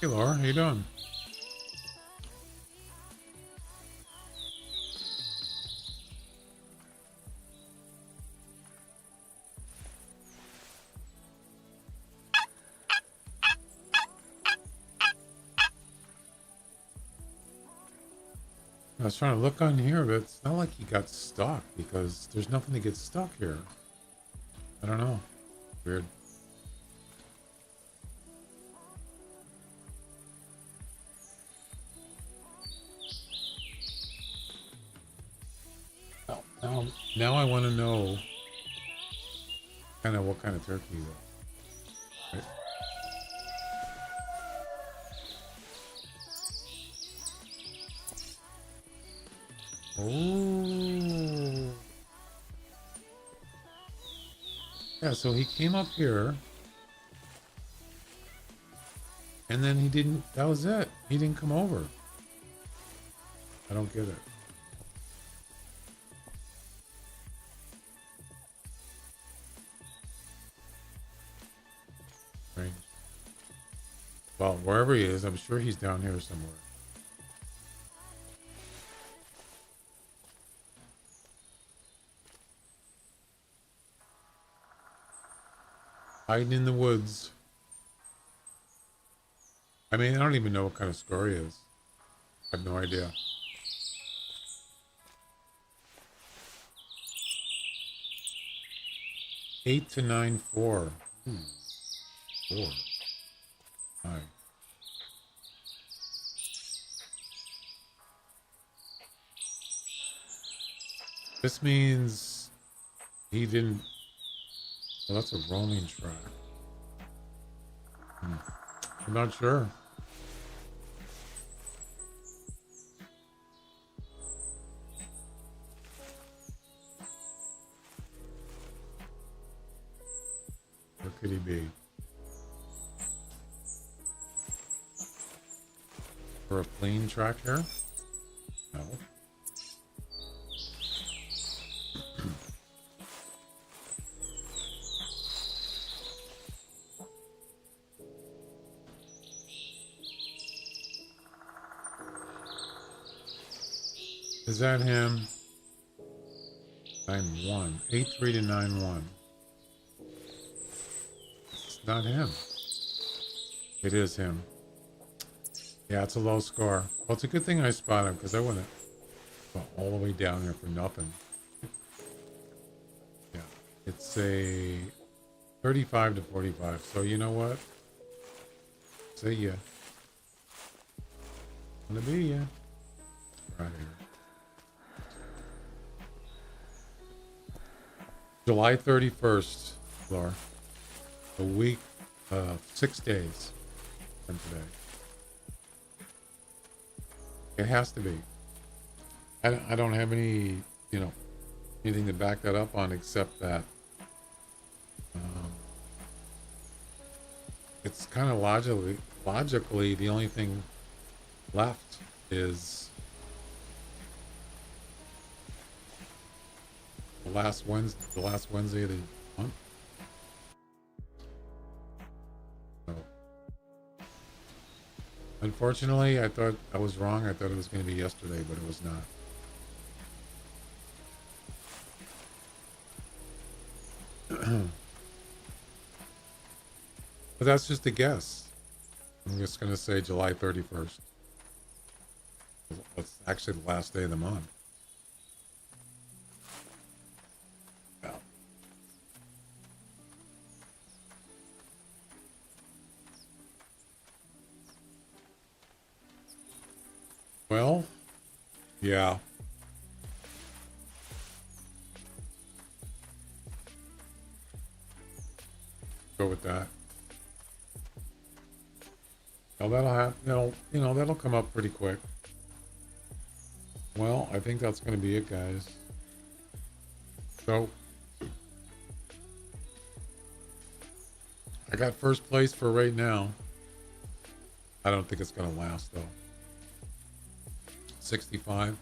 Hey Laura, how you doing? I was trying to look on here, but it's not like he got stuck because there's nothing to get stuck here. I don't know. Weird. Now I want to know kind of what kind of turkey he was. Right? Oh. Yeah, so he came up here. And then he didn't, that was it. He didn't come over. I don't get it. Strange. Well, wherever he is, I'm sure he's down here somewhere. Hiding in the woods. I mean, I don't even know what kind of score he is. I have no idea. 8 to 9 4. Ooh, 4. Hi. This means he didn't. Well, that's a roaming track. I'm not sure. Where could he be? For a fleeing track here? No. Is that him? 9-1. 8-3 to 9-1. It's not him. It is him. Yeah, it's a low score. Well, it's a good thing I spot him because I wouldn't go all the way down there for nothing. Yeah, it's a 35 to 45. So you know what? See ya. Gonna be ya. Right here. July 31st, Laura. A week, 6 days from today. It has to be. I don't have any, anything to back that up on except that it's kind of logically the only thing left is the last Wednesday of the month. So, unfortunately, I thought I was wrong. I thought it was going to be yesterday, but it was not. But that's just a guess. I'm just going to say July 31st. That's actually the last day of the month. Yeah. Well, yeah. Go with that. Well, that'll have, that'll come up pretty quick. Well, I think that's going to be it, guys. So, I got first place for right now. I don't think it's going to last, though. 65.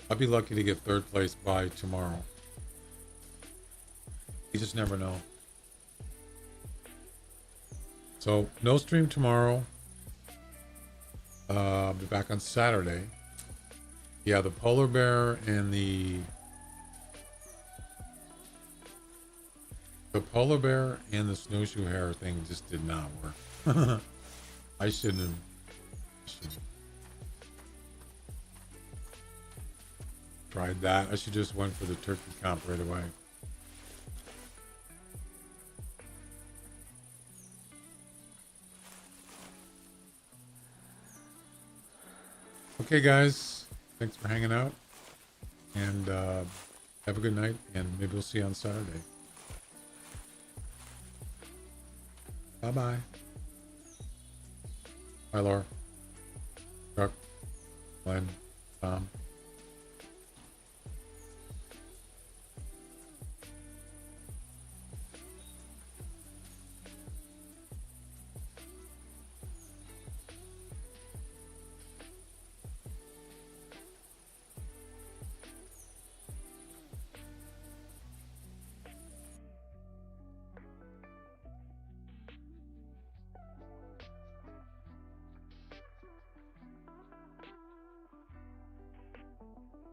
I'll be lucky to get third place by tomorrow. You just never know. So, no stream tomorrow. I'll be back on Saturday. Yeah, the polar bear and the snowshoe hare thing just did not work. I shouldn't have. Tried that. I should just went for the turkey comp right away. Okay, guys. Thanks for hanging out. And have a good night. And maybe we'll see you on Saturday. Bye-bye. Bye, Laura. Chuck. Glenn. Tom.